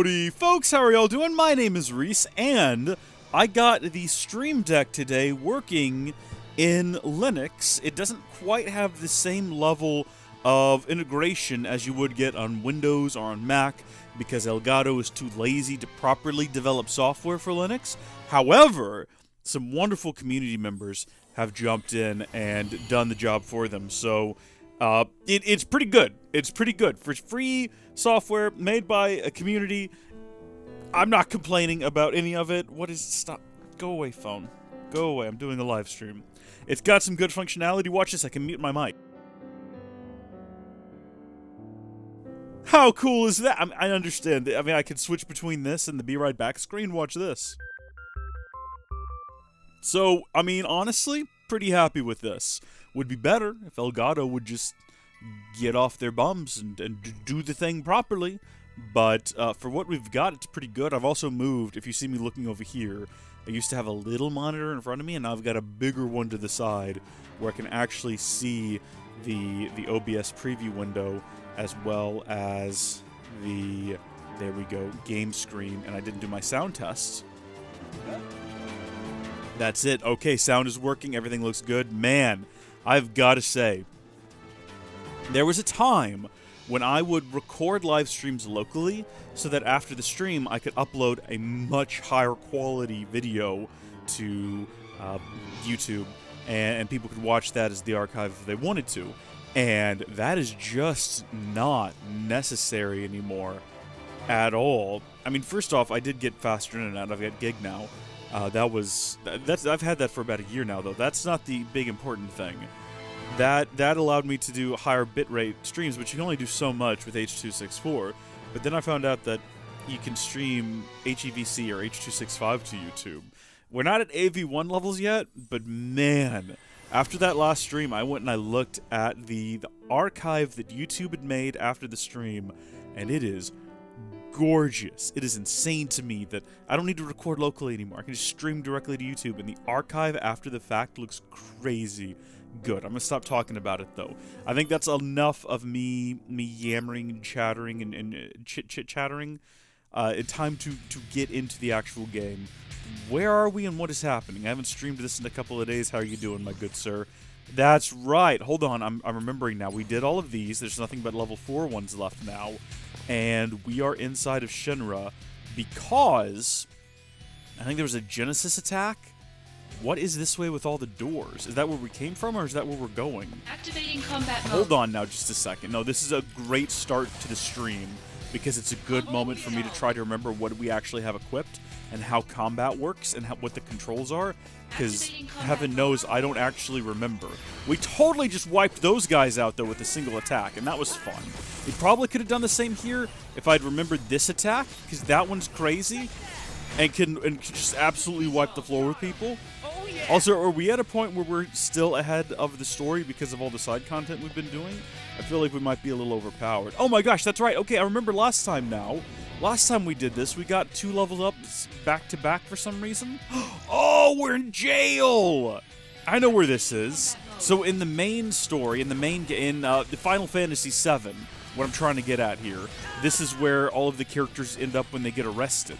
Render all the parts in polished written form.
Howdy folks, how are y'all doing? My name is Reese, and I got the Stream Deck today working in Linux. It doesn't quite have the same level of integration as you would get on Windows or on Mac, because Elgato is too lazy to properly develop software for Linux. However, some wonderful community members have jumped in and done the job for them, so it's pretty good. It's pretty good. For free software made by a community, I'm not complaining about any of it. What is... Stop. Go away, phone. Go away. I'm doing a live stream. It's got some good functionality. Watch this. I can mute my mic. How cool is that? I understand. I mean, I can switch between this and the Be Right Back screen. Watch this. So, I mean, honestly, pretty happy with this. Would be better if Elgato would just get off their bums and do the thing properly. But for what we've got, it's pretty good. I've also moved. If you see me looking over here, I used to have a little monitor in front of me, and now I've got a bigger one to the side where I can actually see the OBS preview window as well as the, there we go, game screen. And I didn't do my sound tests. That's it. Okay, sound is working. Everything looks good. Man, I've got to say, there was a time when I would record live streams locally so that after the stream I could upload a much higher quality video to YouTube, and people could watch that as the archive if they wanted to. And that is just not necessary anymore at all. I mean, first off, I did get faster internet. I've got gig now. I've had that for about a year now, though. That's not the big important thing. That allowed me to do higher bitrate streams, which you can only do so much with H.264. But then I found out that you can stream HEVC or H.265 to YouTube. We're not at AV1 levels yet, but man, after that last stream, I went and I looked at the archive that YouTube had made after the stream, and it is gorgeous. It is insane to me that I don't need to record locally anymore. I can just stream directly to YouTube, and the archive after the fact looks crazy good. I'm gonna stop talking about it, though. I think that's enough of me yammering and chattering and chit-chattering. It's time to get into the actual game. Where are we and what is happening? I haven't streamed this in a couple of days. How are you doing, my good sir? That's right. Hold on. I'm remembering now. We did all of these. There's nothing but level 4 ones left now. And we are inside of Shinra because I think there was a Genesis attack. What is this way with all the doors? Is that where we came from, or is that where we're going? Activating combat mode. Hold on now just a second. No, this is a great start to the stream because it's a good moment for me to try to remember what we actually have equipped and how combat works and what the controls are, because heaven knows I don't actually remember. We totally just wiped those guys out, though, with a single attack, and that was fun. We probably could have done the same here if I'd remembered this attack, because that one's crazy and can just absolutely wipe the floor with people. Also, are we at a point where we're still ahead of the story because of all the side content we've been doing? I feel like we might be a little overpowered. Oh my gosh, that's right. Okay, I remember last time now. Last time we did this, we got 2 levels up back-to-back for some reason. Oh, we're in jail! I know where this is. So in the main story, in the Final Fantasy VII, what I'm trying to get at here, this is where all of the characters end up when they get arrested,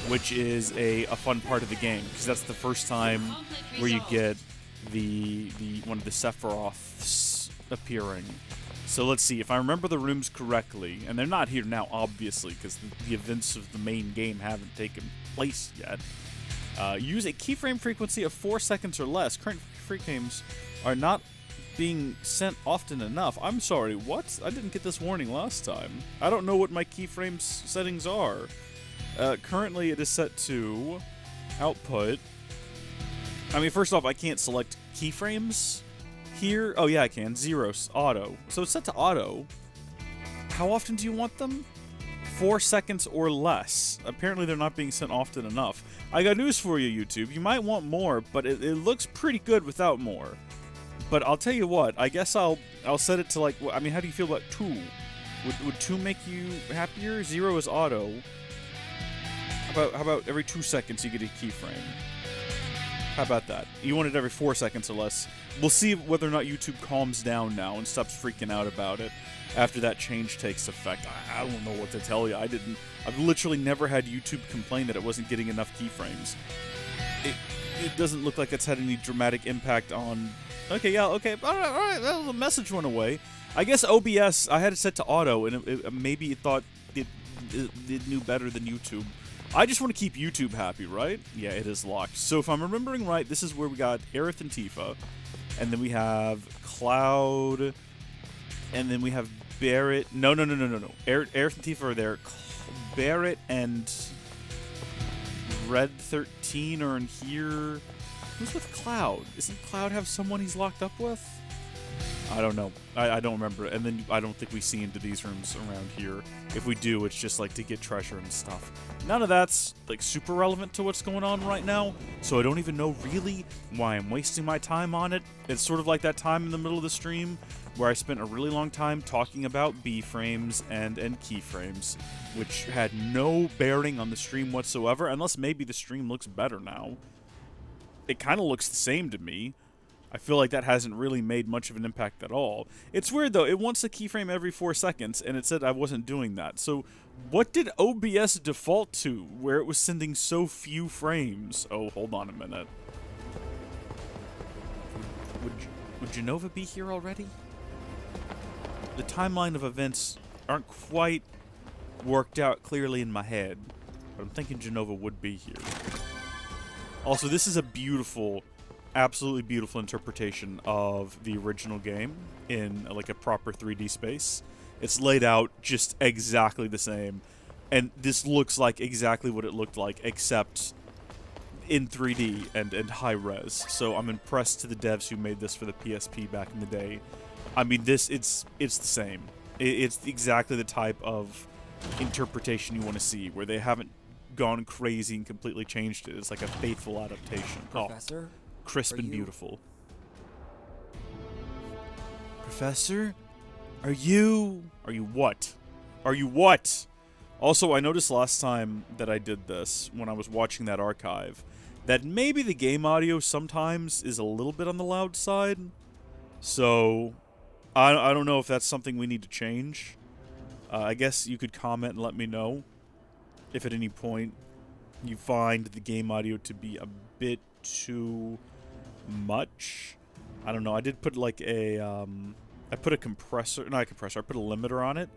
which is a fun part of the game, because that's the first time where you get the one of the Sephiroths appearing. So let's see, if I remember the rooms correctly, and they're not here now, obviously, because the events of the main game haven't taken place yet. Use a keyframe frequency of 4 seconds or less. Current keyframes are not being sent often enough. I'm sorry, what? I didn't get this warning last time. I don't know what my keyframe settings are. Currently it is set to output. I mean, first off, I can't select keyframes here. Oh yeah, I can. 0, auto. So it's set to auto. How often do you want them? 4 seconds or less. Apparently they're not being sent often enough. I got news for you, YouTube. You might want more, but it looks pretty good without more. But I'll tell you what, I guess I'll set it to, like, I mean, how do you feel about 2? Would 2 make you happier? 0 is auto. How about every 2 seconds you get a keyframe? How about that? You want it every 4 seconds or less. We'll see whether or not YouTube calms down now and stops freaking out about it after that change takes effect. I don't know what to tell you. I've literally never had YouTube complain that it wasn't getting enough keyframes. It doesn't look like it's had any dramatic impact on... Okay, yeah, okay, all right, well, the message went away. I guess OBS, I had it set to auto, and maybe it thought it knew better than YouTube. I just want to keep YouTube happy, right? Yeah, it is locked. So if I'm remembering right, this is where we got Aerith and Tifa, and then we have Cloud, and then we have Barrett. No. Aerith and Tifa are there. Barrett and Red 13 are in here. Who's with Cloud? Doesn't Cloud have someone he's locked up with? I don't know. I don't remember. And then I don't think we see into these rooms around here. If we do, it's just like to get treasure and stuff. None of that's like super relevant to what's going on right now, so I don't even know really why I'm wasting my time on it. It's sort of like that time in the middle of the stream where I spent a really long time talking about B-frames and keyframes, which had no bearing on the stream whatsoever, unless maybe the stream looks better now. It kind of looks the same to me. I feel like that hasn't really made much of an impact at all. It's weird, though. It wants a keyframe every 4 seconds, and it said I wasn't doing that. So what did OBS default to, where it was sending so few frames? Oh, hold on a minute. Would Genova be here already? The timeline of events aren't quite worked out clearly in my head, but I'm thinking Genova would be here. Also, this is a beautiful... absolutely beautiful interpretation of the original game in like a proper 3D space. It's laid out just exactly the same, and this looks like exactly what it looked like, except in 3D and high res. So I'm impressed to the devs who made this for the PSP back in the day. I mean, it's the same. It's exactly the type of interpretation you want to see, where they haven't gone crazy and completely changed it. It's like a faithful adaptation. Professor? Crisp and beautiful. Professor? Are you what? Are you what? Also, I noticed last time that I did this, when I was watching that archive, that maybe the game audio sometimes is a little bit on the loud side. So, I don't know if that's something we need to change. I guess you could comment and let me know if at any point you find the game audio to be a bit too much. I don't know. I did put like a I put a compressor, not a compressor, I put a limiter on it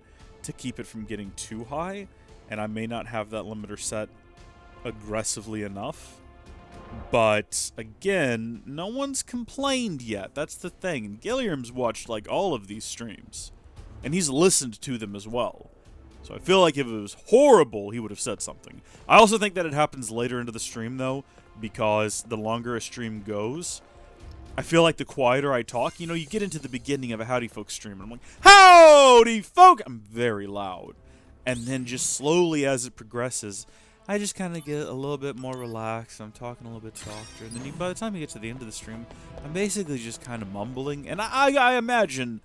to keep it from getting too high, and I may not have that limiter set aggressively enough. But again, no one's complained yet. That's the thing. And Gilliam's watched like all of these streams, and he's listened to them as well. So I feel like if it was horrible, he would have said something. I also think that it happens later into the stream, though, because the longer a stream goes, I feel like the quieter I talk. You know, you get into the beginning of a Howdy Folks stream, and I'm like, Howdy Folks! I'm very loud. And then just slowly as it progresses, I just kind of get a little bit more relaxed. I'm talking a little bit softer. And then by the time you get to the end of the stream, I'm basically just kind of mumbling. And I imagine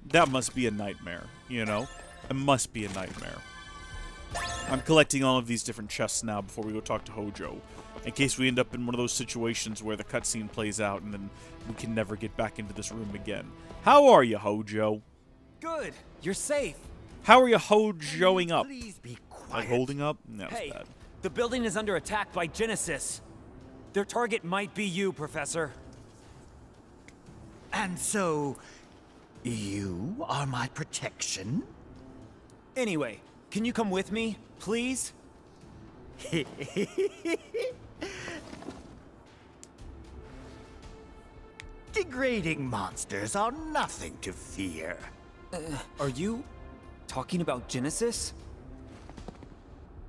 that must be a nightmare, you know? It must be a nightmare. I'm collecting all of these different chests now before we go talk to Hojo, in case we end up in one of those situations where the cutscene plays out and then we can never get back into this room again. How are you, Hojo? Good. You're safe. How are you Hojoing up? Please be quiet. Like holding up? No, Hey, bad. the building is under attack by Genesis. Their target might be you, Professor. And so, you are my protection? Anyway, can you come with me, please? Degrading monsters are nothing to fear. Are you talking about Genesis?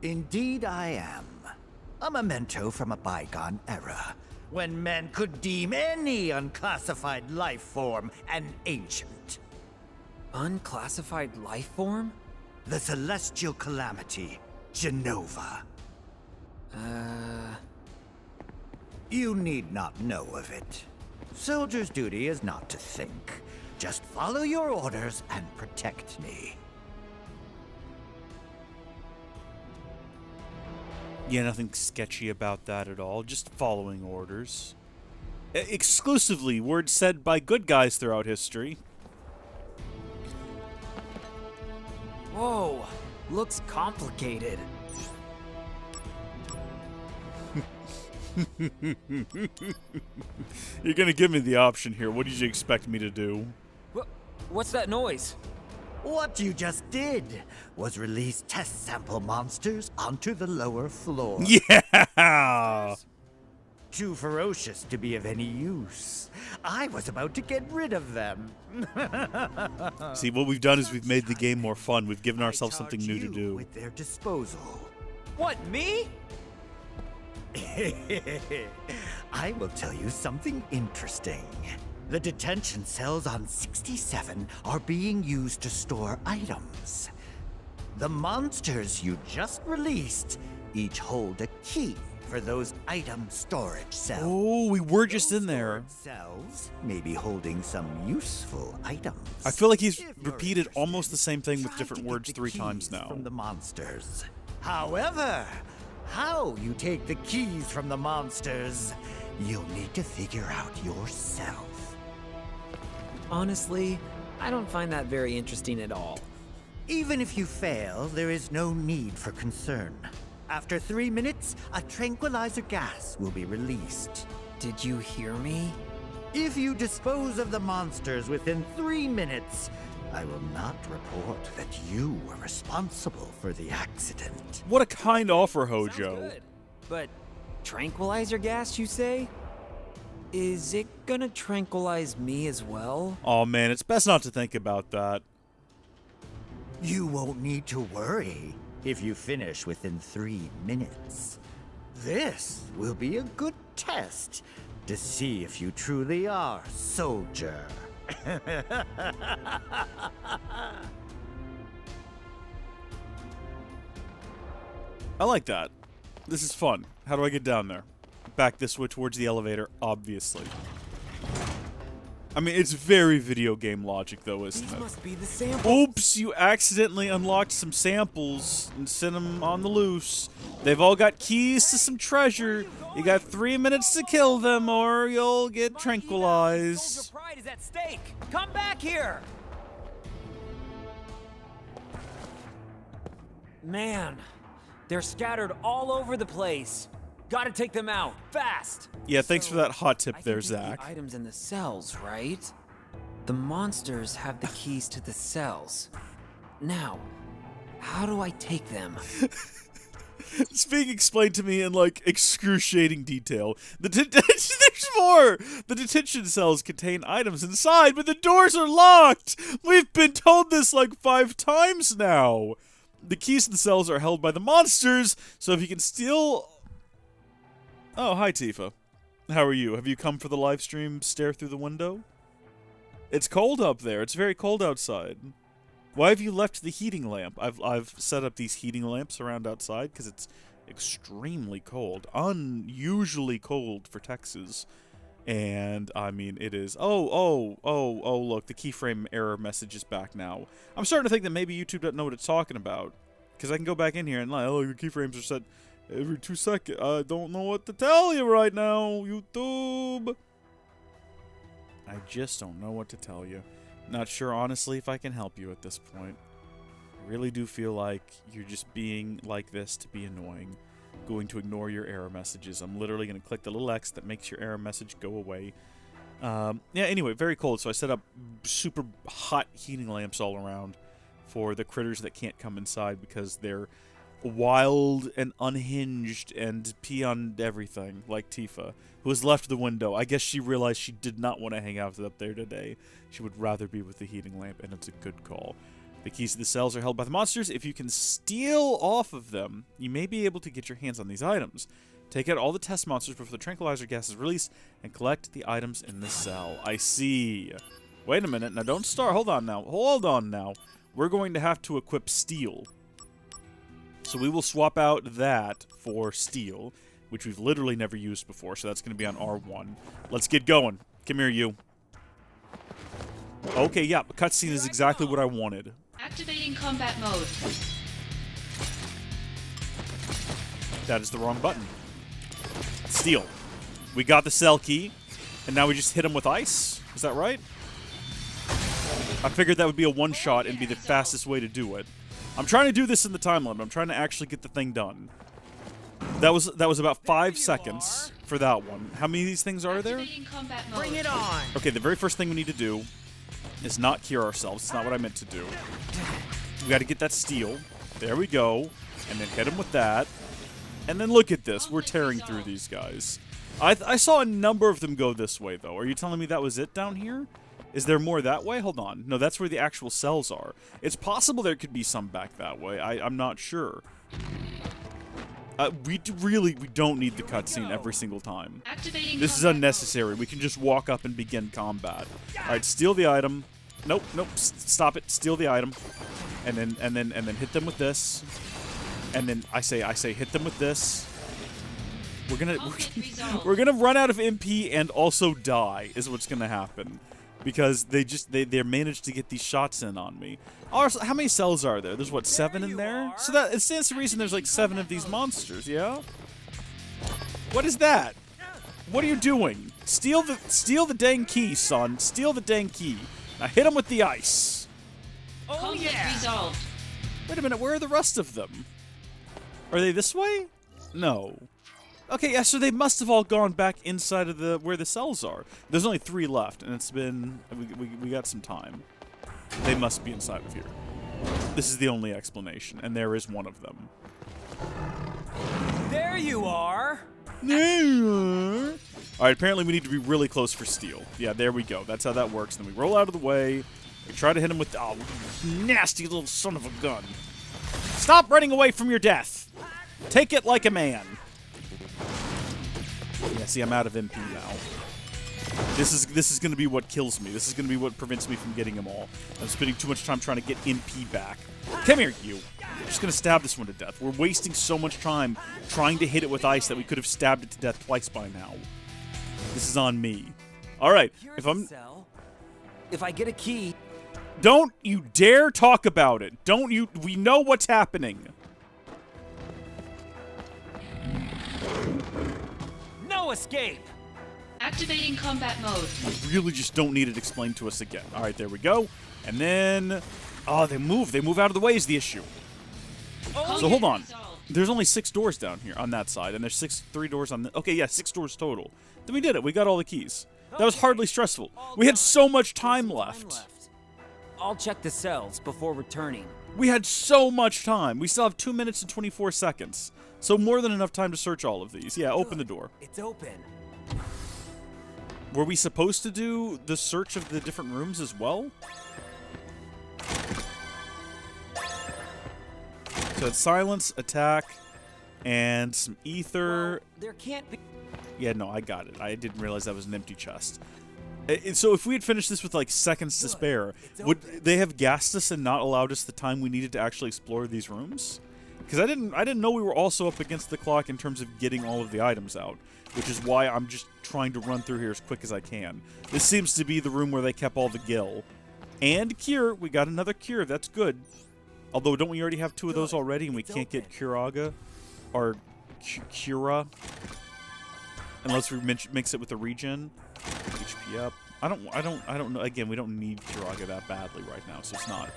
Indeed I am. A memento from a bygone era, when men could deem any unclassified life form an ancient. Unclassified life form? The celestial calamity, Genova. You need not know of it. Soldier's duty is not to think. Just follow your orders and protect me. Yeah, nothing sketchy about that at all. Just following orders. Exclusively words said by good guys throughout history. Whoa, looks complicated. You're gonna give me the option here. What did you expect me to do? What's that noise? What you just did was release test sample monsters onto the lower floor. Yeah! Too ferocious to be of any use. I was about to get rid of them. See, what we've done is we've made the game more fun. We've given ourselves I something charge new to you do. with their disposal. What, me? I will tell you something interesting. The detention cells on 67 are being used to store items. The monsters you just released each hold a key for those item storage cells. Oh, we were just in there. Cells may be holding some useful items. I feel like he's If you're repeated interested, almost the same thing with try different to get words the 3 times keys now. From the monsters. However, how you take the keys from the monsters, you'll need to figure out yourself. Honestly, I don't find that very interesting at all. Even if you fail, there is no need for concern. After 3 minutes, a tranquilizer gas will be released. Did you hear me? If you dispose of the monsters within 3 minutes, I will not report that you were responsible for the accident. What a kind offer, Sounds Hojo. good. But tranquilizer gas, you say? Is it gonna tranquilize me as well? Oh man, it's best not to think about that. You won't need to worry if you finish within 3 minutes. This will be a good test to see if you truly are soldier. I like that. This is fun. How do I get down there? Back this way towards the elevator, obviously. I mean, it's very video game logic, though, isn't These it? must be the samples. Oops, you accidentally unlocked some samples and sent them on the loose. They've all got keys to some treasure. You got 3 minutes to kill them or you'll get My tranquilized. soldier pride is at stake. Come back here. Man, they're scattered all over the place. Gotta take them out, fast! Yeah, thanks for that hot tip I there, can take Zach. the items in the cells, right? The monsters have the keys to the cells. Now, how do I take them? It's being explained to me in, like, excruciating detail. There's more! The detention cells contain items inside, but the doors are locked! We've been told this, like, 5 times now! The keys to the cells are held by the monsters, so if you can steal... Oh, hi, Tifa. How are you? Have you come for the live stream stare through the window? It's cold up there. It's very cold outside. Why have you left the heating lamp? I've set up these heating lamps around outside because it's extremely cold. Unusually cold for Texas. And, I mean, it is... Oh, look, the keyframe error message is back now. I'm starting to think that maybe YouTube doesn't know what it's talking about. Because I can go back in here and, like, oh, your keyframes are set every 2 seconds. I don't know what to tell you right now, YouTube. I just don't know what to tell you. Not sure, honestly, if I can help you at this point. I really do feel like you're just being like this to be annoying. Going to ignore your error messages. I'm literally going to click the little X that makes your error message go away. Yeah, anyway, very cold, so I set up super hot heating lamps all around for the critters that can't come inside because they're wild and unhinged and pee on everything, like Tifa, who has left the window. I guess she realized she did not want to hang out up there today. She would rather be with the heating lamp, and it's a good call. The keys to the cells are held by the monsters. If you can steal off of them, you may be able to get your hands on these items. Take out all the test monsters before the tranquilizer gas is released, and collect the items in the cell. I see. Wait a minute. Now, don't start. Hold on now. Hold on now. We're going to have to equip steel. So we will swap out that for steel, which we've literally never used before, so that's going to be on R1. Let's get going. Come here, you. Okay, yeah, the cutscene is exactly what I wanted. Activating combat mode. That is the wrong button. Steel. We got the cell key. And now we just hit him with ice? Is that right? I figured that would be a one-shot and be the fastest way to do it. I'm trying to do this in the time limit. I'm trying to actually get the thing done. That was about 5 seconds for that one. How many of these things are there? Activating combat mode. Bring it on! Okay, the very first thing we need to do is not cure ourselves. It's not what I meant to do. We got to get that steel. There we go. And then hit him with that. And then look at this. We're tearing through these guys. I saw a number of them go this way, though. Are you telling me that was it down here? Is there more that way? Hold on. No, that's where the actual cells are. It's possible there could be some back that way. I'm not sure. We don't need the cutscene every single time. Activating This is combat unnecessary. We can just walk up and begin combat. All right, steal the item. Nope. Stop it. Steal the item, and then hit them with this. And then I say hit them with this. We're gonna run out of MP and also die is what's gonna happen, because they managed to get these shots in on me. Also, how many cells are there? There's what, 7 in there? So that it stands to reason there's like 7 of these monsters. Yeah. What is that? What are you doing? Steal the dang key, son. Steal the dang key. Now hit him with the ice. Oh Conflict yeah! resolved. Wait a minute. Where are the rest of them? Are they this way? No. Okay, yeah, so they must have all gone back inside of where the cells are. There's only 3 left, and it's been... We got some time. They must be inside of here. This is the only explanation, and there is one of them. There you are! Alright, apparently we need to be really close for steel. Yeah, there we go. That's how that works. Then we roll out of the way. We try to hit him with... Oh, nasty little son of a gun. Stop running away from your death! Take it like a man. Yeah, see, I'm out of MP now. This is going to be what kills me. This is going to be what prevents me from getting them all. I'm spending too much time trying to get MP back. Come here, you. I'm just going to stab this one to death. We're wasting so much time trying to hit it with ice that we could have stabbed it to death twice by now. This is on me. All right. Here's a cell. If I get a key... Don't you dare talk about it. Don't you... We know what's happening. No escape! Activating combat mode. We really just don't need it explained to us again. All right, there we go. And then... Oh, they move. They move out of the way is the issue. So hold on. There's only 6 doors down here on that side, and there's 3 doors on the... Okay, yeah, 6 doors total. Then we did it. We got all the keys. That was hardly stressful. We had so much time left. I'll check the cells before returning. We had so much time. We still have 2 minutes and 24 seconds. So more than enough time to search all of these. Yeah, open the door. It's open. Were we supposed to do the search of the different rooms as well? So it's silence, attack, and some ether. Well, there can't be... Yeah, no, I got it. I didn't realize that was an empty chest. So if we had finished this with like seconds to spare, would they have gassed us and not allowed us the time we needed to actually explore these rooms? Because I didn't know we were also up against the clock in terms of getting all of the items out, which is why I'm just trying to run through here as quick as I can. This seems to be the room where they kept all the gil. And cure. We got another cure. That's good. Although, don't we already have 2 of those already, and we can't get Curaga or Cura unless we mix it with the regen? HP up. I don't know. Again, we don't need Curaga that badly right now, so it's not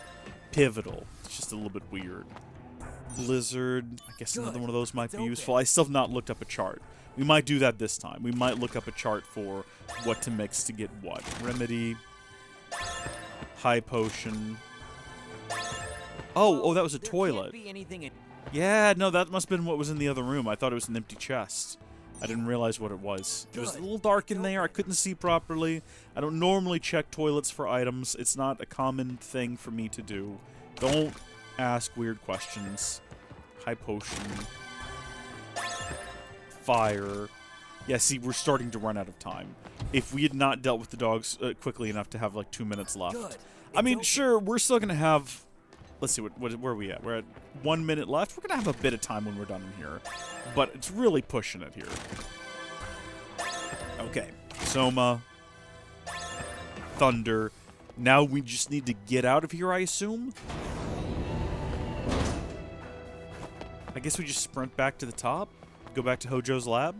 pivotal. It's just a little bit weird. Blizzard. I guess another one of those might be useful. I still have not looked up a chart. We might do that this time. We might look up a chart for what to mix to get what. Remedy. High potion. Oh, that was a toilet. Yeah, no, that must have been what was in the other room. I thought it was an empty chest. I didn't realize what it was. It was a little dark in there. I couldn't see properly. I don't normally check toilets for items. It's not a common thing for me to do. Don't ask weird questions. High potion. Fire. Yeah, see, we're starting to run out of time. If we had not dealt with the dogs quickly enough to have like 2 minutes left. I mean, sure, we're still going to have... Let's see, where are we at? We're at 1 minute left. We're going to have a bit of time when we're done in here. But it's really pushing it here. Okay. Soma. Thunder. Now we just need to get out of here, I assume? I guess we just sprint back to the top? Go back to Hojo's lab?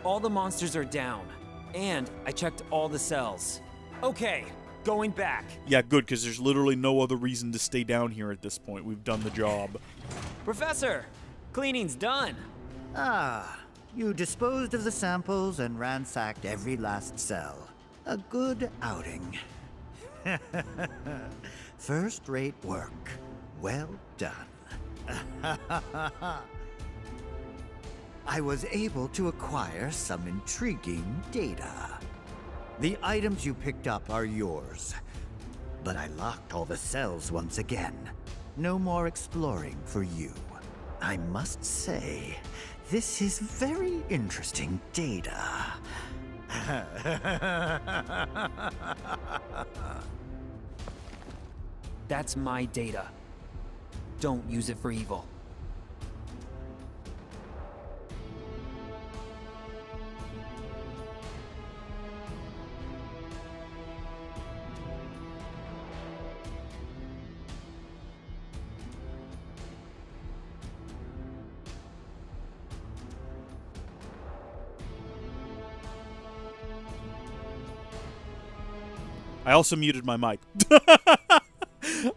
All the monsters are down, and I checked all the cells. Okay, going back. Yeah, good, because there's literally no other reason to stay down here at this point. We've done the job. Professor, cleaning's done. Ah, you disposed of the samples and ransacked every last cell. A good outing. First-rate work. Well done. I was able to acquire some intriguing data. The items you picked up are yours, but I locked all the cells once again. No more exploring for you. I must say, this is very interesting data. That's my data. Don't use it for evil. I also muted my mic.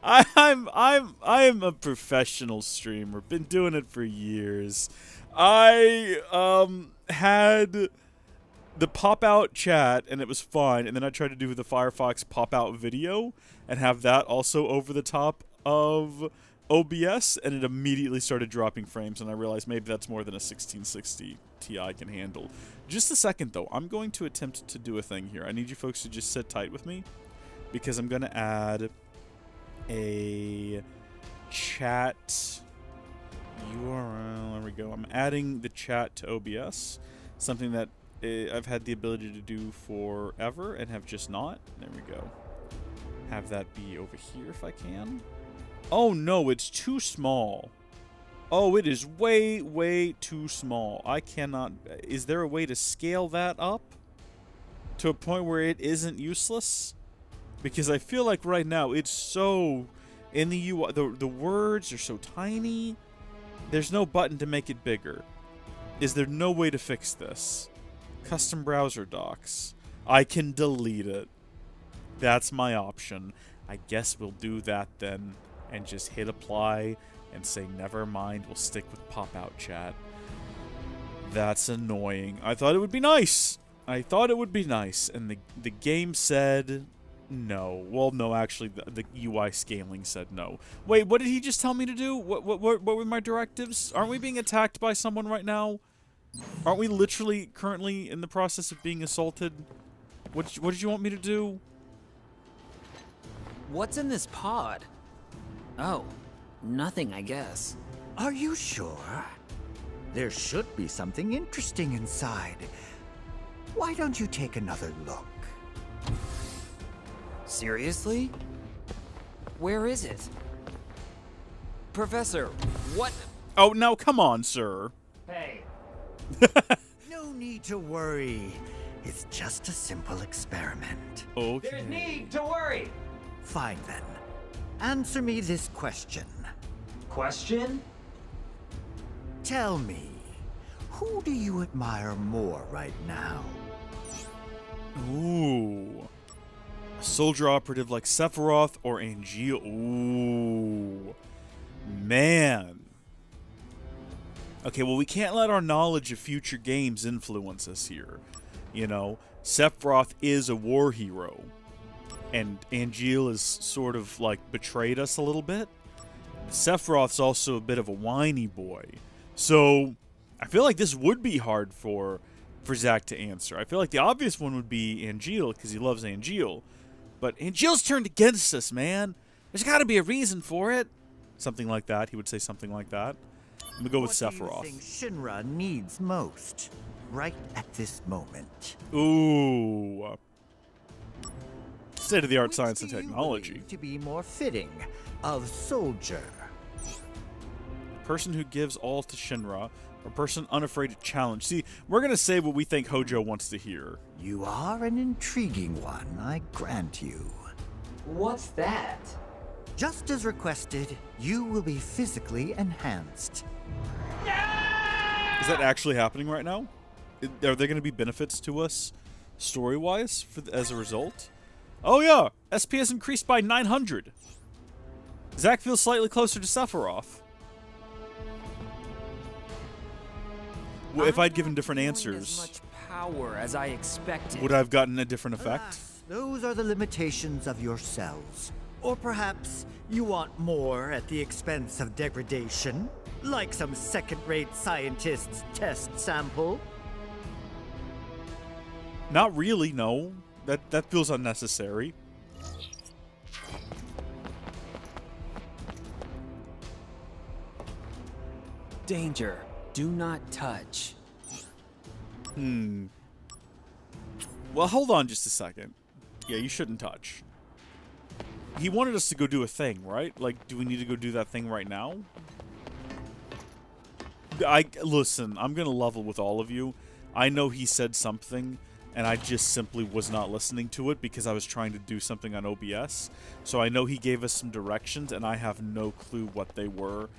I am a professional streamer. Been doing it for years. I had the pop-out chat, and it was fine, and then I tried to do the Firefox pop-out video and have that also over the top of OBS, and it immediately started dropping frames, and I realized maybe that's more than a 1660 Ti can handle. Just a second, though. I'm going to attempt to do a thing here. I need you folks to just sit tight with me, because I'm going to add a chat URL. There we go. I'm adding the chat to OBS, something that I've had the ability to do forever and have just not. There we go. Have that be over here if I can. Oh no, it's too small. Oh, it is way, way too small. I cannot... Is there a way to scale that up to a point where it isn't useless? Because I feel like right now it's so... In the UI, the words are so tiny. There's no button to make it bigger. Is there no way to fix this? Custom browser docs. I can delete it. That's my option. I guess we'll do that then. And just hit apply and say never mind, we'll stick with pop-out chat. That's annoying. I thought it would be nice. I thought it would be nice, and the game said no. Well, no, actually, the UI scaling said no. Wait, what did he just tell me to do? What were my directives? Aren't we being attacked by someone right now? Aren't we literally currently in the process of being assaulted? What did you want me to do? What's in this pod? Oh, nothing, I guess. Are you sure? There should be something interesting inside. Why don't you take another look? Seriously? Where is it? Professor, what? Oh, now come on, sir. Hey. No need to worry. It's just a simple experiment. Okay. There's need to worry. Fine then. Answer me this question. Question? Tell me, who do you admire more right now? Ooh. A soldier operative like Sephiroth or Angeal. Ooh. Man. Okay, well, we can't let our knowledge of future games influence us here. You know, Sephiroth is a war hero. And Angeal has sort of, like, betrayed us a little bit. Sephiroth's also a bit of a whiny boy. So, I feel like this would be hard for Zach to answer. I feel like the obvious one would be Angeal, because he loves Angeal. But Angeal's turned against us, man. There's got to be a reason for it. Something like that. He would say something like that. I'm going to go with Sephiroth. What do you think Shinra needs most, right at this moment? Ooh. State-of-the-art Which science and do you technology. believe to be more fitting of soldier? A person who gives all to Shinra, or a person unafraid to challenge. See, we're going to say what we think Hojo wants to hear. You are an intriguing one, I grant you. What's that? Just as requested, you will be physically enhanced. Is that actually happening right now? Are there going to be benefits to us story-wise as a result? Oh yeah, SP has increased by 900. Zack feels slightly closer to Sephiroth. Well, if I'd given different answers, as much power as I expected. would I have gotten a different effect? Alas, those are the limitations of your cells. Or perhaps you want more at the expense of degradation? Like some second-rate scientist's test sample? Not really, no. That feels unnecessary. Danger. Do not touch. Well, hold on just a second. Yeah, you shouldn't touch. He wanted us to go do a thing, right? Like, do we need to go do that thing right now? Listen, I'm gonna level with all of you. I know he said something, and I just simply was not listening to it because I was trying to do something on OBS. So I know he gave us some directions, and I have no clue what they were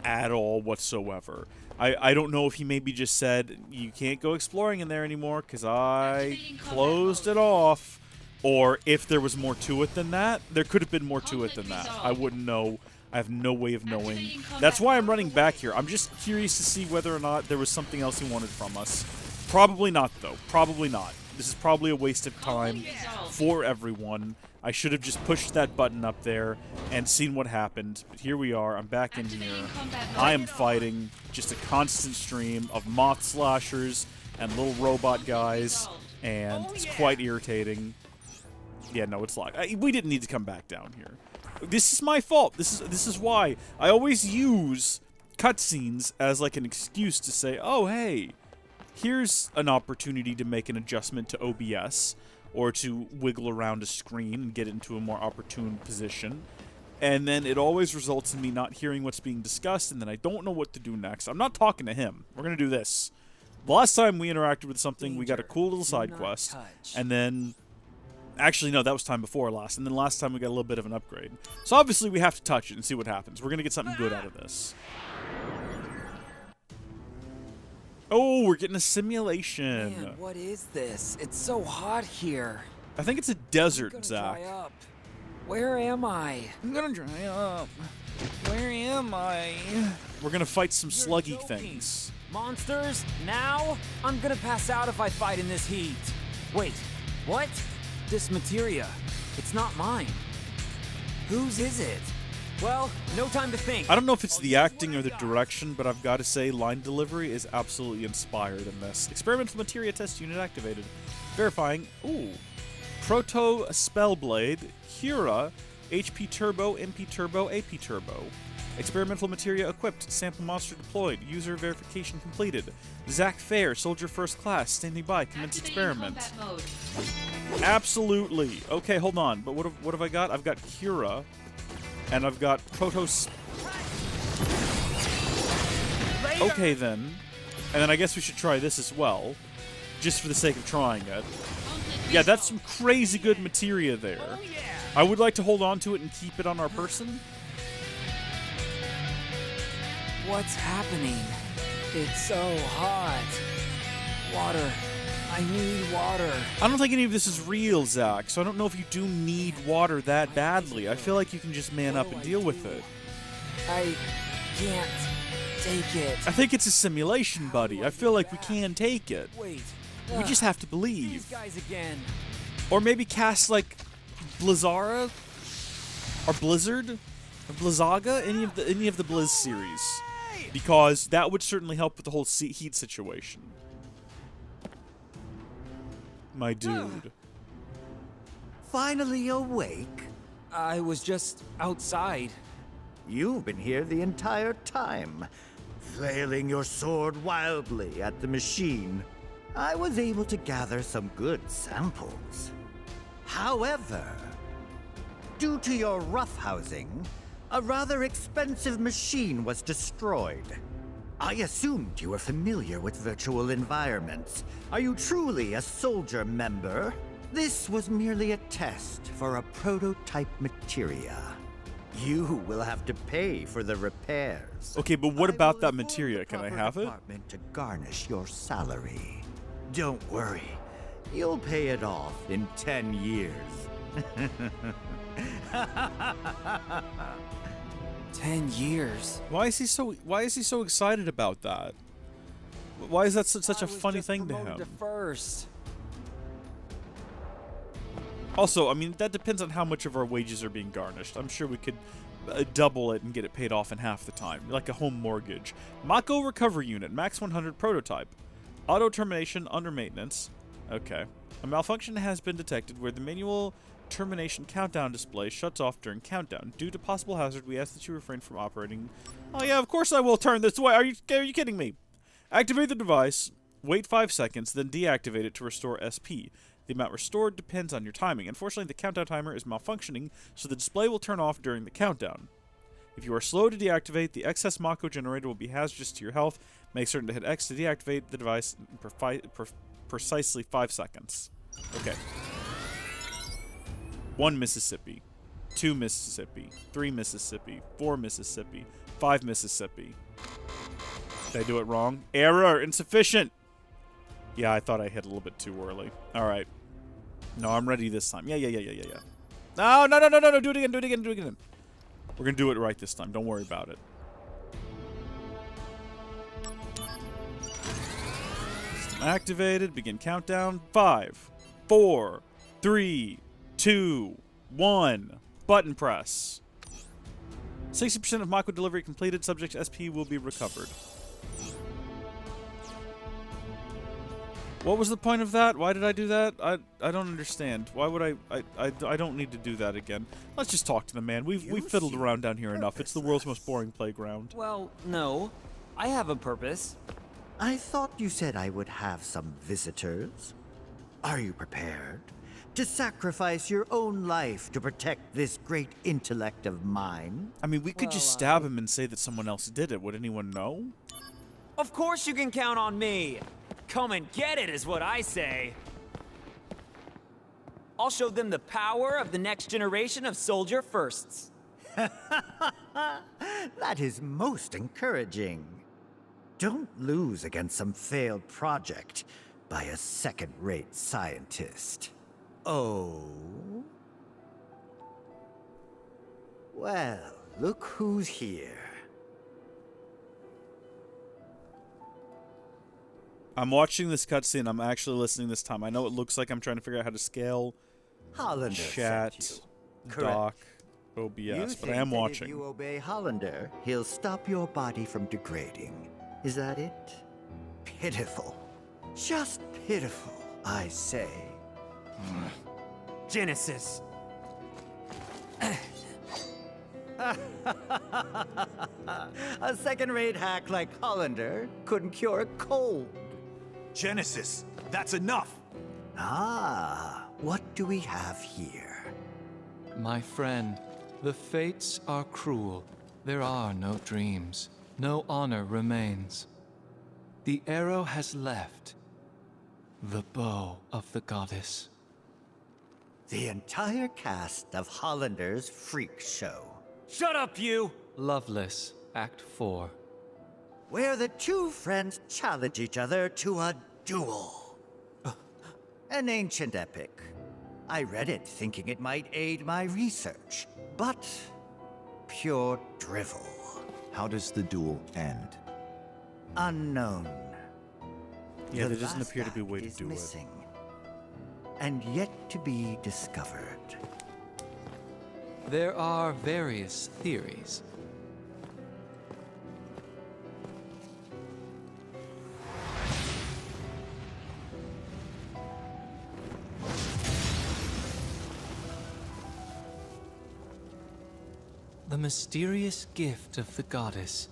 at all whatsoever. I don't know if he maybe just said, you can't go exploring in there anymore because I closed it off, or if there was more to it than that. There could have been more to it than that. I wouldn't know. I have no way of knowing. That's why I'm running back here. I'm just curious to see whether or not there was something else he wanted from us. Probably not, though. Probably not. This is probably a waste of time for everyone. I should have just pushed that button up there and seen what happened. But here we are. I'm back in here. I am fighting just a constant stream of moth slashers and little robot guys, and it's quite irritating. Yeah, no, it's locked. We didn't need to come back down here. This is my fault. This is why I always use cutscenes as like an excuse to say, oh, hey, here's an opportunity to make an adjustment to OBS or to wiggle around a screen and get into a more opportune position. And then it always results in me not hearing what's being discussed, and then I don't know what to do next. I'm not talking to him. We're going to do this. The last time we interacted with something, we got a cool little side quest. And then... Actually, no, that was time before last. And then last time we got a little bit of an upgrade. So obviously we have to touch it and see what happens. We're going to get something good out of this. Oh, we're getting a simulation. Man, what is this? It's so hot here. I think it's a desert, I'm gonna Zach. dry up. Where am I? I'm gonna dry up. Where am I? We're gonna fight some You're sluggy joking. things. Monsters? Now? I'm gonna pass out if I fight in this heat. Wait, what? This materia. It's not mine. Whose is it? Well, no time to think. I don't know if it's the acting or the direction, but I've got to say line delivery is absolutely inspired in this. Experimental materia test unit activated. Verifying. Ooh. Proto Spellblade, Hura, HP Turbo, MP Turbo, AP Turbo. Experimental materia equipped. Sample monster deployed. User verification completed. Zack Fair, Soldier First Class, standing by. Commence experiment. Combat mode. Absolutely. Okay, hold on. But what have I got? I've got Hura, and I've got Protos. Okay then, and then I guess we should try this as well, just for the sake of trying it. Yeah, that's some crazy good materia there. I would like to hold on to it and keep it on our person. What's happening? It's so hot. Water. I need water. I don't think any of this is real, Zach, so I don't know if you do need water that badly. I feel like you can just man up and deal with it. I can't take it. I think it's a simulation, buddy. I feel like we can take it. Wait. We just have to These believe. guys again. Or maybe cast, like, Blizzara? Or Blizzard? Or Blizzaga? Any of the Blizz series. Because that would certainly help with the whole heat situation. My dude. Finally awake? I was just outside. You've been here the entire time, flailing your sword wildly at the machine. I was able to gather some good samples. However, due to your roughhousing, a rather expensive machine was destroyed. I assumed you were familiar with virtual environments. Are you truly a soldier member? This was merely a test for a prototype materia. You will have to pay for the repairs. Okay, but what I about will that inform materia? the Can I proper have it? department to garnish your salary. Don't worry. You'll pay it off in 10 years. 10 years. Why is he so excited about that? Why is that such a funny thing to him? First. Also, I mean, that depends on how much of our wages are being garnished. I'm sure we could double it and get it paid off in half the time, like a home mortgage. Mako recovery unit, max 100 prototype. Auto termination under maintenance. Okay. A malfunction has been detected where the manual termination countdown display shuts off during countdown. Due to possible hazard, we ask that you refrain from operating. Oh yeah, of course I will turn this way. Are you kidding me? Activate the device, wait 5 seconds, then deactivate it to restore SP. The amount restored depends on your timing. Unfortunately, the countdown timer is malfunctioning, so the display will turn off during the countdown. If you are slow to deactivate, the excess Mako generator will be hazardous to your health. Make certain to hit X to deactivate the device in precisely 5 seconds. Okay. 1 Mississippi. 2 Mississippi. 3 Mississippi. 4 Mississippi. 5 Mississippi. Did I do it wrong? Error! Insufficient! Yeah, I thought I hit a little bit too early. Alright. No, I'm ready this time. Yeah. No. Do it again. We're gonna do it right this time. Don't worry about it. System activated. Begin countdown. 5, 4, 3, 2, 1. Button press. 60% of Mako delivery completed. Subject SP will be recovered. What was the point of that? Why did I do that? I don't understand. Why would I don't need to do that again. Let's just talk to the man. We've fiddled around down here enough. It's the world's most boring playground. Well, no. I have a purpose. I thought you said I would have some visitors. Are you prepared to sacrifice your own life to protect this great intellect of mine? I mean, we could just stab him and say that someone else did it. Would anyone know? Of course you can count on me. Come and get it is what I say. I'll show them the power of the next generation of soldier firsts. That is most encouraging. Don't lose against some failed project by a second-rate scientist. Oh? Well, look who's here. I'm watching this cutscene. I'm actually listening this time. I know it looks like I'm trying to figure out how to scale Hollander chat, sent you. dock, Correct. You OBS, but think I am that watching. If you obey Hollander, he'll stop your body from degrading. Is that it? Pitiful. Just pitiful, I say. Genesis. A second-rate hack like Hollander couldn't cure a cold. Genesis, that's enough. Ah, what do we have here? My friend, the fates are cruel. There are no dreams. No honor remains. The arrow has left. The bow of the goddess. The entire cast of Hollander's freak show, Shut up, you! Loveless, Act 4. where the two friends challenge each other to a duel. An ancient epic. I read it thinking it might aid my research, but pure drivel. How does the duel end? Unknown. Yeah, The there doesn't last appear to be a way act to is do missing, and yet to be discovered. There are various theories. The mysterious gift of the goddess.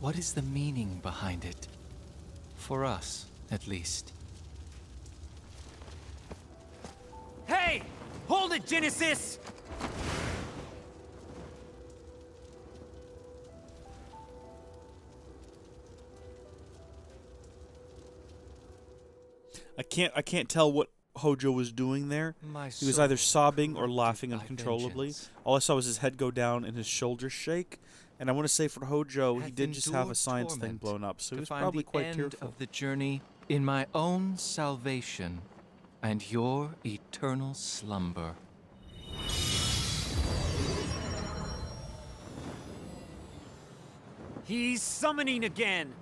What is the meaning behind it? For us, at least. Hey! Hold it, Genesis! I can't tell what Hojo was doing there. My He was either soul sobbing or corrupted laughing by uncontrollably. vengeance. All I saw was his head go down and his shoulders shake. And I want to say for Hojo, he Hath did just have a endured science thing torment blown up, so he to was find probably the quite end tearful. of the journey in my own salvation and your eternal slumber. He's summoning again.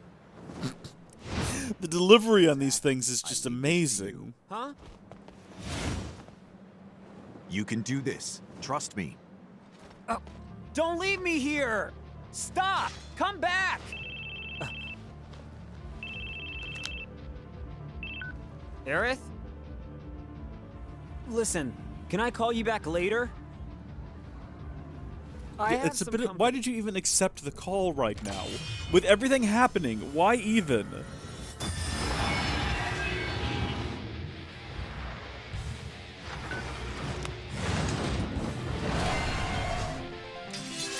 The delivery on these things is just amazing. Huh? You can do this. Trust me. Don't leave me here! Stop! Come back! Aerith? Listen, can I call you back later? It's a bit. Why did you even accept the call right now? With everything happening, why even?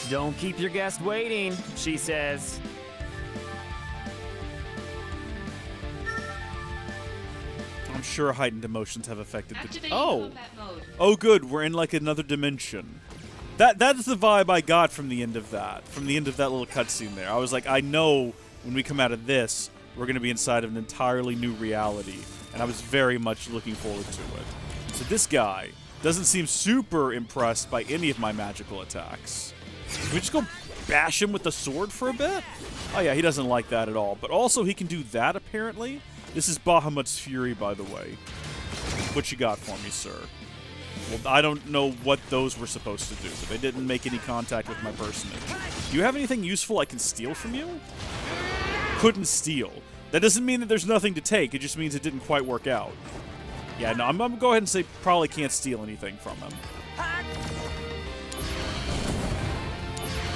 Don't keep your guest waiting, she says. I'm sure heightened emotions have affected the. Activating Oh, combat mode. oh, good. We're in like another dimension. That's the vibe I got from the end of that. From the end of that little cutscene there, I was like, I know when we come out of this, we're going to be inside of an entirely new reality, and I was very much looking forward to it. So this guy doesn't seem super impressed by any of my magical attacks. Can we just go bash him with the sword for a bit? Oh yeah, he doesn't like that at all. But also he can do that, apparently. This is Bahamut's Fury, by the way. What you got for me, sir? Well, I don't know what those were supposed to do, but they didn't make any contact with my personage. Do you have anything useful I can steal from you? Couldn't steal. That doesn't mean that there's nothing to take, it just means it didn't quite work out. Yeah, no, I'm gonna go ahead and say probably can't steal anything from him.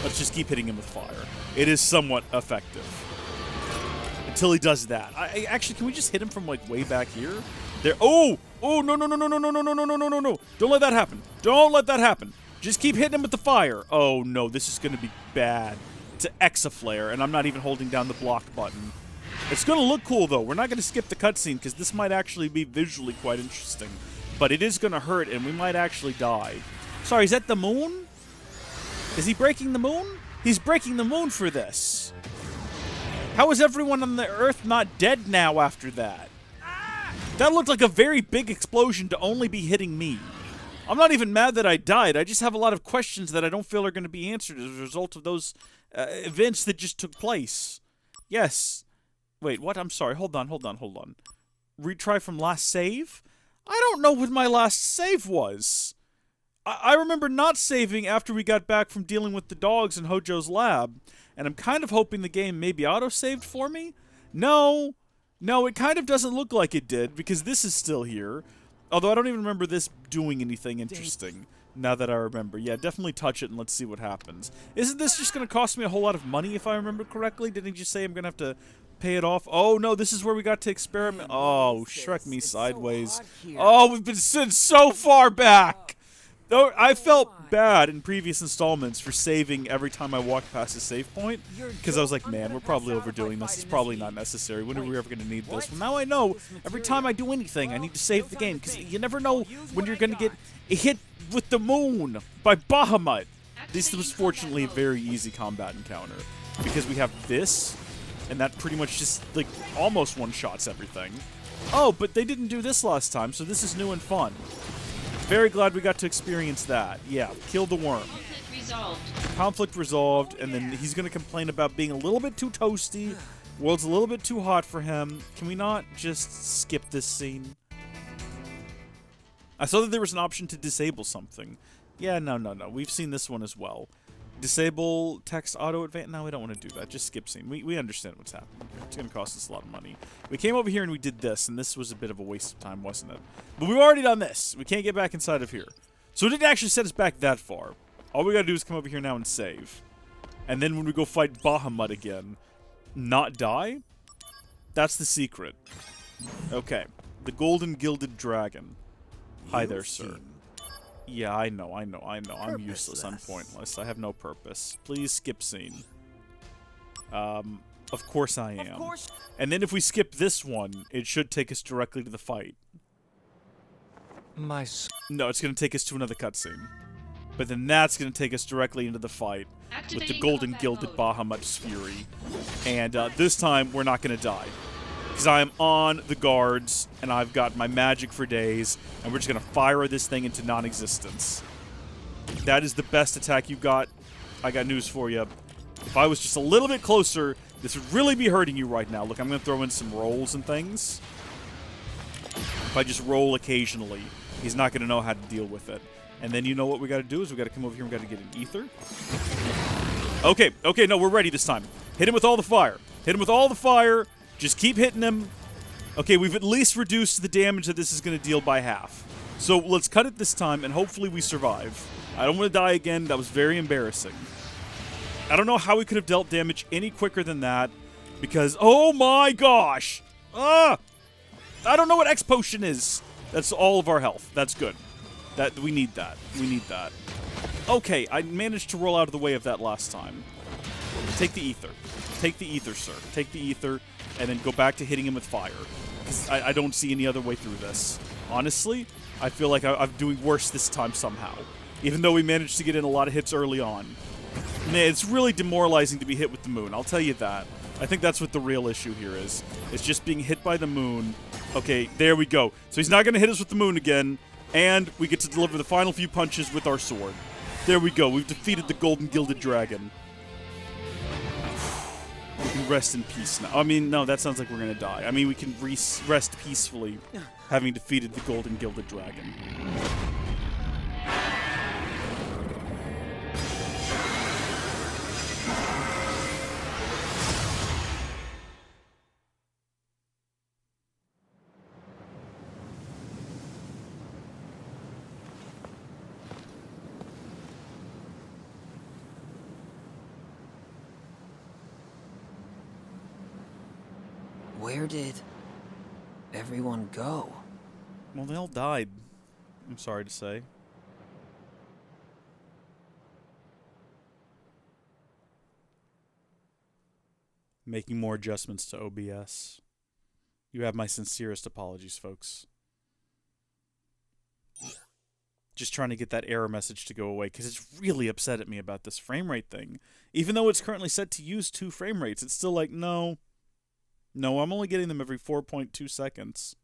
Let's just keep hitting him with fire. It is somewhat effective. Until he does that. Actually, can we just hit him from like way back here? There. Oh! Oh, no, no, no, no, no, no, no, no, no, no, no, no, no. Don't let that happen. Don't let that happen. Just keep hitting him with the fire. Oh, no, this is going to be bad. It's an Exaflare, and I'm not even holding down the block button. It's going to look cool, though. We're not going to skip the cutscene, because this might actually be visually quite interesting. But it is going to hurt, and we might actually die. Sorry, is that the moon? Is he breaking the moon? He's breaking the moon for this. How is everyone on the Earth not dead now after that? That looked like a very big explosion to only be hitting me. I'm not even mad that I died. I just have a lot of questions that I don't feel are going to be answered as a result of those events that just took place. Yes. Wait, what? I'm sorry. Hold on. Retry from last save? I don't know what my last save was. I remember not saving after we got back from dealing with the dogs in Hojo's lab, and I'm kind of hoping the game maybe auto-saved for me? No, it kind of doesn't look like it did, because this is still here. Although I don't even remember this doing anything interesting, now that I remember. Yeah, definitely touch it and let's see what happens. Isn't this just going to cost me a whole lot of money, if I remember correctly? Didn't he just say I'm going to have to pay it off? Oh, no, this is where we got to experiment. Oh, Shrek me sideways. Oh, we've been sent so far back! Though I felt bad in previous installments for saving every time I walked past a save point, because I was like, man, we're probably overdoing this. It's probably not necessary. When are we ever going to need this? Well, now I know every time I do anything, I need to save the game, because you never know when you're going to get hit with the moon by Bahamut. This was fortunately a very easy combat encounter, because we have this, and that pretty much just, like, almost one-shots everything. Oh, but they didn't do this last time, so this is new and fun. Very glad we got to experience that. Yeah, kill the worm. Conflict resolved. Conflict resolved, and then he's going to complain about being a little bit too toasty. World's a little bit too hot for him. Can we not just skip this scene? I saw that there was an option to disable something. Yeah, no. We've seen this one as well. Disable text auto advance. No, we don't want to do that. Just skip scene. We understand what's happening here. It's going to cost us a lot of money. We came over here and we did this, and this was a bit of a waste of time, wasn't it? But we've already done this. We can't get back inside of here. So it didn't actually set us back that far. All we got to do is come over here now and save. And then when we go fight Bahamut again, not die? That's the secret. Okay. The Golden Gilded Dragon. Hi there, sir. Yeah, I know. I'm useless. I'm pointless. I have no purpose. Please skip scene. Of course I am. And then if we skip this one, it should take us directly to the fight. No, it's going to take us to another cutscene. But then that's going to take us directly into the fight with the Golden Gilded Bahamut's Fury. And this time, we're not going to die. Because I am on the guards, and I've got my magic for days, and we're just going to fire this thing into non-existence. That is the best attack you've got. I got news for you. If I was just a little bit closer, this would really be hurting you right now. Look, I'm going to throw in some rolls and things. If I just roll occasionally, he's not going to know how to deal with it. And then you know what we got to do is we got to come over here and we got to get an ether. Okay, okay, no, we're ready this time. Hit him with all the fire. Hit him with all the fire. Just keep hitting him. Okay, we've at least reduced the damage that this is going to deal by half. So let's cut it this time, and hopefully we survive. I don't want to die again. That was very embarrassing. I don't know how we could have dealt damage any quicker than that, because, oh my gosh! I don't know what X potion is. That's all of our health. That's good. We need that. We need that. Okay, I managed to roll out of the way of that last time. Take the ether. Take the ether, sir. Take the ether, and then go back to hitting him with fire. I don't see any other way through this. Honestly, I feel like I'm doing worse this time somehow. Even though we managed to get in a lot of hits early on. Man, it's really demoralizing to be hit with the moon, I'll tell you that. I think that's what the real issue here is. It's just being hit by the moon. Okay, there we go. So he's not going to hit us with the moon again, and we get to deliver the final few punches with our sword. There we go. We've defeated the Golden Gilded Dragon. We can rest in peace now. I mean, no, that sounds like we're going to die. I mean, we can rest peacefully having defeated the Golden Gilded Dragon. Where did everyone go? Well, they all died. I'm sorry to say. Making more adjustments to OBS. You have my sincerest apologies, folks. Just trying to get that error message to go away, because it's really upset at me about this frame rate thing. Even though it's currently set to use 2 frame rates, it's still like, no. No, I'm only getting them every 4.2 seconds.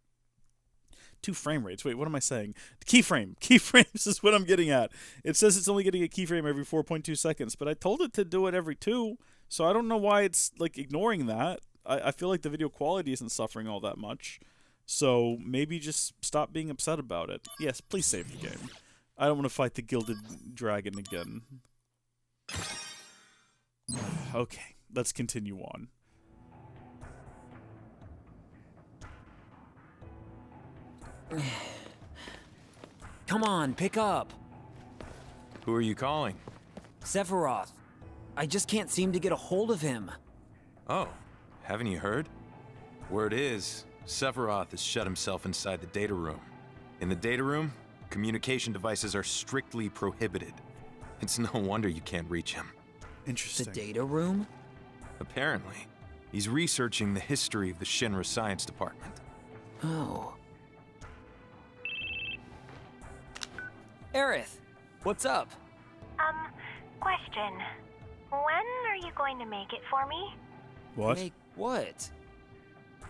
2 frame rates. Wait, what am I saying? Keyframe. Keyframes is what I'm getting at. It says it's only getting a keyframe every 4.2 seconds, but I told it to do it every 2, so I don't know why it's, like, ignoring that. I feel like the video quality isn't suffering all that much, so maybe just stop being upset about it. Yes, please save the game. I don't want to fight the Gilded Dragon again. Okay, let's continue on. Come on, pick up. Who are you calling? Sephiroth. I just can't seem to get a hold of him. Oh, haven't you heard? Word is, Sephiroth has shut himself inside the data room. In the data room, communication devices are strictly prohibited. It's no wonder you can't reach him. Interesting. The data room? Apparently, he's researching the history of the Shinra Science Department. Oh. Aerith, what's up? Question. When are you going to make it for me? What? Make what?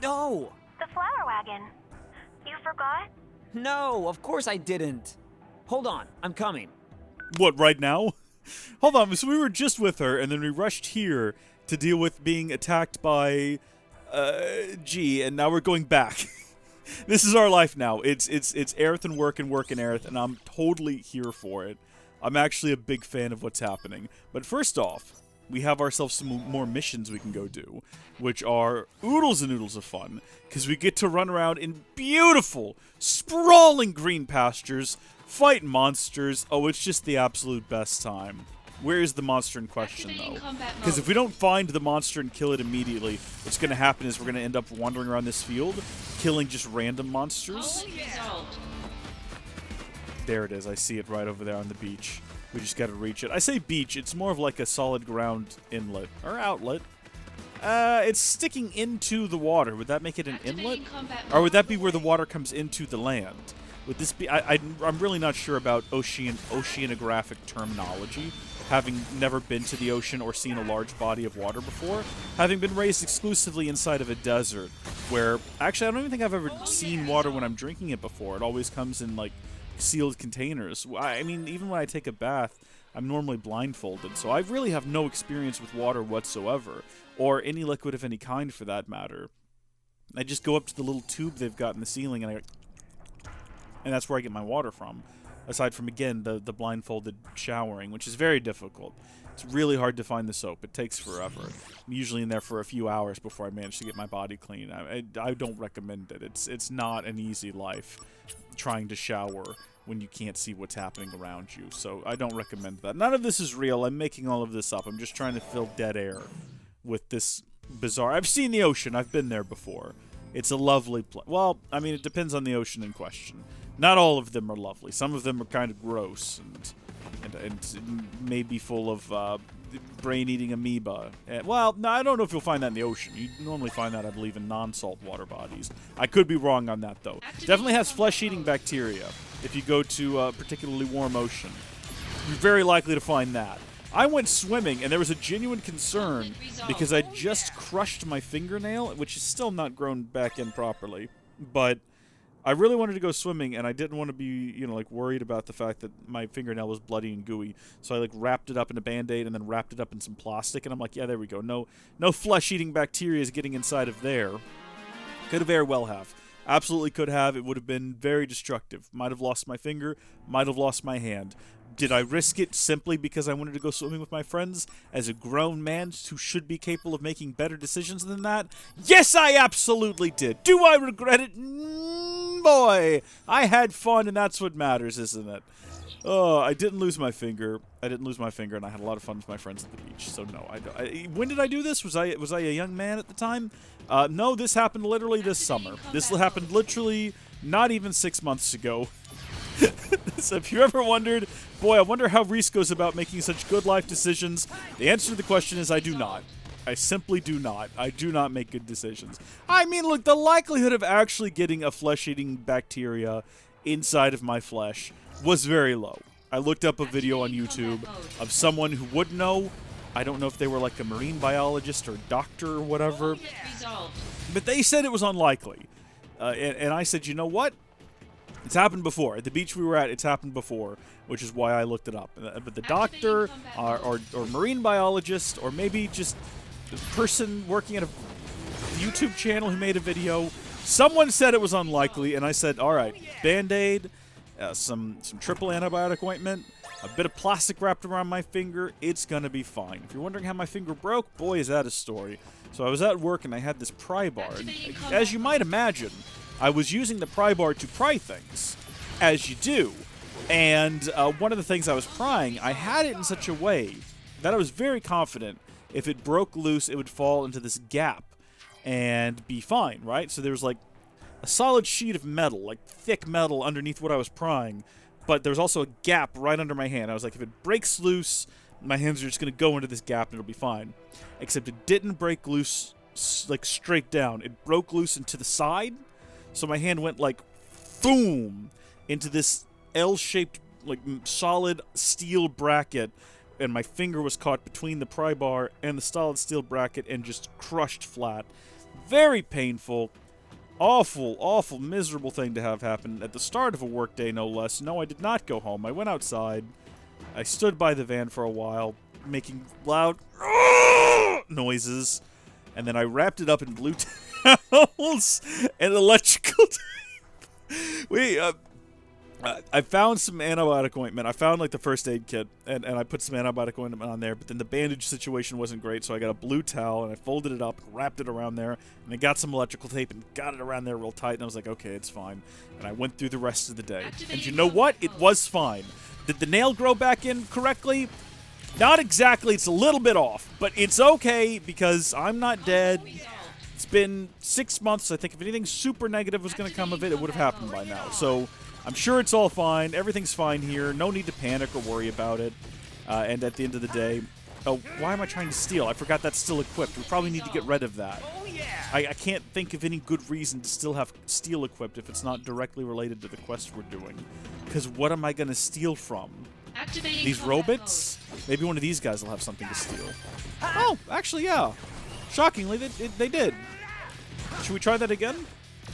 No! The flower wagon. You forgot? No, of course I didn't. Hold on, I'm coming. What, right now? Hold on, so we were just with her, and then we rushed here to deal with being attacked by, G, and now we're going back. This is our life now. It's Aerith and work and Aerith, and I'm totally here for it. I'm actually a big fan of what's happening. But first off, we have ourselves some more missions we can go do, which are oodles and oodles of fun, because we get to run around in beautiful, sprawling green pastures, fight monsters. Oh, it's just the absolute best time. Where is the monster in question, though? Because if we don't find the monster and kill it immediately, what's going to happen is we're going to end up wandering around this field, killing just random monsters. There it is. I see it right over there on the beach. We just got to reach it. I say beach. It's more of like a solid ground inlet. Or outlet. It's sticking into the water. Would that make it an inlet? Or would that be where the water comes into the land? Would this be... I'm really not sure about oceanographic terminology. having never been to the ocean or seen a large body of water before, having been raised exclusively inside of a desert, where actually I don't even think I've ever seen water when I'm drinking it before. It always comes in like sealed containers. I mean, even when I take a bath, I'm normally blindfolded, so I really have no experience with water whatsoever, or any liquid of any kind for that matter. I just go up to the little tube they've got in the ceiling, and that's where I get my water from. Aside from, again, the blindfolded showering, which is very difficult. It's really hard to find the soap. It takes forever. I'm usually in there for a few hours before I manage to get my body clean. I don't recommend it. It's not an easy life trying to shower when you can't see what's happening around you. So I don't recommend that. None of this is real. I'm making all of this up. I'm just trying to fill dead air with this bizarre... I've seen the ocean. I've been there before. It's a lovely place. Well, I mean, it depends on the ocean in question. Not all of them are lovely. Some of them are kind of gross and maybe full of brain-eating amoeba. Well, no, I don't know if you'll find that in the ocean. You normally find that, I believe, in non-salt water bodies. I could be wrong on that, though. Definitely has flesh-eating bacteria. If you go to a particularly warm ocean, you're very likely to find that. I went swimming, and there was a genuine concern because I just crushed my fingernail, which is still not grown back in properly. But I really wanted to go swimming, and I didn't want to be, like worried about the fact that my fingernail was bloody and gooey. So I wrapped it up in a Band-Aid and then wrapped it up in some plastic, and I'm like, yeah, there we go. No flesh-eating bacteria is getting inside of there. Could have very well have. Absolutely could have. It would have been very destructive. Might have lost my finger. Might have lost my hand. Did I risk it simply because I wanted to go swimming with my friends as a grown man who should be capable of making better decisions than that? Yes, I absolutely did. Do I regret it? Boy, I had fun, and that's what matters, isn't it? Oh, I didn't lose my finger. I didn't lose my finger, and I had a lot of fun with my friends at the beach. So no, when did I do this? Was I a young man at the time? No, this happened literally this summer. This happened literally not even 6 months ago. So if you ever wondered, boy, I wonder how Reese goes about making such good life decisions, the answer to the question is I do not. I simply do not. I do not make good decisions. I mean, look, the likelihood of actually getting a flesh-eating bacteria inside of my flesh was very low. I looked up a video on YouTube of someone who would know. I don't know if they were like a marine biologist or doctor or whatever, but they said it was unlikely. And I said, you know what? It's happened before. At the beach we were at, it's happened before, which is why I looked it up. But the doctor or marine biologist or maybe just the person working at a YouTube channel who made a video, someone said it was unlikely, and I said, all right, Band-Aid, some triple antibiotic ointment, a bit of plastic wrapped around my finger, it's going to be fine. If you're wondering how my finger broke, boy, is that a story. So I was at work, and I had this pry bar. And as you might imagine, I was using the pry bar to pry things, as you do. And one of the things I was prying, I had it in such a way that I was very confident if it broke loose, it would fall into this gap and be fine, right? So there was like a solid sheet of metal, like thick metal underneath what I was prying, but there was also a gap right under my hand. I was like, if it breaks loose, my hands are just going to go into this gap and it'll be fine. Except it didn't break loose like straight down. It broke loose into the side. So my hand went like, boom, into this L-shaped, like solid steel bracket, and my finger was caught between the pry bar and the solid steel bracket and just crushed flat. Very painful, awful, awful, miserable thing to have happen at the start of a workday, no less. No, I did not go home. I went outside. I stood by the van for a while, making loud noises, and then I wrapped it up in blue towels and electrical tape. I found some antibiotic ointment. I found like the first aid kit, and I put some antibiotic ointment on there, but then the bandage situation wasn't great, so I got a blue towel, and I folded it up, wrapped it around there, and I got some electrical tape and got it around there real tight, and I was like, okay, it's fine. And I went through the rest of the day. And you know what? It was fine. Did the nail grow back in correctly? Not exactly. It's a little bit off, but it's okay because I'm not dead. It's been 6 months. I think if anything super negative was going to come of it, it would have happened by now. So I'm sure it's all fine. Everything's fine here. No need to panic or worry about it. And at the end of the day... Oh, why am I trying to steal? I forgot that's still equipped. We probably need to get rid of that. I can't think of any good reason to still have steel equipped if it's not directly related to the quest we're doing. Because what am I going to steal from? Activating These combat robots? Maybe one of these guys will have something to steal. Oh, actually, yeah. Shockingly, they did. Should we try that again?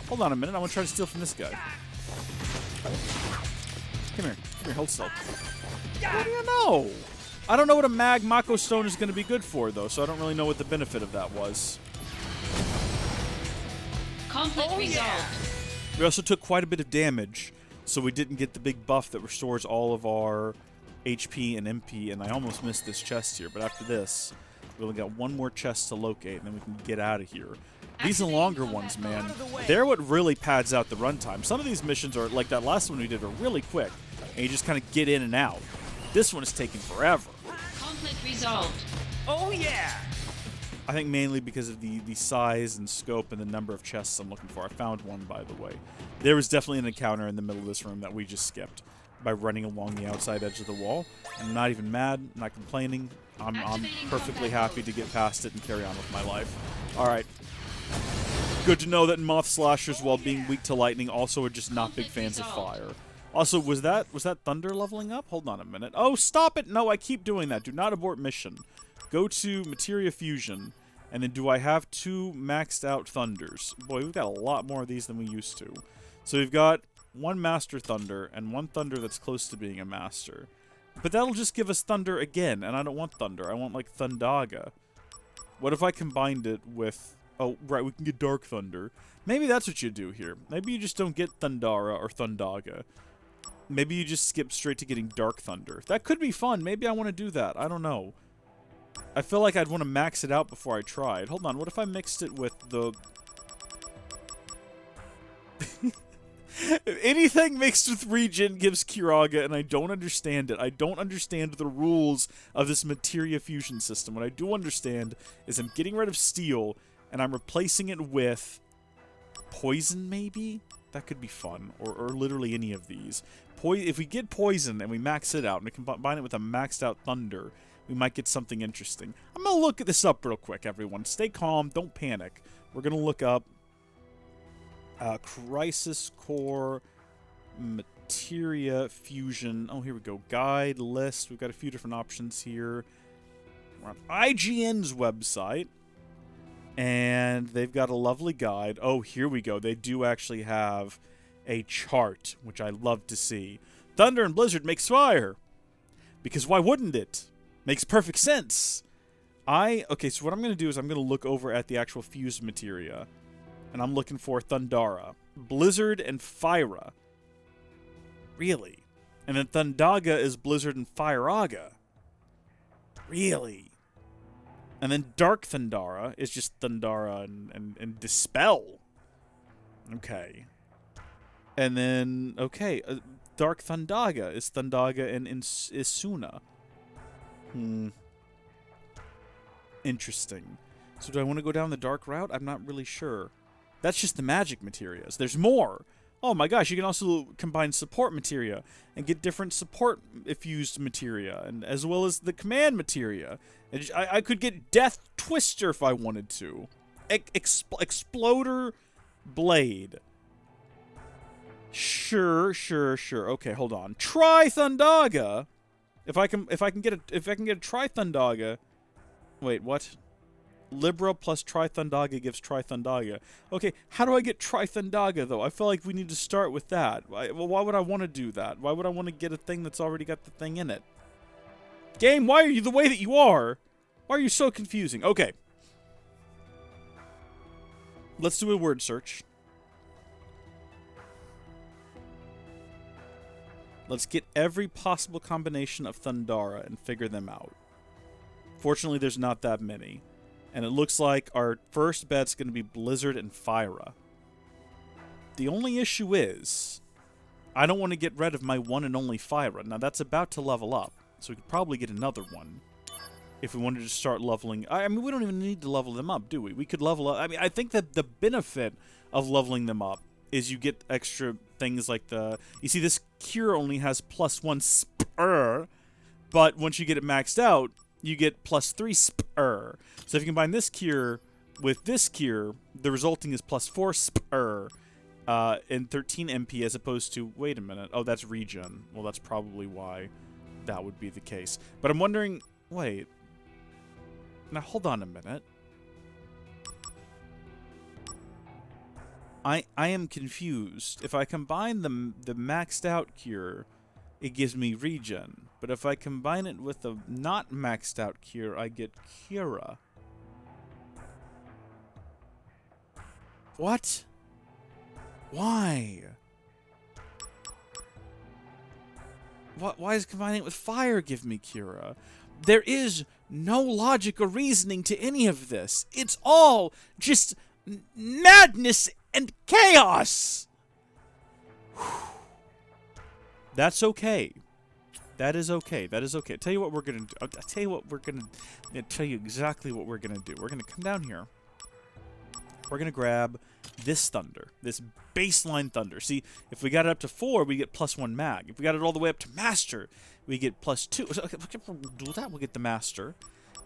Hold on a minute. I want to try to steal from this guy. Come here, hold still. What do you know? I don't know what a mag Mako Stone is going to be good for, though, so I don't really know what the benefit of that was. Conflict resolved. We also took quite a bit of damage, so we didn't get the big buff that restores all of our HP and MP, and I almost missed this chest here, but after this, we only got one more chest to locate, and then we can get out of here. These are longer ones, man. They're what really pads out the runtime. Some of these missions are, like that last one we did, are really quick, and you just kind of get in and out. This one is taking forever. Conflict resolved. Oh yeah! I think mainly because of the size and scope and the number of chests I'm looking for. I found one, by the way. There was definitely an encounter in the middle of this room that we just skipped by running along the outside edge of the wall. I'm not even mad, not complaining. I'm perfectly happy to get past it and carry on with my life. Alright. Good to know that moth slashers, while being weak to lightning, also are just not big fans of fire. Also, was that thunder leveling up? Hold on a minute. Oh, stop it! No, I keep doing that. Do not abort mission. Go to Materia Fusion, and then do I have 2 maxed out thunders? Boy, we've got a lot more of these than we used to. So we've got 1 master thunder and 1 thunder that's close to being a master. But that'll just give us thunder again, and I don't want thunder. I want, like, Thundaga. What if I combined it with... Oh, right, we can get Dark Thunder. Maybe that's what you do here. Maybe you just don't get Thundara or Thundaga. Maybe you just skip straight to getting Dark Thunder. That could be fun. Maybe I want to do that. I don't know. I feel like I'd want to max it out before I tried. Hold on, what if I mixed it with the... Anything mixed with regen gives Kiraga, and I don't understand it. I don't understand the rules of this materia fusion system. What I do understand is I'm getting rid of steel, and I'm replacing it with poison, maybe? That could be fun, or literally any of these. If we get poison and we max it out, and we combine it with a maxed out thunder, we might get something interesting. I'm going to look this up real quick, everyone. Stay calm, don't panic. We're going to look up Crisis Core Materia Fusion. Oh, here we go. Guide, list. We've got a few different options here. We're on IGN's website. And they've got a lovely guide. Oh, here we go. They do actually have a chart, which I love to see. Thunder and Blizzard makes fire. Because why wouldn't it? Makes perfect sense. Okay, so what I'm going to do is I'm going to look over at the actual fused materia. And I'm looking for Thundara, Blizzard, and Fyra. Really? And then Thundaga is Blizzard and Fyraga. Really? And then Dark Thundara is just Thundara and Dispel. Okay. And then, okay, Dark Thundaga is Thundaga and Isuna. Interesting. So do I want to go down the dark route? I'm not really sure. That's just the magic materias. There's more. Oh my gosh, you can also combine support materia and get different support fused materia, and as well as the command materia. And I could get Death Twister if I wanted to. Exploder Blade. Sure. Okay, hold on. Try Thundaga. If I can get a Tri Thundaga. Wait, what? Libra plus Tri-Thundaga gives Tri-Thundaga. Okay, how do I get Tri-Thundaga, though? I feel like we need to start with that. Why would I want to do that? Why would I want to get a thing that's already got the thing in it? Game, why are you the way that you are? Why are you so confusing? Okay. Let's do a word search. Let's get every possible combination of Thundara and figure them out. Fortunately, there's not that many. And it looks like our first bet's going to be Blizzard and Fyra. The only issue is, I don't want to get rid of my one and only Fyra. Now, that's about to level up, so we could probably get another one if we wanted to start leveling. I mean, we don't even need to level them up, do we? We could level up. I mean, I think that the benefit of leveling them up is you get extra things like the... You see, this cure only has +1 spur, but once you get it maxed out, you get +3 spur. So if you combine this cure with this cure, the resulting is +4 spur and 13 MP as opposed to... Wait a minute. Oh, that's regen. Well, that's probably why. that would be the case. But I'm wondering, wait. Now hold on a minute. I am confused. If I combine the maxed out cure, it gives me regen. But if I combine it with the not maxed out cure, I get Cura. What? Why? Why is combining it with fire give me Cura? There is no logic or reasoning to any of this. It's all just madness and chaos. That's okay. That is okay. That is okay. I'll tell you what we're gonna do. I'll tell you what we're gonna. I'll tell you exactly what we're gonna do. We're gonna come down here. We're gonna grab this thunder, this baseline thunder. See, if we got it up to 4, we get +1 mag. If we got it all the way up to master, we get +2. So, okay, we'll do that. We'll get the master,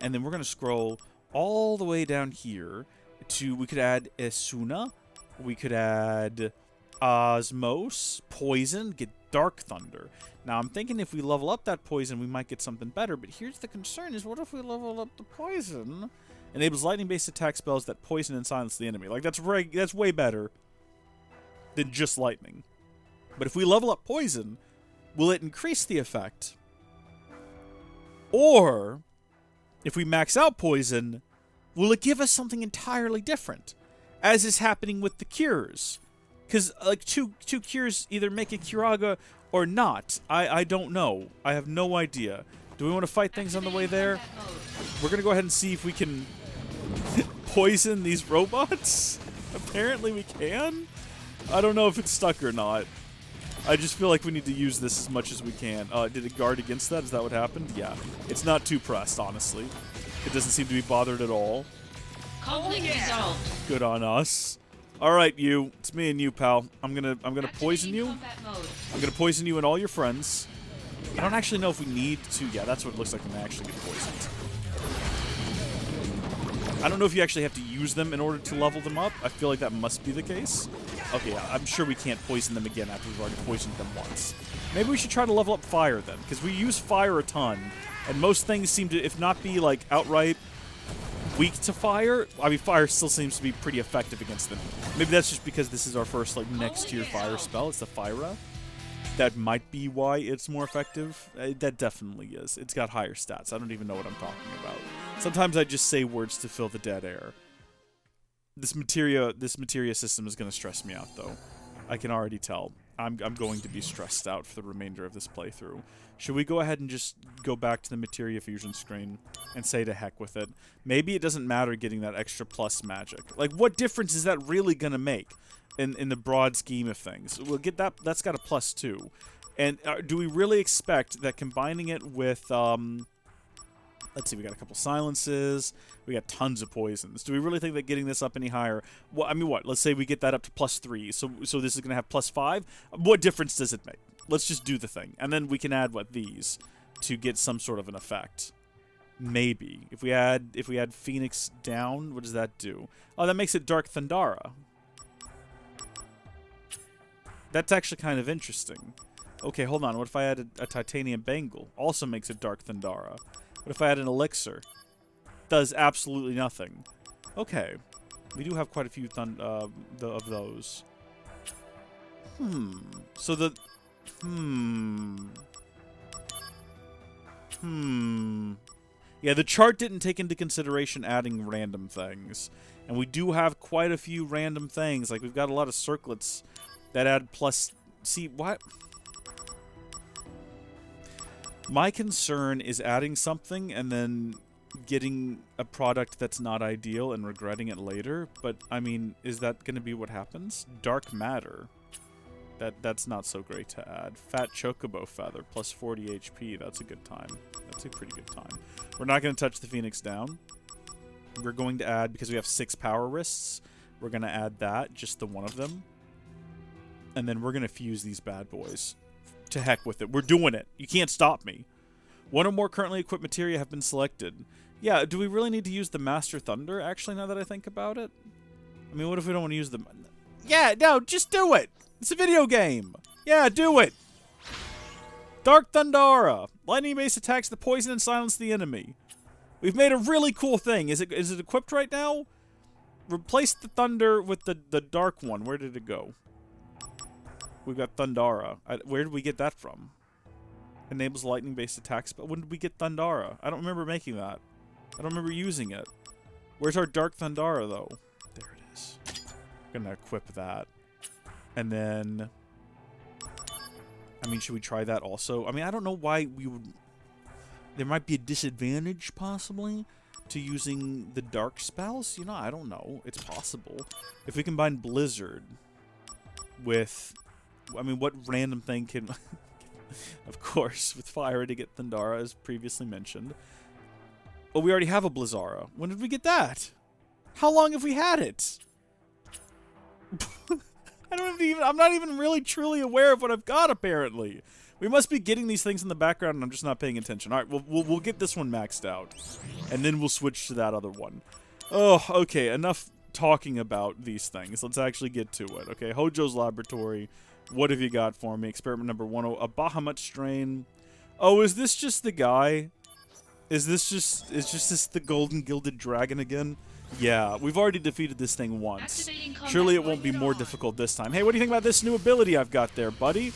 and then we're gonna scroll all the way down here to. We could add Esuna. We could add Osmos, Poison, get Dark Thunder. Now, I'm thinking if we level up that Poison, we might get something better. But here's the concern is, what if we level up the Poison? Enables lightning-based attack spells that poison and silence the enemy. Like, that's way better than just lightning. But if we level up Poison, will it increase the effect? Or, if we max out Poison, will it give us something entirely different? As is happening with the cures. Because, like, two cures either make a Curaga or not. I don't know. I have no idea. Do we want to fight things on the way there? We're going to go ahead and see if we can poison these robots. Apparently we can. I don't know if it's stuck or not. I just feel like we need to use this as much as we can. Did it guard against that? Is that what happened? Yeah. It's not too pressed, honestly. It doesn't seem to be bothered at all. Conflict resolved. Good on us. All right, you. It's me and you, pal. I'm gonna poison you. Combat mode. I'm gonna poison you and all your friends. I don't actually know if we need to. Yeah, that's what it looks like when they actually get poisoned. I don't know if you actually have to use them in order to level them up. I feel like that must be the case. Okay, yeah, I'm sure we can't poison them again after we've already poisoned them once. Maybe we should try to level up fire then, because we use fire a ton, and most things seem to, if not be like outright weak to fire, I mean, fire still seems to be pretty effective against them. Maybe that's just because this is our first like next tier fire spell. It's the Fyra. That might be why it's more effective. That definitely is. It's got higher stats. I don't even know what I'm talking about. Sometimes I just say words to fill the dead air. This materia system is going to stress me out, though. I can already tell. I'm going to be stressed out for the remainder of this playthrough. Should we go ahead and just go back to the materia fusion screen and say to heck with it? Maybe it doesn't matter getting that extra plus magic. Like, what difference is that really going to make in the broad scheme of things? We'll get that. That's got a +2. And do we really expect that combining it with... let's see, we got a couple silences. We got tons of poisons. Do we really think that getting this up any higher... Well, I mean, what? Let's say we get that up to +3. So this is going to have +5. What difference does it make? Let's just do the thing. And then we can add, what, these to get some sort of an effect. Maybe. If we add Phoenix down, what does that do? Oh, that makes it Dark Thundara. That's actually kind of interesting. Okay, hold on. What if I added a Titanium Bangle? Also makes it Dark Thundara. What if I add an Elixir? Does absolutely nothing. Okay. We do have quite a few of those. So the... Yeah, the chart didn't take into consideration adding random things. And we do have quite a few random things. Like, we've got a lot of circlets that add plus... See, what? My concern is adding something and then getting a product that's not ideal and regretting it later. But, I mean, is that going to be what happens? Dark Matter. That's not so great to add. Fat Chocobo Feather, plus 40 HP. That's a good time. That's a pretty good time. We're not going to touch the Phoenix down. We're going to add, because we have 6 power wrists, we're going to add that, just the one of them. And then we're going to fuse these bad boys. To heck with it. We're doing it. You can't stop me. One or more currently equipped materia have been selected. Yeah, do we really need to use the Master Thunder, actually, now that I think about it? I mean, what if we don't want to use the... Yeah, no, just do it! It's a video game! Yeah, do it! Dark Thundara. Lightning-based attacks the poison and silence the enemy. We've made a really cool thing. Is it equipped right now? Replace the thunder with the dark one. Where did it go? We've got Thundara. Where did we get that from? Enables lightning-based attacks. But when did we get Thundara? I don't remember making that. I don't remember using it. Where's our Dark Thundara, though? There it is. I'm gonna equip that. And then... I mean, should we try that also? I mean, I don't know why we would... There might be a disadvantage, possibly, to using the dark spells. You know, I don't know. It's possible. If we combine Blizzard with... I mean, what random thing can... Of course, with fire to get Thundara, as previously mentioned. Well, we already have a Blizzara. When did we get that? How long have we had it? I'm not even really truly aware of what I've got, apparently. We must be getting these things in the background, and I'm just not paying attention. All right, we'll get this one maxed out, and then we'll switch to that other one. Oh, okay, enough talking about these things. Let's actually get to it, okay? Hojo's Laboratory. What have you got for me? Experiment number 10, a Bahamut strain. Oh, is this just the guy? Is this the golden gilded dragon again? Yeah, we've already defeated this thing once. Surely it won't be more difficult this time. Hey, what do you think about this new ability I've got there, buddy?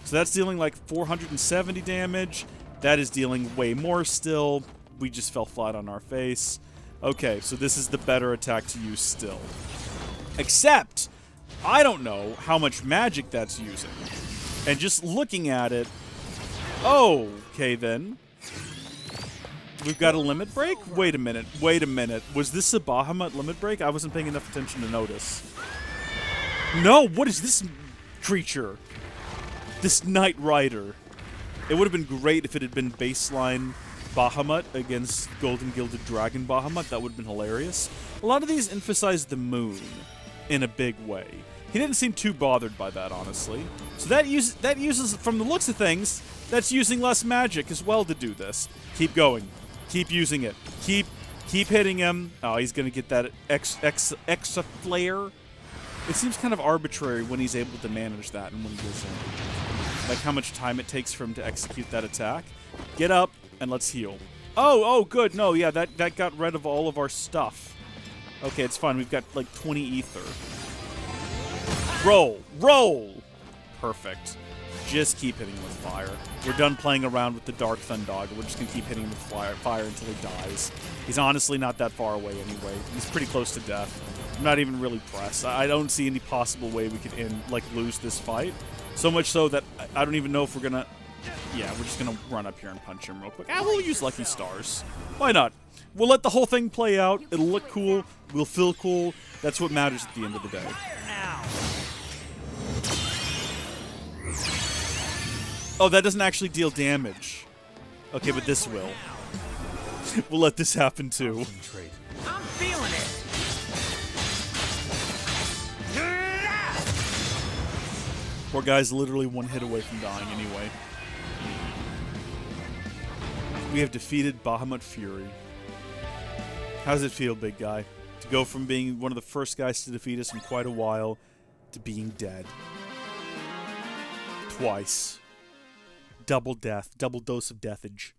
So that's dealing like 470 damage. That is dealing way more still. We just fell flat on our face. Okay, so this is the better attack to use still. Except... I don't know how much magic that's using. And just looking at it... Oh, okay then. We've got a limit break? Wait a minute. Was this a Bahamut limit break? I wasn't paying enough attention to notice. No, what is this creature? This Knight Rider. It would have been great if it had been baseline Bahamut against Golden Gilded Dragon Bahamut. That would have been hilarious. A lot of these emphasize the moon in a big way. He didn't seem too bothered by that, honestly. So that uses, from the looks of things, that's using less magic as well to do this. Keep going. Keep using it. Keep hitting him. Oh, he's gonna get that Exa Flare. It seems kind of arbitrary when he's able to manage that and when he doesn't. Like how much time it takes for him to execute that attack. Get up and let's heal. Oh, good. No, yeah, that got rid of all of our stuff. Okay, it's fine. We've got like 20 ether. Roll! Perfect. Just keep hitting him with fire. We're done playing around with the Dark Thundara. We're just going to keep hitting him with fire until he dies. He's honestly not that far away anyway. He's pretty close to death. I'm not even really pressed. I don't see any possible way we could lose this fight. So much so that I don't even know if we're going to... Yeah, we're just going to run up here and punch him real quick. We'll use Lucky Stars. Why not? We'll let the whole thing play out. It'll look cool. We'll feel cool. That's what matters at the end of the day. Oh, that doesn't actually deal damage. Okay, but this will. We'll let this happen too. I'm feeling it. Poor guy's literally one hit away from dying anyway. We have defeated Bahamut Fury. How does it feel, big guy? To go from being one of the first guys to defeat us in quite a while to being dead. Twice. Double death. Double dose of deathage.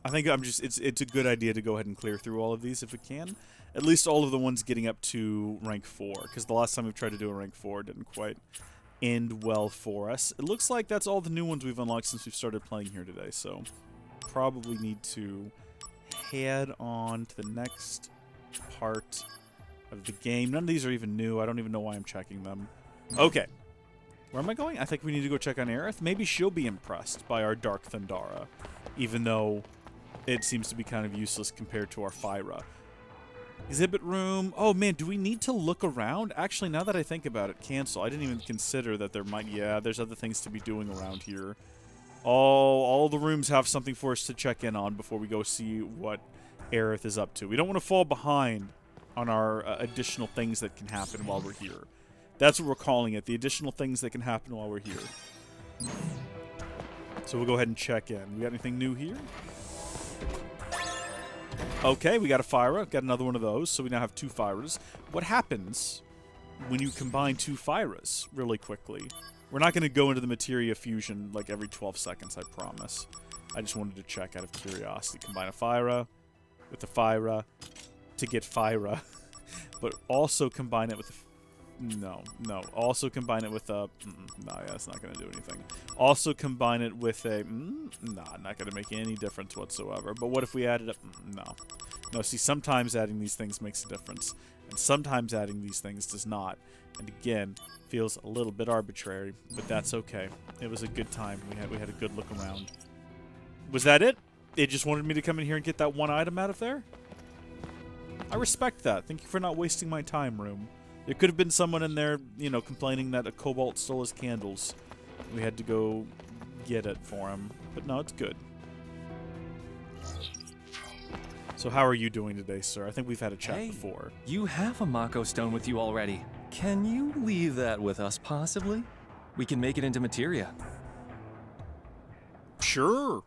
I think it's a good idea to go ahead and clear through all of these if we can. At least all of the ones getting up to rank 4, because the last time we've tried to do a rank 4 didn't quite end well for us. It looks like that's all the new ones we've unlocked since we've started playing here today, so probably need to head on to the next part of the game. None of these are even new. I don't even know why I'm checking them. Okay. Where am I going? I think we need to go check on Aerith. Maybe she'll be impressed by our Dark Thundara, even though it seems to be kind of useless compared to our Fyra. Exhibit room. Oh, man, do we need to look around? Actually, now that I think about it, cancel. I didn't even consider that there might... Yeah, there's other things to be doing around here. All the rooms have something for us to check in on before we go see what Aerith is up to. We don't want to fall behind on our additional things that can happen while we're here. That's what we're calling it, the additional things that can happen while we're here. So we'll go ahead and check in. We got anything new here? Okay, we got a Fyra. Got another one of those, so we now have 2 Fyras. What happens when you combine 2 Fyras really quickly? We're not going to go into the materia fusion like every 12 seconds, I promise. I just wanted to check out of curiosity. Combine a Fyra with a Fyra to get Fyra. But also combine it with no. Also combine it with a no, yeah, that's not going to do anything. Also combine it with a not going to make any difference whatsoever. But what if we added up? No, see, sometimes adding these things makes a difference, and sometimes adding these things does not. And again, feels a little bit arbitrary, but that's okay. It was a good time. We had a good look around. Was that it? It just wanted me to come in here and get that one item out of there? I respect that. Thank you for not wasting my time, room. There could have been someone in there, you know, complaining that a kobold stole his candles. We had to go get it for him. But no, it's good. So how are you doing today, sir? I think we've had a chat before. You have a Mako stone with you already. Can you leave that with us, possibly? We can make it into materia. Sure.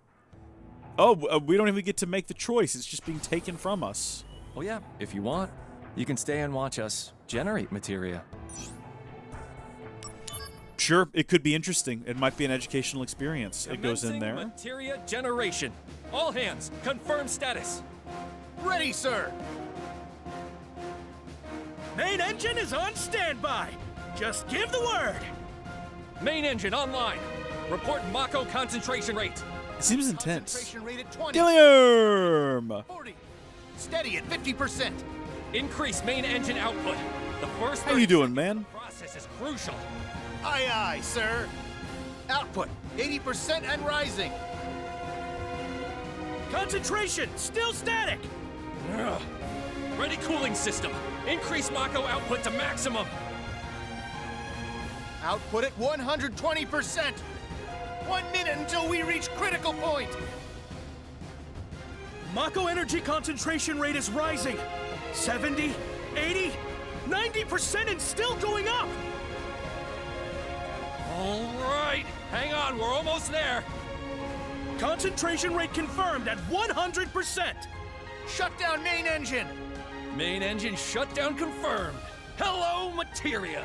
Oh, we don't even get to make the choice. It's just being taken from us. Oh yeah, if you want. You can stay and watch us generate materia. Sure, it could be interesting. It might be an educational experience. It goes in there. Materia generation. All hands, confirm status. Ready, sir! Main engine is on standby. Just give the word. Main engine online. Report Mako concentration rate. It seems intense. Concentration rate at 20. Gilliam! 40. Steady at 50%. Increase main engine output. The first How you doing, man? process is crucial. Aye, aye, sir. Output 80% and rising. Concentration still static. Ugh. Ready cooling system. Increase Mako output to maximum. Output at 120%. 1 minute until we reach critical point. Mako energy concentration rate is rising. 70, 80, 90% and still going up. All right. Hang on, we're almost there. Concentration rate confirmed at 100%. Shut down main engine. Main engine shutdown confirmed. Hello, materia.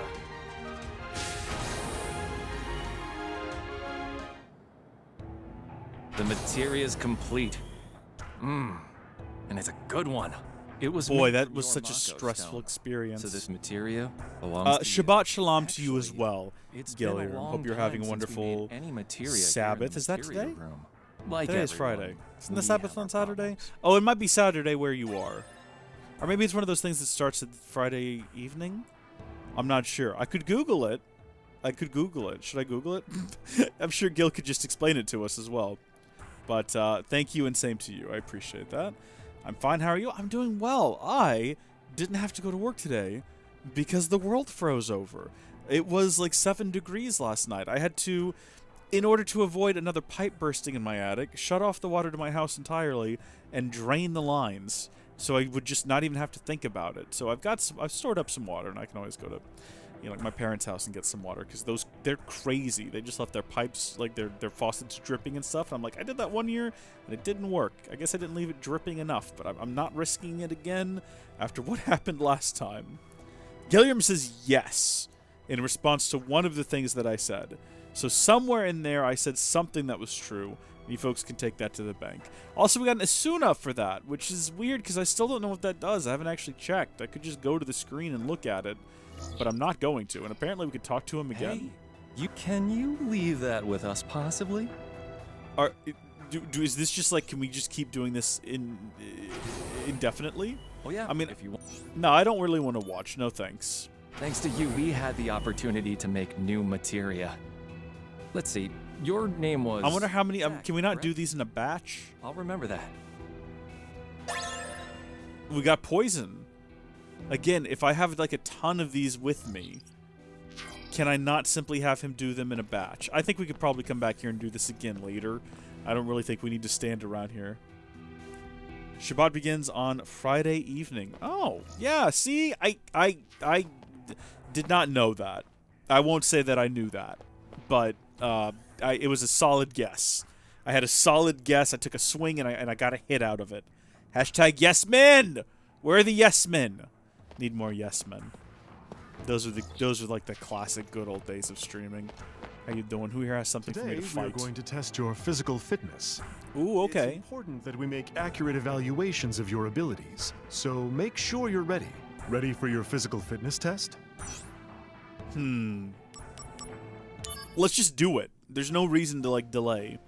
The materia's complete. And it's a good one. It was Boy, made that from was your such a Mako stressful stone. experience. So this materia belongs to Shabbat shalom to you as Actually, well, It's been a Gilliam. long Hope you're time having a since we wonderful made any materia here in Sabbath. the Is that materia today? room. Like Today is everyone, Friday. Isn't the we Sabbath have our on Saturday? problems. Oh, it might be Saturday where you are. Or maybe it's one of those things that starts at Friday evening? I'm not sure. I could Google it. Should I Google it? I'm sure Gil could just explain it to us as well. But thank you and same to you. I appreciate that. I'm fine. How are you? I'm doing well. I didn't have to go to work today because the world froze over. It was like 7 degrees last night. I had to, in order to avoid another pipe bursting in my attic, shut off the water to my house entirely and drain the lines so I would just not even have to think about it. So I've stored up some water, and I can always go to, you know, like my parents' house and get some water because they're crazy. They just left their pipes, like their faucets dripping and stuff. And I'm like, I did that one year and it didn't work. I guess I didn't leave it dripping enough, but I'm not risking it again after what happened last time. Gilliam says yes in response to one of the things that I said. So somewhere in there I said something that was true. You folks can take that to the bank. Also, we got an Asuna for that, which is weird because I still don't know what that does. I haven't actually checked. I could just go to the screen and look at it, but I'm not going to. And apparently we could talk to him again. Hey, can you leave that with us, possibly? Is this just like, can we just keep doing this indefinitely? Oh yeah. I mean, if you want. No, I don't really want to watch. No thanks. Thanks to you, we had the opportunity to make new materia. Let's see. Your name was. I wonder how many. Zach, can we not correct? do these in a batch? I'll remember that. We got poison. Again, if I have like a ton of these with me, can I not simply have him do them in a batch? I think we could probably come back here and do this again later. I don't really think we need to stand around here. Shabbat begins on Friday evening. Oh, yeah, see? I did not know that. I won't say that I knew that, but it was a solid guess. I had a solid guess. I took a swing and I got a hit out of it. Hashtag yes men. Where are the yes men? Need more yes men. Those are like the classic good old days of streaming. How you doing? Who here has something for me to Today, fight? we are going to test your physical fitness. Ooh, okay. It's important that we make accurate evaluations of your abilities, so make sure you're ready. Ready for your physical fitness test? Let's just do it. There's no reason to, like, delay.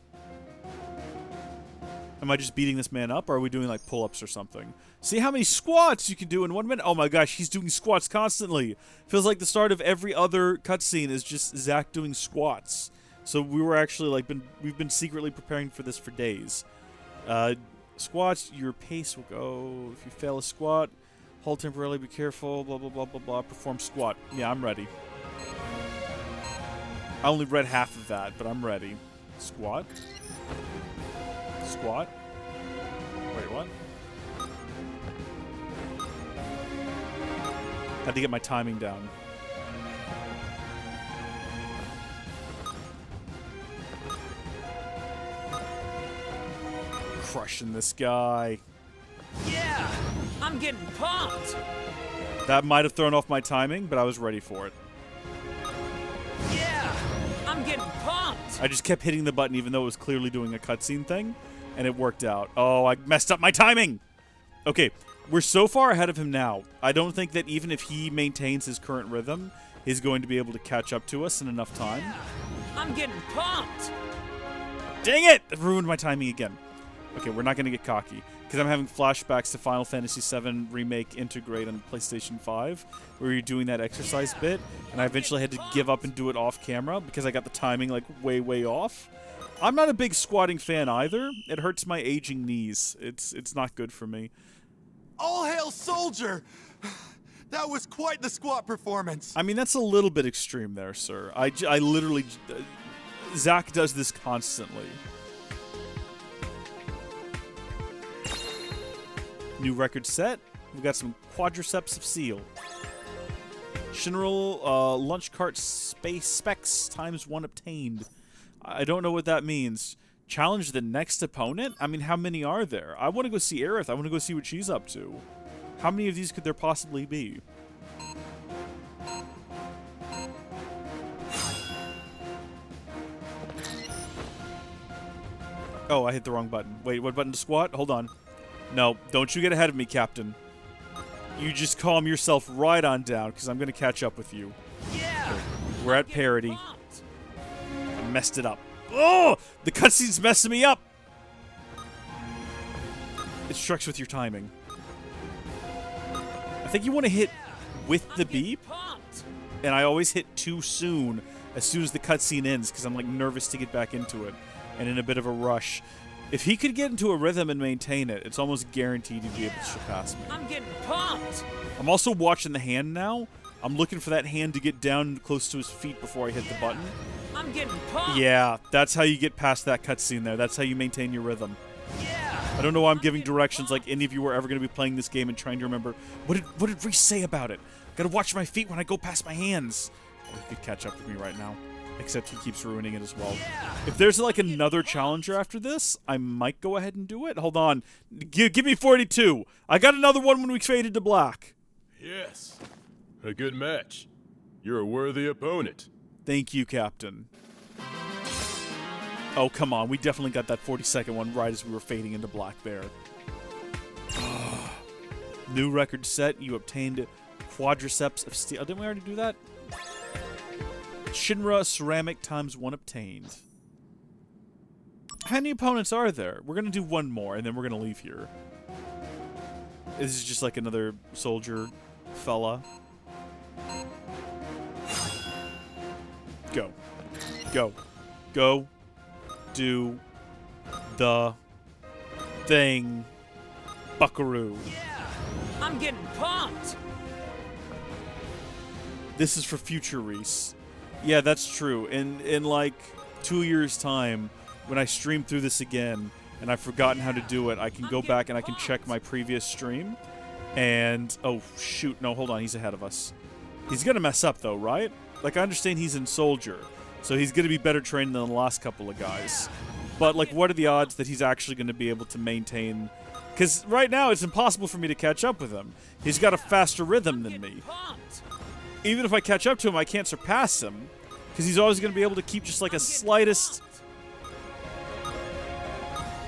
Am I just beating this man up, or are we doing, like, pull-ups or something? See how many squats you can do in 1 minute? Oh my gosh, he's doing squats constantly. Feels like the start of every other cutscene is just Zach doing squats. So we were actually, like, we've been secretly preparing for this for days. Squats, your pace will go. If you fail a squat, hold temporarily, be careful, blah, blah, blah, blah, blah. Perform squat. Yeah, I'm ready. I only read half of that, but I'm ready. Squat. Squat. Wait, what? Had to get my timing down. Crushing this guy. Yeah, I'm getting pumped. That might have thrown off my timing, but I was ready for it. Yeah, I'm getting pumped. I just kept hitting the button even though it was clearly doing a cutscene thing, and it worked out. Oh, I messed up my timing! Okay, we're so far ahead of him now. I don't think that even if he maintains his current rhythm, he's going to be able to catch up to us in enough time. Yeah, I'm getting pumped. Dang it! I ruined my timing again. Okay, we're not going to get cocky, because I'm having flashbacks to Final Fantasy VII Remake Integrate on PlayStation 5, where you're doing that exercise bit, and I eventually had to give up and do it off camera because I got the timing, like, way, way off. I'm not a big squatting fan either. It hurts my aging knees. It's not good for me. All hail soldier! That was quite the squat performance. I mean, that's a little bit extreme there, sir. I literally... Zach does this constantly. New record set. We've got some quadriceps of seal. General lunch cart space specs ×1 obtained. I don't know what that means. Challenge the next opponent? I mean, how many are there? I want to go see Aerith. I want to go see what she's up to. How many of these could there possibly be? Oh, I hit the wrong button. Wait, what button to squat? Hold on. No, don't you get ahead of me, Captain. You just calm yourself right on down, because I'm going to catch up with you. Yeah, okay. We're at parity. I messed it up. Oh! The cutscene's messing me up! It strikes with your timing. I think you want to hit with the beep, and I always hit too soon as the cutscene ends, because I'm like nervous to get back into it, and in a bit of a rush. If he could get into a rhythm and maintain it, it's almost guaranteed he'd be able to surpass me. I'm getting pumped. I'm also watching the hand now. I'm looking for that hand to get down close to his feet before I hit the button. I'm getting pumped. Yeah, that's how you get past that cutscene there. That's how you maintain your rhythm. Yeah. I don't know why I'm giving directions like any of you were ever going to be playing this game and trying to remember. What did Reese say about it? Gotta watch my feet when I go past my hands. Oh, he could catch up with me right now. Except he keeps ruining it as well. Yeah. If there's like another challenger after this, I might go ahead and do it. Hold on. Give me 42. I got another one when we faded to black. Yes. A good match. You're a worthy opponent. Thank you, Captain. Oh, come on. We definitely got that 42nd one right as we were fading into black there. New record set. You obtained quadriceps of steel. Oh, didn't we already do that? Shinra ceramic ×1 obtained. How many opponents are there? We're going to do one more, and then we're going to leave here. This is just like another soldier fella. Go. Go. Go. Do the thing. Buckaroo. Yeah, I'm getting pumped. This is for future Reese. Yeah, that's true. In like 2 years' time, when I stream through this again, and I've forgotten how to do it, I can go back and I can check my previous stream. And, oh, shoot. No, hold on. He's ahead of us. He's going to mess up, though, right? Like, I understand he's in Soldier, so he's going to be better trained than the last couple of guys. But, like, what are the odds that he's actually going to be able to maintain... Because right now, it's impossible for me to catch up with him. He's got a faster rhythm than me. even if I catch up to him, I can't surpass him. Because he's always going to be able to keep just like a slightest...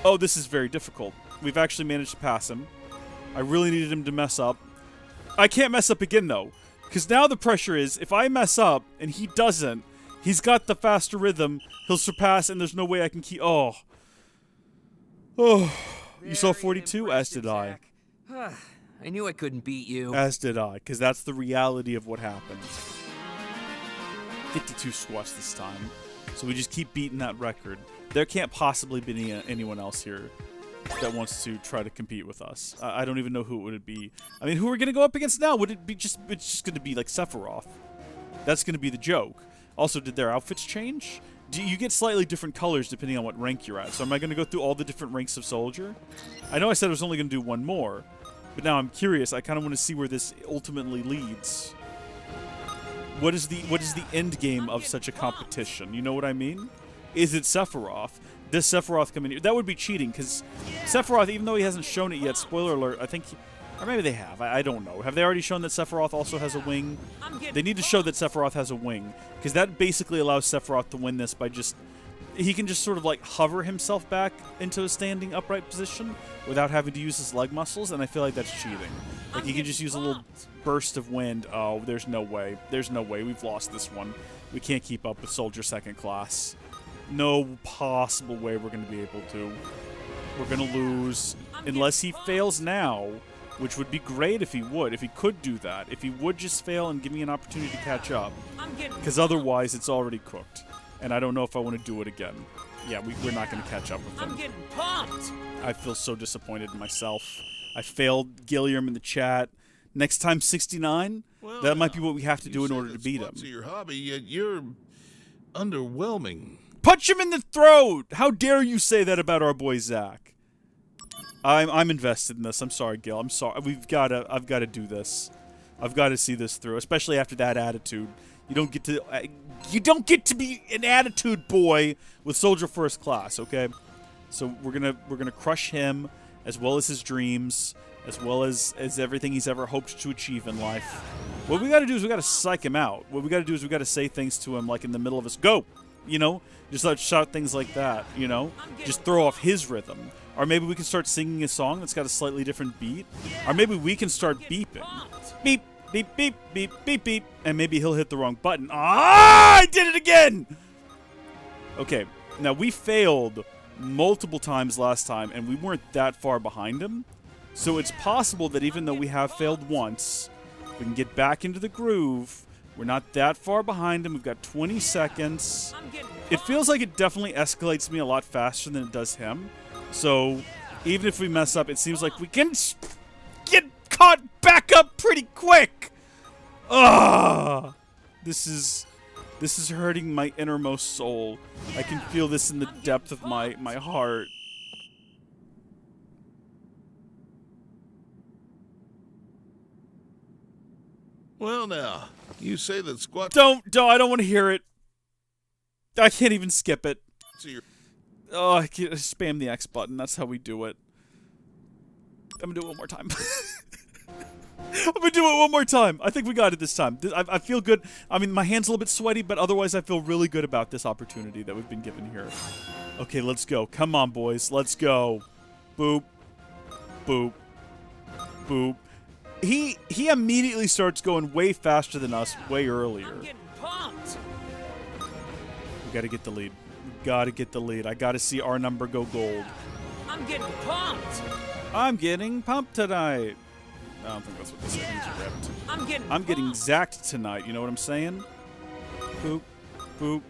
Oh, this is very difficult. We've actually managed to pass him. I really needed him to mess up. I can't mess up again, though. Because now the pressure is, if I mess up and he doesn't, he's got the faster rhythm, he'll surpass, and there's no way I can keep... Oh. Oh. You saw 42? As did I. I knew I couldn't beat you. As did I, because that's the reality of what happened. 52 squats this time. So we just keep beating that record. There can't possibly be anyone else here that wants to try to compete with us. I don't even know who it would be. I mean, who are we going to go up against now? Would it be just... It's just going to be like Sephiroth. That's going to be the joke. Also, did their outfits change? You get slightly different colors depending on what rank you're at. So am I going to go through all the different ranks of soldier? I know I said I was only going to do one more. But now I'm curious. I kind of want to see where this ultimately leads. What is the end game of such a competition? You know what I mean? Is it Sephiroth? Does Sephiroth come in here? That would be cheating, because Sephiroth, even though he hasn't shown it yet, spoiler alert, I think... Or maybe they have. I don't know. Have they already shown that Sephiroth also has a wing? They need to show that Sephiroth has a wing, because that basically allows Sephiroth to win this by just... He can just sort of like hover himself back into a standing upright position without having to use his leg muscles, and I feel like that's cheating. Like he can just use a little burst of wind. Oh, there's no way. There's no way. We've lost this one. We can't keep up with Soldier Second Class. No possible way we're going to be able to. We're going to lose unless he fails now, which would be great if he would. If he could do that. If he would just fail and give me an opportunity to catch up. Because otherwise, it's already cooked. And I don't know if I want to do it again. Yeah, we're not going to catch up with him. I'm getting pumped! I feel so disappointed in myself. I failed Gilliam in the chat. Next time, 69? Well, that might be what we have to do in order to beat him. Your hobby, yet you're underwhelming. Punch him in the throat! How dare you say that about our boy Zach? I'm invested in this. I'm sorry, Gil. I'm sorry. I've got to do this. I've got to see this through, especially after that attitude. You don't get to be an attitude boy with Soldier First Class, okay? So we're gonna crush him, as well as his dreams, as well as everything he's ever hoped to achieve in life. What we got to do is we got to psych him out. What we got to do is we got to say things to him like in the middle of his go, you know, just like shout things like that, you know, just throw off his rhythm. Or maybe we can start singing a song that's got a slightly different beat. Or maybe we can start beeping, beep. Beep, beep, beep, beep, beep. And maybe he'll hit the wrong button. Ah! I did it again! Okay, now we failed multiple times last time, and we weren't that far behind him. So it's possible that even though we have failed once, we can get back into the groove. We're not that far behind him. We've got 20 seconds. It feels like it definitely escalates me a lot faster than it does him. So even if we mess up, it seems like we can get caught back up pretty quick. Ah, this is hurting my innermost soul. I can feel this in the depth of my heart. Well, now you say that squat. Don't! I don't want to hear it. I can't even skip it. Oh, I can't spam the X button. That's how we do it. I'm gonna do it one more time. I'm gonna do it one more time. I think we got it this time. I feel good. I mean, my hand's a little bit sweaty, but otherwise I feel really good about this opportunity that we've been given here. Okay, let's go. Come on, boys. Let's go. Boop. Boop. Boop. He immediately starts going way faster than us, way earlier. I'm getting pumped. We gotta get the lead. We gotta get the lead. I gotta see our number go gold. I'm getting pumped. I'm getting pumped tonight. I don't think that's what this is. Ripped. I'm getting zacked tonight. You know what I'm saying? Boop, boop,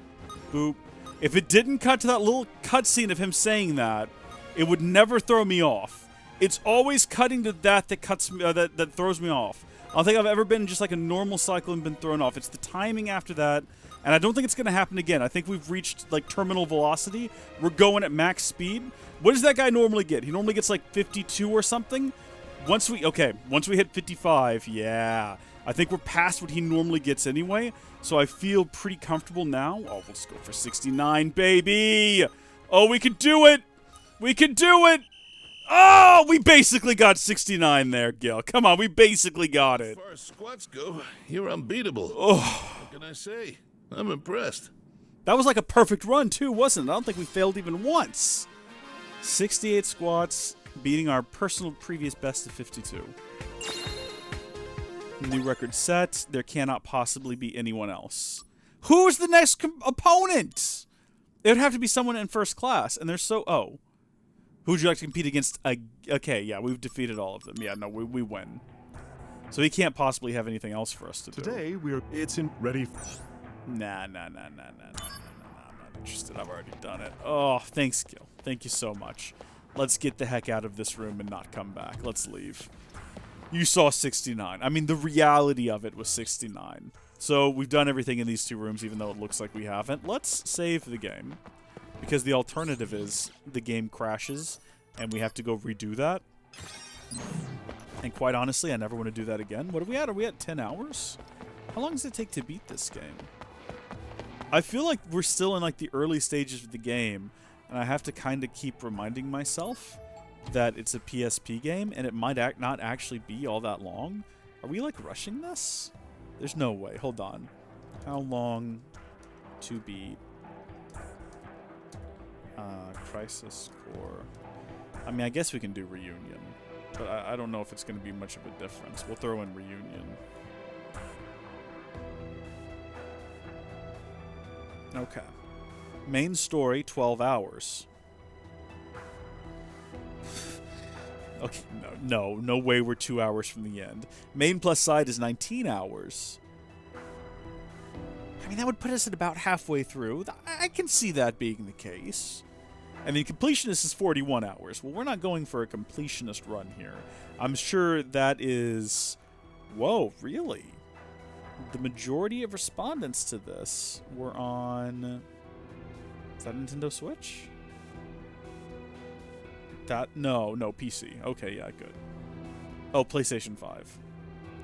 boop. If it didn't cut to that little cutscene of him saying that, it would never throw me off. It's always cutting to that cuts me, that throws me off. I don't think I've ever been in just like a normal cycle and been thrown off. It's the timing after that, and I don't think it's going to happen again. I think we've reached like terminal velocity. We're going at max speed. What does that guy normally get? He normally gets like 52 or something. Once we hit 55, yeah. I think we're past what he normally gets anyway, so I feel pretty comfortable now. Oh, let's go for 69, baby! Oh, we can do it! We can do it! Oh! Oh, we basically got 69 there, Gil. Come on, we basically got it. As far as squats go, you're unbeatable. Oh. What can I say? I'm impressed. That was like a perfect run, too, wasn't it? I don't think we failed even once. 68 squats, beating our personal previous best of 52. New record set. There cannot possibly be anyone else. Who's the next opponent? It would have to be someone in first class, and they're so... Oh. Who would you like to compete against? Okay, yeah, we've defeated all of them. Yeah, no, we win. So he can't possibly have anything else for us to do. Today, it's in ready... Nah. I'm not interested. I've already done it. Oh, thanks, Gil. Thank you so much. Let's get the heck out of this room and not come back. Let's leave. You saw 69. I mean, the reality of it was 69. So we've done everything in these two rooms, even though it looks like we haven't. Let's save the game. Because the alternative is the game crashes, and we have to go redo that. And quite honestly, I never want to do that again. What are we at? Are we at 10 hours? How long does it take to beat this game? I feel like we're still in like the early stages of the game, and I have to kind of keep reminding myself that it's a PSP game, and it might not actually be all that long. Are we like rushing this? There's no way. Hold on. How long to beat Crisis Core? I mean, I guess we can do Reunion, but I don't know if it's going to be much of a difference. We'll throw in Reunion. Okay. Main story, 12 hours. Okay, no way we're 2 hours from the end. Main plus side is 19 hours. I mean, that would put us at about halfway through. I can see that being the case. I mean, completionist is 41 hours. Well, we're not going for a completionist run here. I'm sure that is... Whoa, really? The majority of respondents to this were on... Is that Nintendo Switch? No, PC. Okay, yeah, good. Oh, PlayStation 5.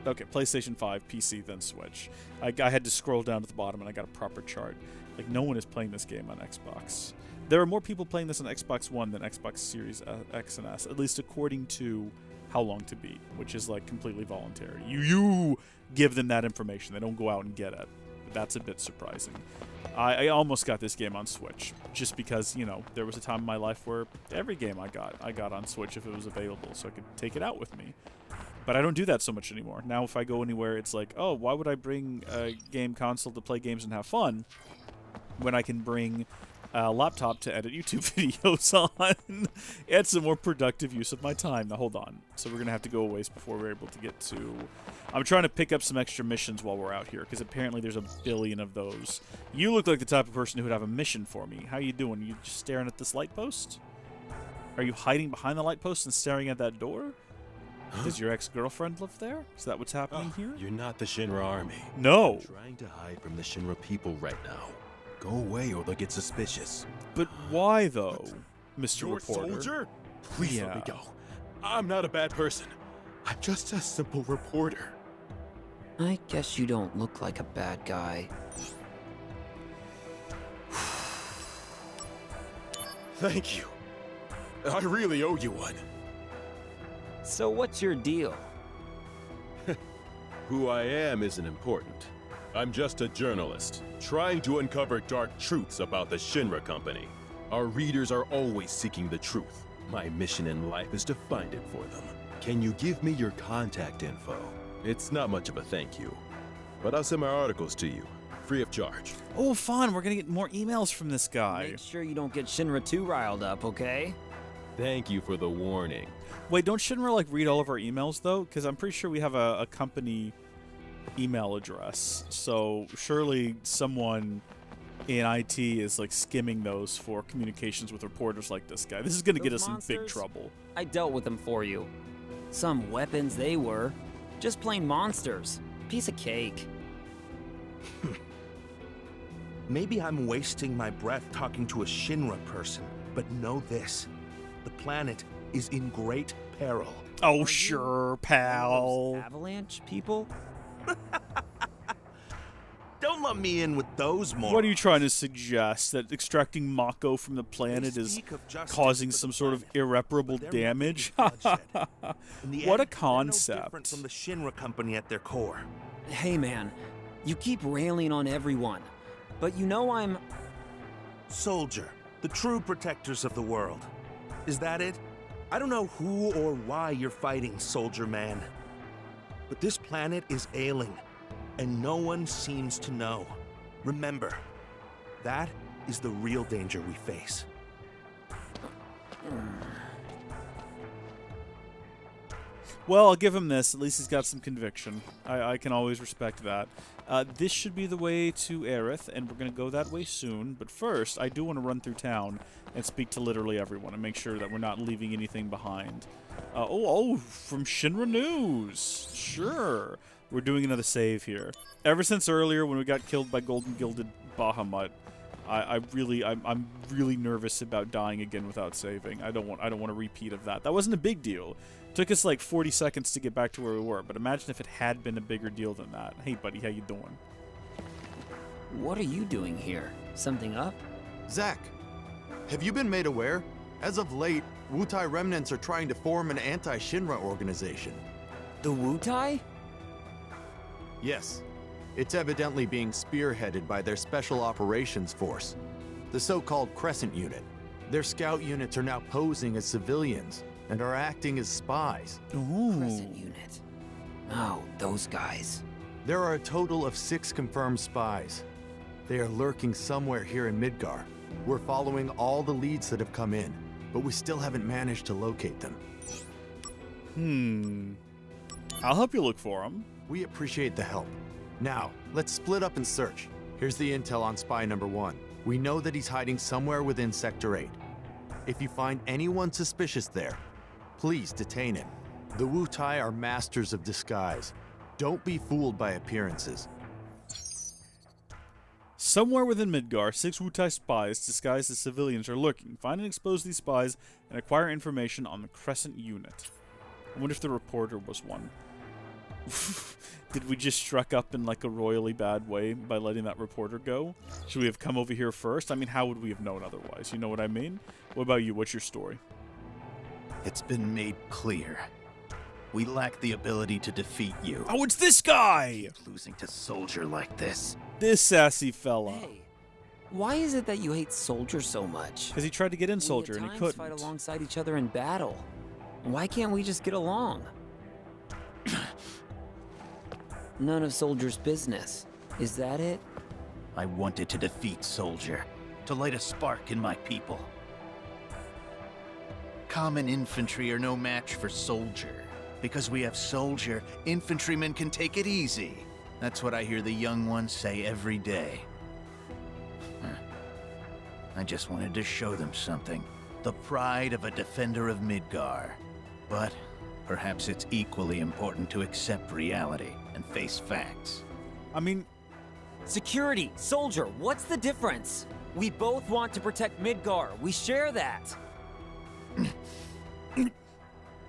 Okay, PlayStation 5, PC, then Switch. I had to scroll down to the bottom and I got a proper chart. Like, no one is playing this game on Xbox. There are more people playing this on Xbox One than Xbox Series X and S, at least according to How Long to Beat, which is, like, completely voluntary. You give them that information. They don't go out and get it. But that's a bit surprising. I almost got this game on Switch, just because, you know, there was a time in my life where every game I got on Switch if it was available, so I could take it out with me. But I don't do that so much anymore. Now if I go anywhere, it's like, oh, why would I bring a game console to play games and have fun when I can bring a laptop to edit YouTube videos on? It's a more productive use of my time. Now, hold on. So we're going to have to go a ways before we're able to get to... I'm trying to pick up some extra missions while we're out here, because apparently there's a billion of those. You look like the type of person who would have a mission for me. How you doing? You just staring at this light post? Are you hiding behind the light post and staring at that door? Does your ex-girlfriend live there? Is that what's happening here? You're not the Shinra army. No. I'm trying to hide from the Shinra people right now. Go away or they'll get suspicious. But why, though, Mr. Reporter? Soldier? Please let me go. I'm not a bad person. I'm just a simple reporter. I guess you don't look like a bad guy. Thank you. I really owe you one. So what's your deal? Who I am isn't important. I'm just a journalist, trying to uncover dark truths about the Shinra Company. Our readers are always seeking the truth. My mission in life is to find it for them. Can you give me your contact info? It's not much of a thank you, but I'll send my articles to you, free of charge. Oh, fun. We're going to get more emails from this guy. Make sure you don't get Shinra too riled up, okay? Thank you for the warning. Wait, don't Shinra, like, read all of our emails, though? Because I'm pretty sure we have a company email address. So surely someone in IT is, like, skimming those for communications with reporters like this guy. This is going to get us in big trouble. I dealt with them for you. Some weapons they were. Just plain monsters. Piece of cake. Maybe I'm wasting my breath talking to a Shinra person, but know this. The planet is in great peril. Oh, sure, pal. Avalanche people? Don't let me in with those morons. What are you trying to suggest? That extracting Mako from the planet is causing some sort of irreparable damage? What a concept. No from the Shinra company at their core. Hey man, you keep railing on everyone, but you know I'm... Soldier, the true protectors of the world. Is that it? I don't know who or why you're fighting, Soldier Man. But this planet is ailing, and no one seems to know. Remember, that is the real danger we face. Well, I'll give him this. At least he's got some conviction. I can always respect that. This should be the way to Aerith, and we're going to go that way soon. But first, I do want to run through town and speak to literally everyone and make sure that we're not leaving anything behind. From Shinra News. Sure. We're doing another save here. Ever since earlier when we got killed by Golden Gilded Bahamut, I'm really nervous about dying again without saving. I don't want a repeat of that. That wasn't a big deal. Took us like 40 seconds to get back to where we were, but imagine if it had been a bigger deal than that. Hey buddy, how you doing? What are you doing here? Something up? Zack, have you been made aware? As of late, Wutai remnants are trying to form an anti-Shinra organization. The Wutai? Yes. It's evidently being spearheaded by their Special Operations Force, the so-called Crescent Unit. Their scout units are now posing as civilians and are acting as spies. Crescent Unit. Oh, those guys. There are a total of 6 confirmed spies. They are lurking somewhere here in Midgar. We're following all the leads that have come in, but we still haven't managed to locate them. I'll help you look for them. We appreciate the help. Now, let's split up and search. Here's the intel on spy number 1. We know that he's hiding somewhere within Sector 8. If you find anyone suspicious there, please detain him. The Wutai are masters of disguise. Don't be fooled by appearances. Somewhere within Midgar, 6 Wutai spies disguised as civilians are lurking. Find and expose these spies and acquire information on the Crescent Unit. I wonder if the reporter was one. Did we just struck up in like a royally bad way by letting that reporter go? Should we have come over here first? I mean, how would we have known otherwise? You know what I mean? What about you? What's your story? It's been made clear. We lack the ability to defeat you. Oh, it's this guy! Losing to Soldier like this. This sassy fella. Hey, why is it that you hate Soldier so much? Because he tried to get in Soldier and he couldn't. Fight alongside each other in battle. Why can't we just get along? None of Soldier's business. Is that it? I wanted to defeat Soldier, to light a spark in my people. Common infantry are no match for Soldier. Because we have Soldier, infantrymen can take it easy. That's what I hear the young ones say every day. I just wanted to show them something. The pride of a defender of Midgar. But perhaps it's equally important to accept reality and face facts. I mean... Security, Soldier, what's the difference? We both want to protect Midgar. We share that.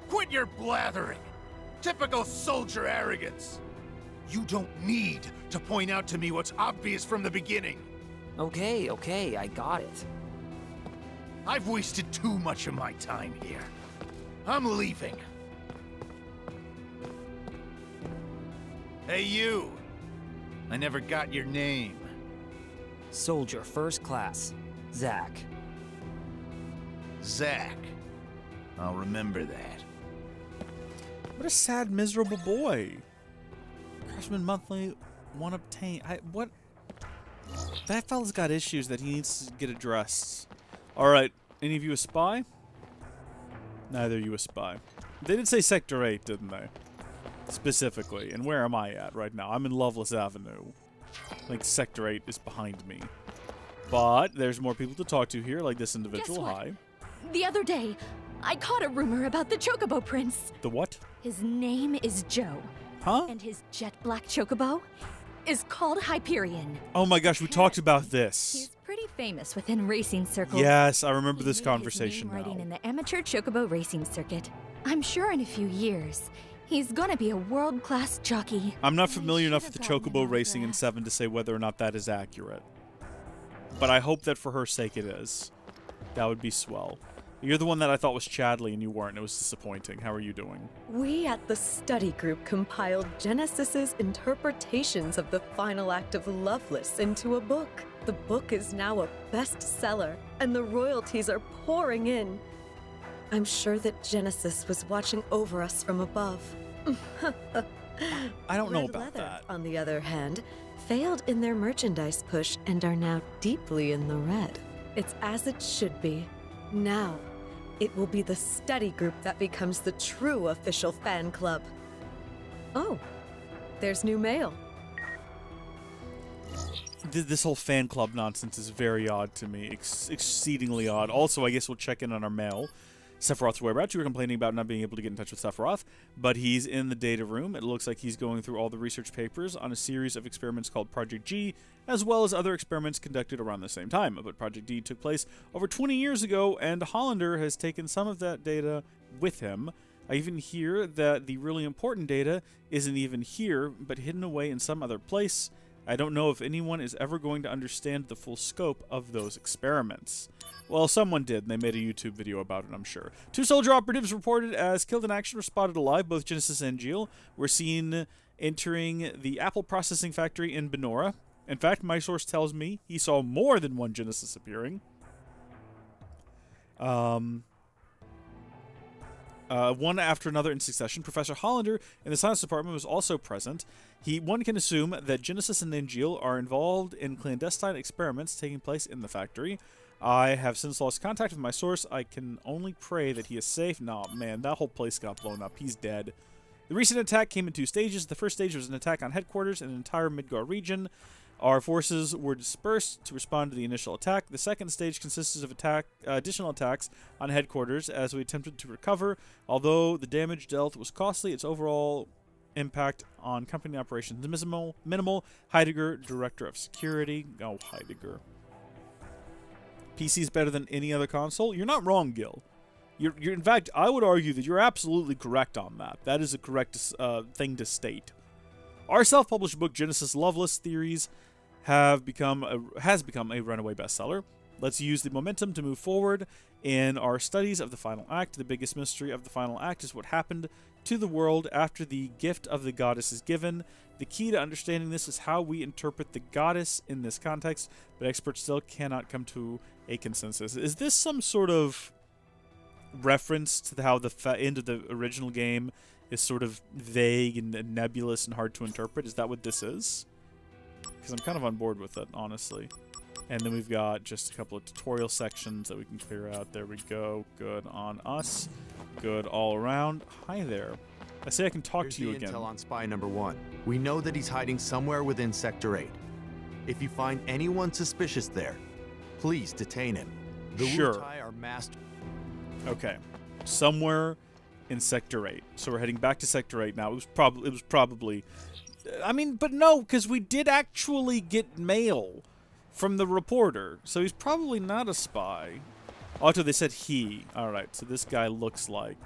Quit your blathering! Typical Soldier arrogance! You don't need to point out to me what's obvious from the beginning. Okay, I got it. I've wasted too much of my time here. I'm leaving. Hey, you! I never got your name. Soldier, first class. Zack. Zack. I'll remember that. What a sad, miserable boy. Craftsman Monthly, one obtain. What? That fella's got issues that he needs to get addressed. Alright, any of you a spy? Neither of you a spy. They did say Sector 8, didn't they? Specifically. And where am I at right now? I'm in Loveless Avenue. I think Sector 8 is behind me. But there's more people to talk to here, like this individual. Guess what? Hi. The other day, I caught a rumor about the Chocobo Prince. The what? His name is Joe. Huh? And his jet black Chocobo is called Hyperion. Oh my gosh, we talked about this. He's pretty famous within racing circles. Yes, I remember this conversation His name now. riding in the amateur Chocobo racing circuit. I'm sure in a few years, He's gonna be a world-class jockey. I'm not familiar enough with the chocobo racing in 7 to say whether or not that is accurate. But I hope that for her sake it is. That would be swell. You're the one that I thought was Chadley and you weren't. It was disappointing. How are you doing? We at the study group compiled Genesis's interpretations of the final act of Loveless into a book. The book is now a bestseller, and the royalties are pouring in. I'm sure that Genesis was watching over us from above. I don't know Red about Leather, that. on the other hand, failed in their merchandise push and are now deeply in the red. It's as it should be. Now, it will be the study group that becomes the true official fan club. Oh, there's new mail. This whole fan club nonsense is very odd to me. Exceedingly odd. Also, I guess we'll check in on our mail. Sephiroth's whereabouts. You were complaining about not being able to get in touch with Sephiroth, but he's in the data room. It looks like he's going through all the research papers on a series of experiments called Project G, as well as other experiments conducted around the same time. But Project D took place over 20 years ago, and Hollander has taken some of that data with him. I even hear that the really important data isn't even here, but hidden away in some other place. I don't know if anyone is ever going to understand the full scope of those experiments. Well, someone did, and they made a YouTube video about it, I'm sure. 2 soldier operatives reported as killed in action were spotted alive. Both Genesis and Jill were seen entering the apple processing factory in Benora. In fact, my source tells me he saw more than one Genesis appearing. One after another in succession. Professor Hollander in the science department was also present. One can assume that Genesis and Nanjil are involved in clandestine experiments taking place in the factory. I have since lost contact with my source. I can only pray that he is safe. Nah, man, that whole place got blown up. He's dead. The recent attack came in 2 stages. The first stage was an attack on headquarters in the entire Midgar region. Our forces were dispersed to respond to the initial attack. The second stage consisted of additional attacks on headquarters as we attempted to recover. Although the damage dealt was costly, its overall impact on company operations is minimal. Heidegger, Director of Security. Oh, Heidegger. PC is better than any other console? You're not wrong, Gil. You're in fact, I would argue that you're absolutely correct on that. That is a correct thing to state. Our self-published book, Genesis Loveless Theories, has become a runaway bestseller. Let's use the momentum to move forward in our studies of the final act. The biggest mystery of the final act is what happened to the world after the gift of the goddess is given. The key to understanding this is how we interpret the goddess in this context, but experts still cannot come to a consensus. Is this some sort of reference to how the end of the original game is sort of vague and nebulous and hard to interpret? Is that what this is? Because I'm kind of on board with it, honestly. And then we've got just a couple of tutorial sections that we can clear out. There we go. Good on us. Good all around. Hi there. I say I can talk to you again. Intel on spy number 1. We know that he's hiding somewhere within Sector 8. If you find anyone suspicious there, please detain him. The Sure. Wutai are master. Okay. Somewhere in Sector 8. So we're heading back to Sector 8 now. It was probably I mean, but no, because we did actually get mail from the reporter. So he's probably not a spy. Although they said he. Alright, so this guy looks like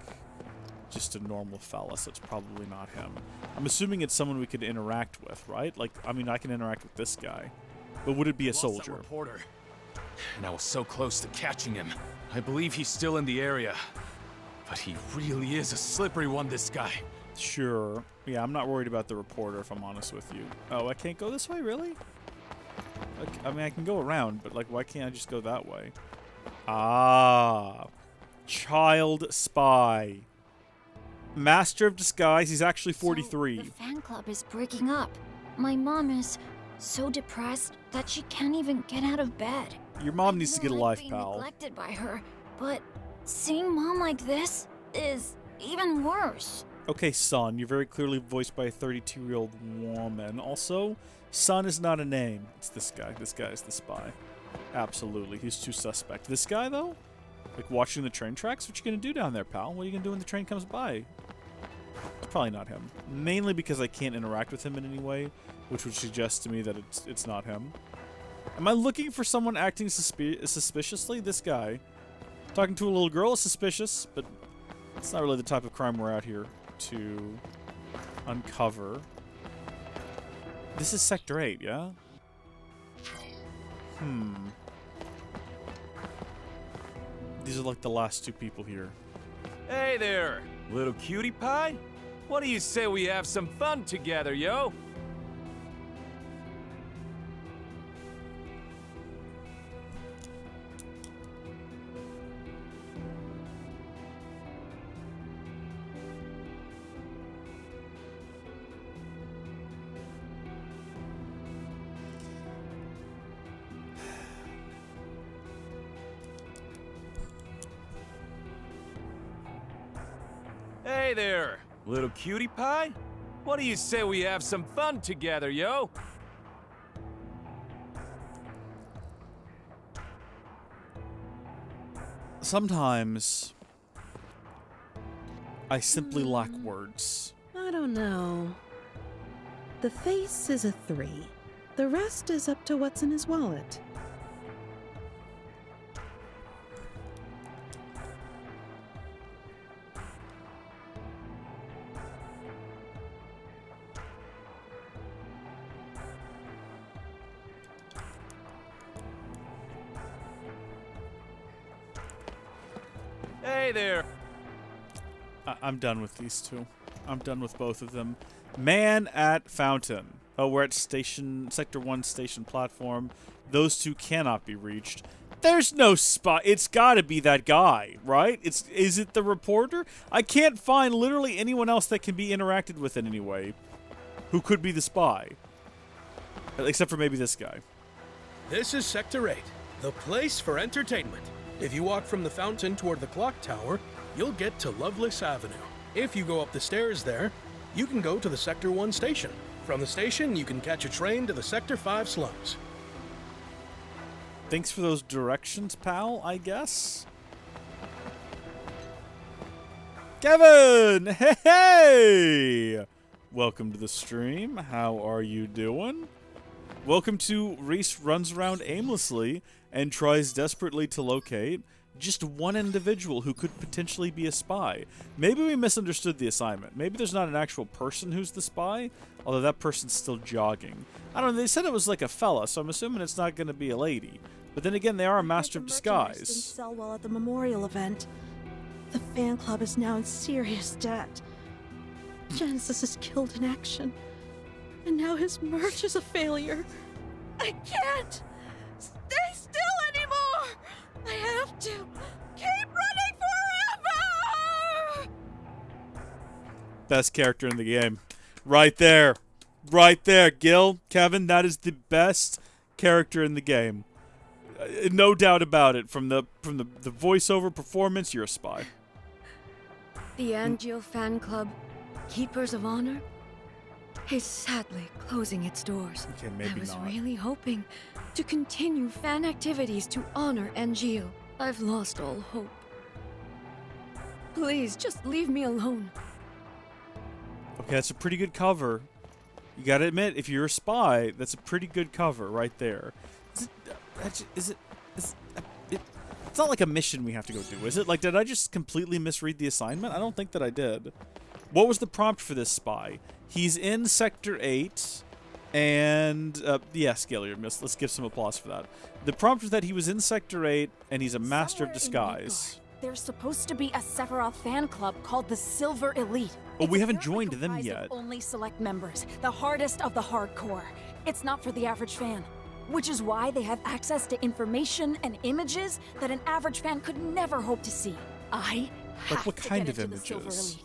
just a normal fella, so it's probably not him. I'm assuming it's someone we could interact with, right? Like, I mean, I can interact with this guy. But would it be a soldier? Reporter, and I was so close to catching him. I believe he's still in the area. But he really is a slippery one, this guy. Sure. Yeah, I'm not worried about the reporter, if I'm honest with you. Oh, I can't go this way, really? Like, I mean, I can go around, but, like, why can't I just go that way? Ah. Child spy. Master of disguise. He's actually 43. So the fan club is breaking up. My mom is so depressed that she can't even get out of bed. Your mom needs to get a life, being pal. Neglected by her, but seeing mom like this is even worse. Okay, son, you're very clearly voiced by a 32-year-old woman. Also, son is not a name. It's this guy. This guy is the spy. Absolutely. He's too suspect. This guy, though? Like, watching the train tracks? What you gonna do down there, pal? What are you gonna do when the train comes by? It's probably not him. Mainly because I can't interact with him in any way, which would suggest to me that it's not him. Am I looking for someone acting suspiciously? This guy. Talking to a little girl is suspicious, but it's not really the type of crime we're out here to uncover. This is Sector 8, yeah? These are like the last two people here. Hey there, little cutie pie. What do you say we have some fun together, yo? Hey there, little cutie pie. What do you say we have some fun together, yo? Sometimes I simply lack words. I don't know. The face is a 3. The rest is up to what's in his wallet. Hey there. I'm done with these two. I'm done with both of them. Man at fountain. Oh, we're at Sector 1 station platform. Those two cannot be reached. There's no spy. It's gotta be that guy, right? Is it the reporter? I can't find literally anyone else that can be interacted with in any way who could be the spy. Except for maybe this guy. This is Sector 8, the place for entertainment. If you walk from the fountain toward the clock tower, you'll get to Loveless Avenue. If you go up the stairs there, you can go to the Sector 1 station. From the station, you can catch a train to the Sector 5 slums. Thanks for those directions, pal, I guess. Kevin! Hey! Welcome to the stream. How are you doing? Welcome to Reese Runs Around Aimlessly and tries desperately to locate just one individual who could potentially be a spy. Maybe we misunderstood the assignment. Maybe there's not an actual person who's the spy, although that person's still jogging. I don't know, they said it was like a fella, so I'm assuming it's not going to be a lady. But then again, they are a master of disguise. Didn't sell well at the memorial event. The fan club is now in serious debt. Genesis is killed in action. And now his merch is a failure. I can't stay still anymore! I have to keep running forever! Best character in the game. Right there. Right there, Gil. Kevin, that is the best character in the game. No doubt about it. From the voiceover performance, you're a spy. The Angio Fan Club, Keepers of Honor, is sadly closing its doors. Okay, maybe I was not. really hoping to continue fan activities to honor Angio. I've lost all hope. Please, just leave me alone. Okay, that's a pretty good cover. You gotta admit, if you're a spy, that's a pretty good cover right there. It's not like a mission we have to go do, is it? Like, did I just completely misread the assignment? I don't think that I did. What was the prompt for this spy? He's in Sector 8, and, yeah, Scalia missed. Let's give some applause for that. The prompt was that he was in Sector 8, and he's a master of disguise. There's supposed to be a Sephiroth fan club called the Silver Elite. Oh, we haven't joined them yet. Only select members, the hardest of the hardcore. It's not for the average fan, which is why they have access to information and images that an average fan could never hope to see. I have what to kind get of into the Silver images? Elite,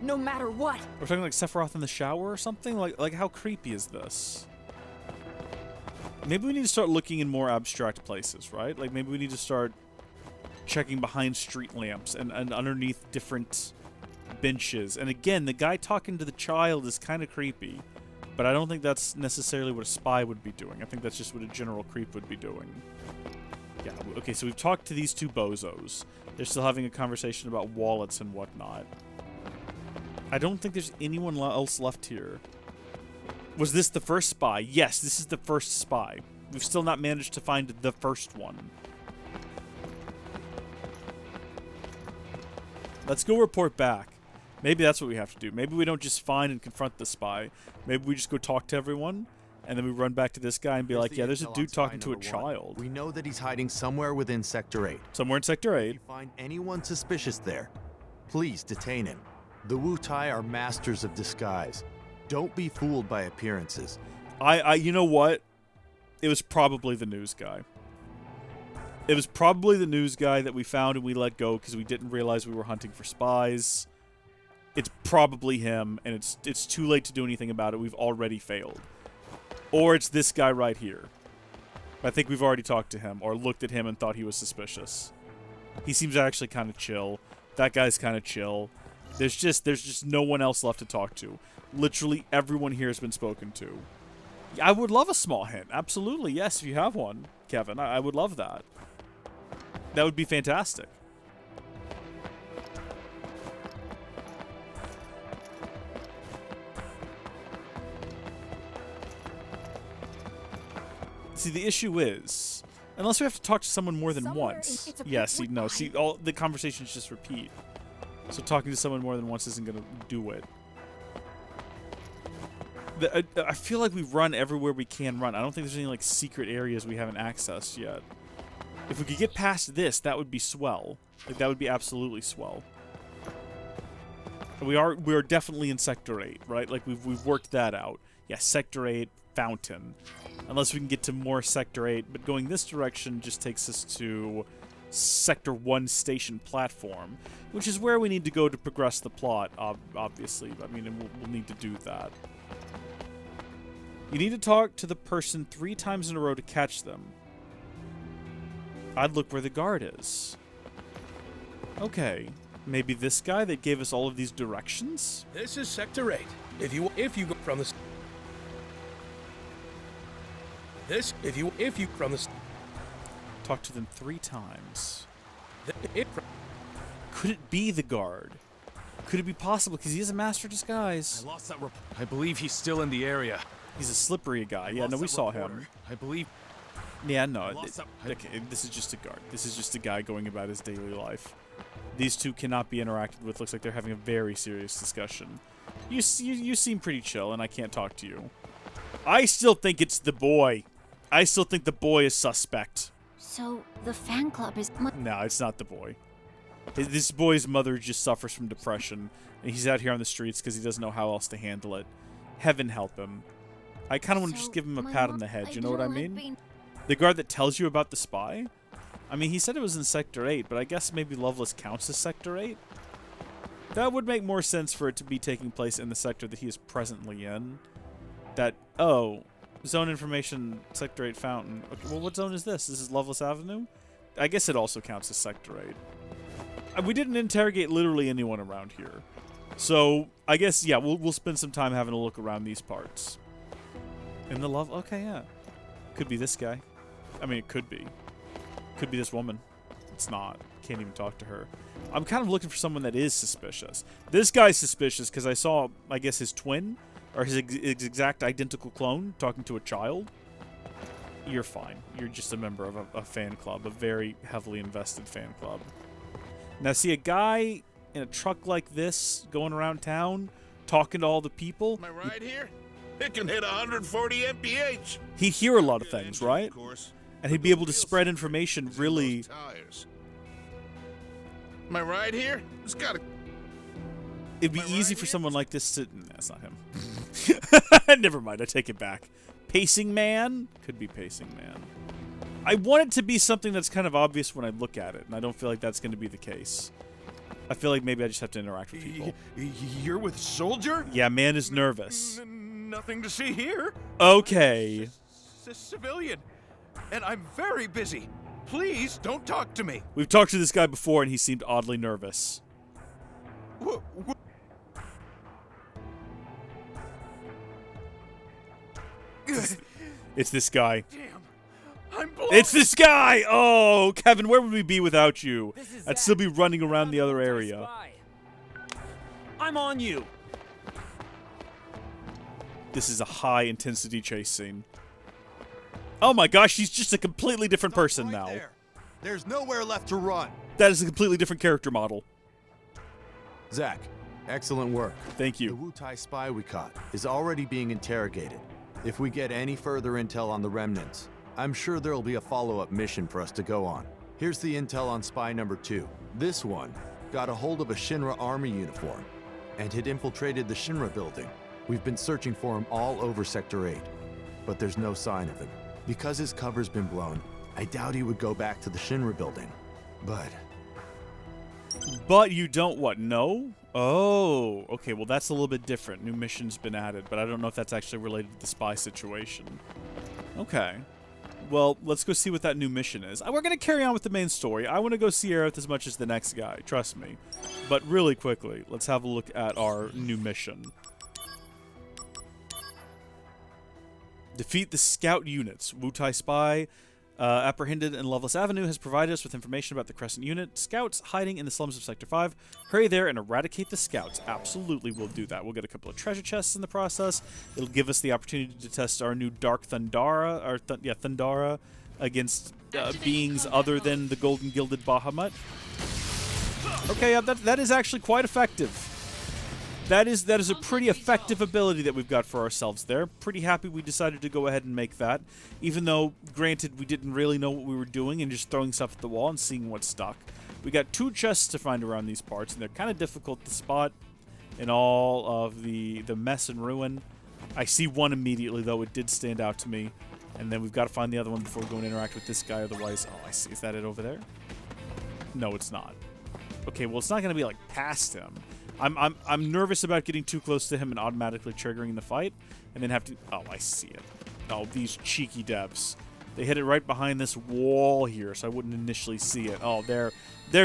no matter what. We're talking like Sephiroth in the shower or something? Like how creepy is this? Maybe we need to start looking in more abstract places, right? Like maybe we need to start checking behind street lamps and underneath different benches. And again, the guy talking to the child is kind of creepy, but I don't think that's necessarily what a spy would be doing. I think that's just what a general creep would be doing. Yeah, okay, so we've talked to these two bozos. They're still having a conversation about wallets and whatnot. I don't think there's anyone else left here. Was this the first spy? Yes, this is the first spy. We've still not managed to find the first one. Let's go report back. Maybe that's what we have to do. Maybe we don't just find and confront the spy. Maybe we just go talk to everyone, and then we run back to this guy and be like, yeah, there's a dude talking to a child. We know that he's hiding somewhere within Sector 8. Somewhere in Sector 8. If you find anyone suspicious there, please detain him. The Wu Tai are masters of disguise. Don't be fooled by appearances. You know what? It was probably the news guy. It was probably the news guy that we found and we let go because we didn't realize we were hunting for spies. It's probably him, and it's too late to do anything about it. We've already failed. Or it's this guy right here. I think we've already talked to him or looked at him and thought he was suspicious. He seems actually kind of chill. That guy's kind of chill. There's just no one else left to talk to. Literally everyone here has been spoken to. I would love a small hint. Absolutely, yes, if you have one, Kevin. I would love that. That would be fantastic. See, the issue is, unless we have to talk to someone more than once. Yeah, see, no, see, all the conversations just repeat. So talking to someone more than once isn't going to do it. I feel like we run everywhere we can run. I don't think there's any, like, secret areas we haven't accessed yet. If we could get past this, that would be swell. Like, that would be absolutely swell. We are definitely in Sector 8, right? Like, we've worked that out. Yeah, Sector 8, Fountain. Unless we can get to more Sector 8, but going this direction just takes us to Sector 1 station platform, which is where we need to go to progress the plot, obviously. I mean, we'll need to do that. You need to talk to the person 3 times in a row to catch them. I'd look where the guard is. Okay. Maybe this guy that gave us all of these directions? This is Sector 8. If you go from the... Talk to them 3 times. Could it be the guard? Could it be possible? Because he is a master of disguise. I lost that report. I believe he's still in the area. He's a slippery guy. Yeah, no, we saw him. I believe... Yeah, no. Okay, this is just a guard. This is just a guy going about his daily life. These two cannot be interacted with. Looks like they're having a very serious discussion. You seem pretty chill, and I can't talk to you. I still think it's the boy. I still think the boy is suspect. So, the fan club is... No, it's not the boy. This boy's mother just suffers from depression, and he's out here on the streets because he doesn't know how else to handle it. Heaven help him. I kind of want to just give him a pat on the head, you know what I mean? The guard that tells you about the spy? I mean, he said it was in Sector 8, but I guess maybe Loveless counts as Sector 8? That would make more sense for it to be taking place in the sector that he is presently in. That, oh, zone information, Sector 8 Fountain. Okay, well, what zone is this? This is Loveless Avenue? I guess it also counts as Sector 8. We didn't interrogate literally anyone around here. So, I guess, yeah, we'll spend some time having a look around these parts. In the love... Okay, yeah. Could be this guy. I mean, it could be. Could be this woman. It's not. Can't even talk to her. I'm kind of looking for someone that is suspicious. This guy's suspicious because I saw, I guess, his twin, or his exact identical clone, talking to a child. You're fine. You're just a member of a fan club, a very heavily invested fan club. Now, see a guy in a truck like this going around town, talking to all the people. Am I right here? It can hit 140 mph. He'd hear a lot of things, right? And he'd be able to spread information really... Am I right here? It's gotta... It'd be easy for someone like this to... Nah, that's not him. Never mind, I take it back. Pacing Man? Could be Pacing Man. I want it to be something that's kind of obvious when I look at it, and I don't feel like that's going to be the case. I feel like maybe I just have to interact with people. You're with Soldier? Yeah, man is nervous. Nothing to see here. Okay. Civilian. And I'm very busy. Please don't talk to me. We've talked to this guy before, and he seemed oddly nervous. It's this guy. Damn. I'm blown. It's this guy! Oh, Kevin, where would we be without you? I'd still be running around the other area. I'm on you. This is a high-intensity chase scene. Oh my gosh, he's just a completely different person now. There's nowhere left to run. That is a completely different character model. Zach, Excellent work. Thank you. The Wutai spy we caught is already being interrogated. If we get any further intel on the remnants, I'm sure there'll be a follow-up mission for us to go on. Here's the intel on spy number 2. This one got a hold of a Shinra army uniform and had infiltrated the Shinra building. We've been searching for him all over Sector 8, but there's no sign of him. Because his cover's been blown, I doubt he would go back to the Shinra building. But you don't what? No? Oh, okay. Well, that's a little bit different. New mission's been added, but I don't know if that's actually related to the spy situation. Okay. Well, let's go see what that new mission is. We're going to carry on with the main story. I want to go see Aerith as much as the next guy. Trust me. But really quickly, let's have a look at our new mission. Defeat the scout units. Wutai spy apprehended in Loveless Avenue has provided us with information about the Crescent unit. Scouts hiding in the slums of Sector 5. Hurry there and eradicate the scouts. Absolutely, we'll do that. We'll get a couple of treasure chests in the process. It'll give us the opportunity to test our new Dark Thundara, or Thundara, against beings other than the Golden Gilded Bahamut. Okay, that is actually quite effective. That is a pretty effective ability that we've got for ourselves there. Pretty happy we decided to go ahead and make that. Even though, granted, we didn't really know what we were doing and just throwing stuff at the wall and seeing what stuck. We got 2 chests to find around these parts, and they're kind of difficult to spot in all of the mess and ruin. I see one immediately, though. It did stand out to me. And then we've got to find the other one before we go and interact with this guy. Otherwise, oh, I see. Is that it over there? No, it's not. Okay, well, it's not going to be, like, past him. I'm nervous about getting too close to him and automatically triggering the fight, and then have to... Oh, I see it. Oh, these cheeky devs. They hit it right behind this wall here, so I wouldn't initially see it. Oh, they're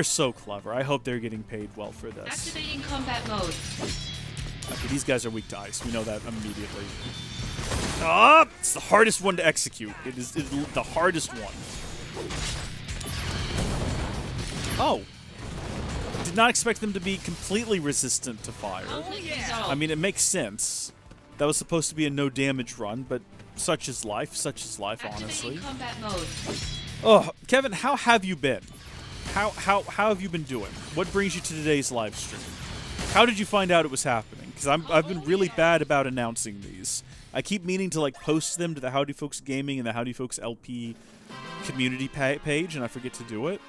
so clever. I hope they're getting paid well for this. Activating combat mode. Okay, these guys are weak to ice. We know that immediately. Ah! It's the hardest one to execute. It is the hardest one. Oh! Did not expect them to be completely resistant to fire. I mean, it makes sense. That was supposed to be a no damage run, but such is life, honestly. Combat mode. Oh, Kevin, how have you been? How have you been doing? What brings you to today's live stream? How did you find out it was happening? Because I've been really bad about announcing these. I keep meaning to like post them to the Howdy Folks Gaming and the Howdy Folks LP community page, and I forget to do it.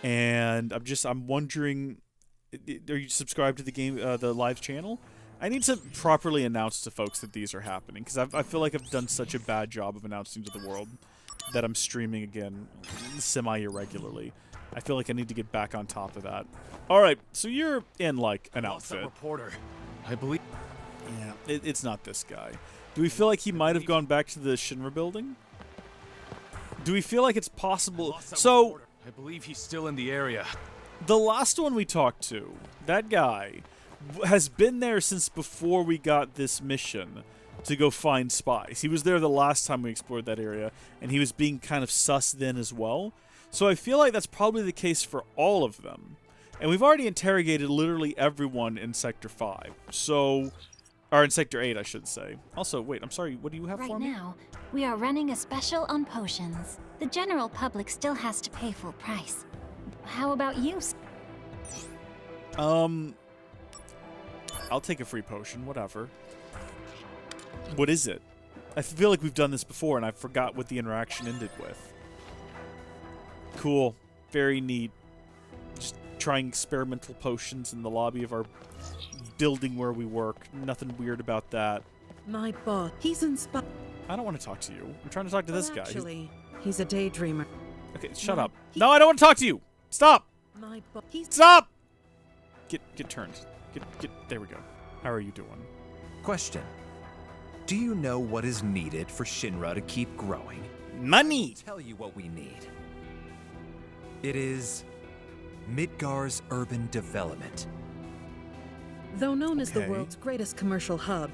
And I'm wondering, are you subscribed to the live channel? I need to properly announce to folks that these are happening, because I feel like I've done such a bad job of announcing to the world that I'm streaming again semi-irregularly. I feel like I need to get back on top of that. All right, so you're in like an outfit. Reporter, I believe. Yeah, it's not this guy. Do we feel like he might have gone back to the Shinra building? Do we feel like it's possible? So, I believe he's still in the area. The last one we talked to, that guy, has been there since before we got this mission to go find spies. He was there the last time we explored that area, and he was being kind of sus then as well. So I feel like that's probably the case for all of them. And we've already interrogated literally everyone in Sector 5. So, or in Sector 8, I should say. Also, wait, I'm sorry, what do you have for me? Right now, we are running a special on potions. The general public still has to pay full price. How about you? I'll take a free potion, whatever. What is it? I feel like we've done this before, and I forgot what the interaction ended with. Cool. Very neat. Just trying experimental potions in the lobby of our building where we work. Nothing weird about that. My boss, he's inspired. I don't want to talk to you. I'm trying to talk to this guy. Actually, he's a daydreamer. Okay, shut up. No, I don't want to talk to you. Stop. My boss, Stop. Get turned. Get. There we go. How are you doing? Question. Do you know what is needed for Shinra to keep growing? Money! I'll tell you what we need. It is Midgar's urban development. Though known as the world's greatest commercial hub,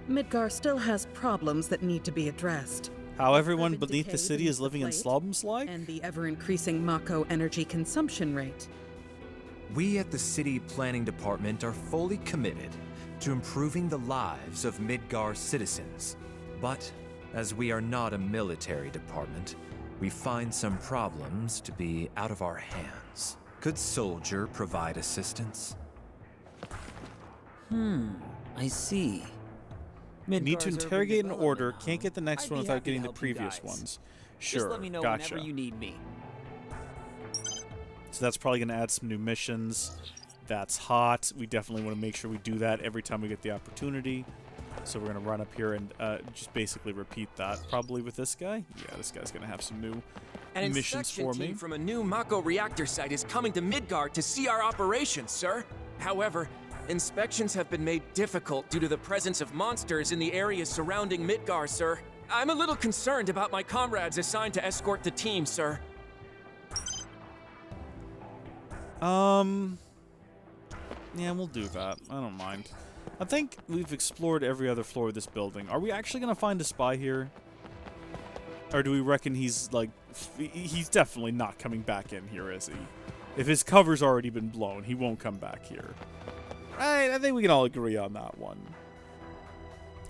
Midgar still has problems that need to be addressed. How everyone beneath the city is living in slums like? And the ever-increasing Mako energy consumption rate. We at the City Planning Department are fully committed to improving the lives of Midgar citizens. But, as we are not a military department, we find some problems to be out of our hands. Could Soldier provide assistance? I see. Need to Midgar's interrogate an urban order. development Can't get the next I'd one be without happy to getting the help you previous guys. ones. Just Sure, let me know gotcha. whenever you need me. So that's probably going to add some new missions. That's hot. We definitely want to make sure we do that every time we get the opportunity. So we're going to run up here and just basically repeat that. Probably with this guy. Yeah, this guy's going to have some new An missions inspection for team me. from a new Mako reactor site is coming to Midgar to see our operations, sir. However, inspections have been made difficult due to the presence of monsters in the areas surrounding Midgar, sir. I'm a little concerned about my comrades assigned to escort the team, sir. Yeah, we'll do that. I don't mind. I think we've explored every other floor of this building. Are we actually going to find a spy here? Or do we reckon he's, like... He's definitely not coming back in here, is he? If his cover's already been blown, he won't come back here. Right, I think we can all agree on that one.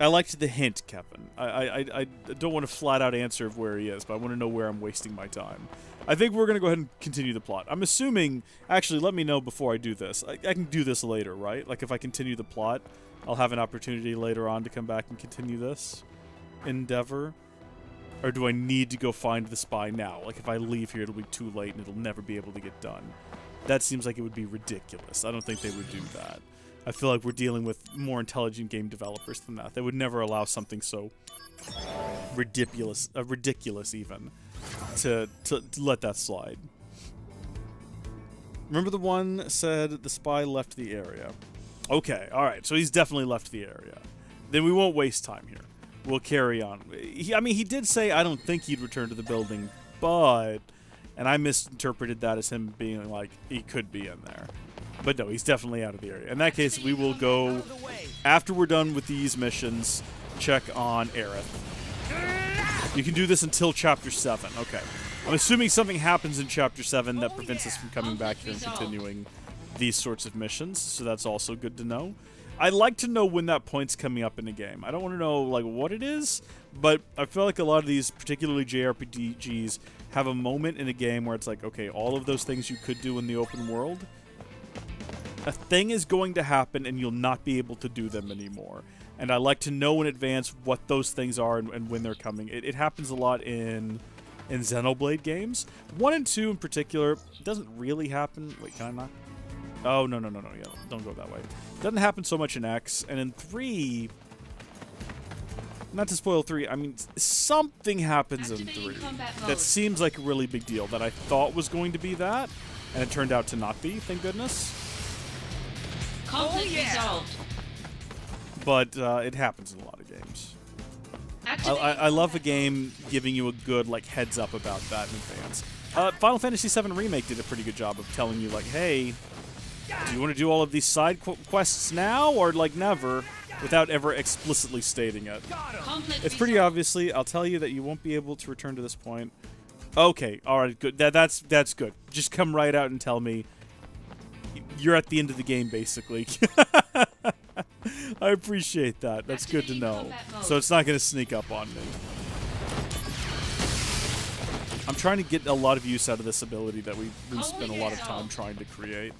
I liked the hint, Kevin. I don't want to flat-out answer of where he is, but I want to know where I'm wasting my time. I think we're going to go ahead and continue the plot. I'm assuming... Actually, let me know before I do this. I can do this later, right? Like, if I continue the plot, I'll have an opportunity later on to come back and continue this endeavor. Or do I need to go find the spy now? Like, if I leave here, it'll be too late and it'll never be able to get done. That seems like it would be ridiculous. I don't think they would do that. I feel like we're dealing with more intelligent game developers than that. They would never allow something so ridiculous even, to let that slide. Remember the one said the spy left the area. Okay, alright, so he's definitely left the area. Then we won't waste time here. We'll carry on. I mean, he did say I don't think he'd return to the building, but... And I misinterpreted that as him being like, he could be in there. But no, he's definitely out of the area. In that case, we will go, after we're done with these missions, check on Aerith. You can do this until Chapter 7. Okay. I'm assuming something happens in Chapter 7 that prevents us from coming back here and continuing these sorts of missions, so that's also good to know. I'd like to know when that point's coming up in the game. I don't want to know, like, what it is, but I feel like a lot of these, particularly JRPGs, have a moment in a game where it's like, okay, all of those things you could do in the open world, a thing is going to happen and you'll not be able to do them anymore. And I like to know in advance what those things are and when they're coming. It happens a lot in Xenoblade games. 1 and 2 in particular, doesn't really happen. Wait, can I not? Oh, no. Yeah, don't go that way. Doesn't happen so much in X. And in 3... Not to spoil 3, I mean, something happens in 3 that seems like a really big deal that I thought was going to be that, and it turned out to not be, thank goodness. Conflict resolved. But it happens in a lot of games. I love a game giving you a good like heads up about that in advance. Final Fantasy VII Remake did a pretty good job of telling you like, hey, do you want to do all of these side quests now or like never, without ever explicitly stating it. It's pretty obviously. I'll tell you that you won't be able to return to this point. Okay, all right, good. That's good. Just come right out and tell me you're at the end of the game, basically. I appreciate that. That's good to know. So it's not going to sneak up on me. I'm trying to get a lot of use out of this ability that we spent a lot of time trying to create.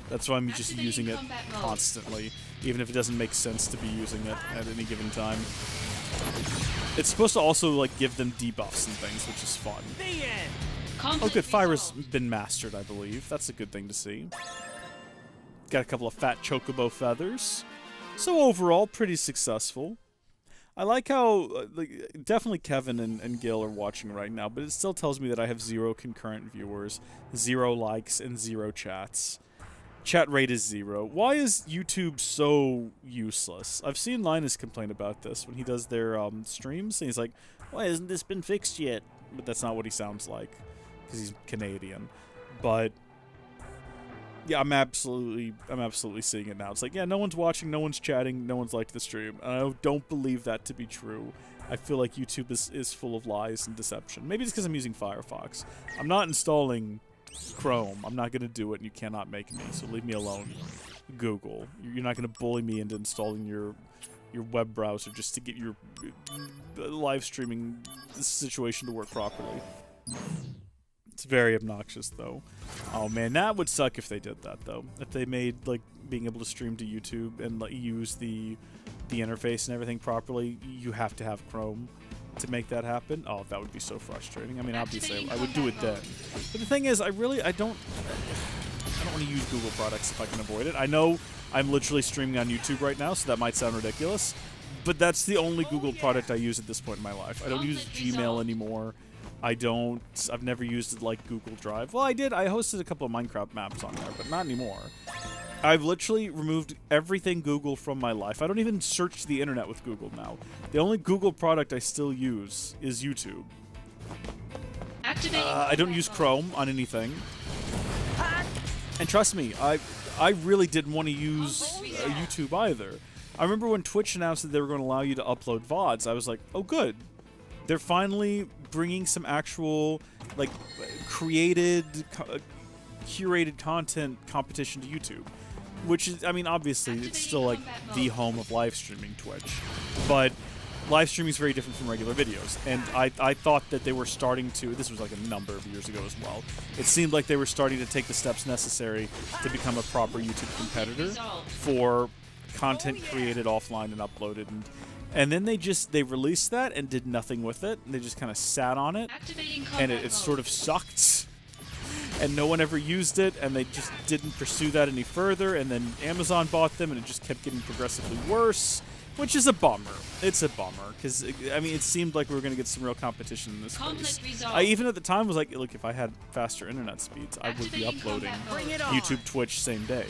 That's why I'm just using it constantly, even if it doesn't make sense to be using it at any given time. It's supposed to also like give them debuffs and things, which is fun. Oh good, Fire's been mastered, I believe. That's a good thing to see. Got a couple of fat chocobo feathers. So overall, pretty successful. I like how, definitely Kevin and Gil are watching right now, but it still tells me that I have 0 concurrent viewers, 0 likes, and 0 chats. Chat rate is 0. Why is YouTube so useless? I've seen Linus complain about this when he does their streams, and he's like, why hasn't this been fixed yet? But that's not what he sounds like, because he's Canadian. But yeah, I'm absolutely seeing it now. It's like, yeah, no one's watching, no one's chatting, no one's liked the stream. And I don't believe that to be true. I feel like YouTube is full of lies and deception. Maybe it's because I'm using Firefox. I'm not installing Chrome. I'm not going to do it, and you cannot make me, so leave me alone. Google. You're not going to bully me into installing your web browser just to get your live streaming situation to work properly. It's very obnoxious, though. Oh man, that would suck if they did that, though. If they made like being able to stream to YouTube and like, use the interface and everything properly, you have to have Chrome to make that happen. Oh, that would be so frustrating. I mean, obviously, I would do it then. But the thing is, I don't want to use Google products if I can avoid it. I know I'm literally streaming on YouTube right now, so that might sound ridiculous, but that's the only Google product I use at this point in my life. I don't use Gmail anymore. I've never used like Google Drive. Well, I did. I hosted a couple of Minecraft maps on there, but not anymore. I've literally removed everything Google from my life. I don't even search the internet with Google now. The only Google product I still use is YouTube. I don't use Chrome on anything. And trust me, I really didn't want to use YouTube either. I remember when Twitch announced that they were going to allow you to upload VODs, I was like, oh good. They're finally bringing some actual, like, curated content competition to YouTube. Which is, I mean, obviously, it's still, like, the home of live streaming Twitch. But live streaming is very different from regular videos. And I thought that they were starting to, this was like a number of years ago as well, it seemed like they were starting to take the steps necessary to become a proper YouTube competitor for content created offline and uploaded. And then they released that and did nothing with it. And they just kind of sat on it. And it sort of sucked. And no one ever used it, and they just didn't pursue that any further, and then Amazon bought them, and it just kept getting progressively worse, which is a bummer. It's a bummer, because, I mean, it seemed like we were going to get some real competition in this space. I even at the time was like, look, if I had faster internet speeds, I would be uploading YouTube, Twitch same day.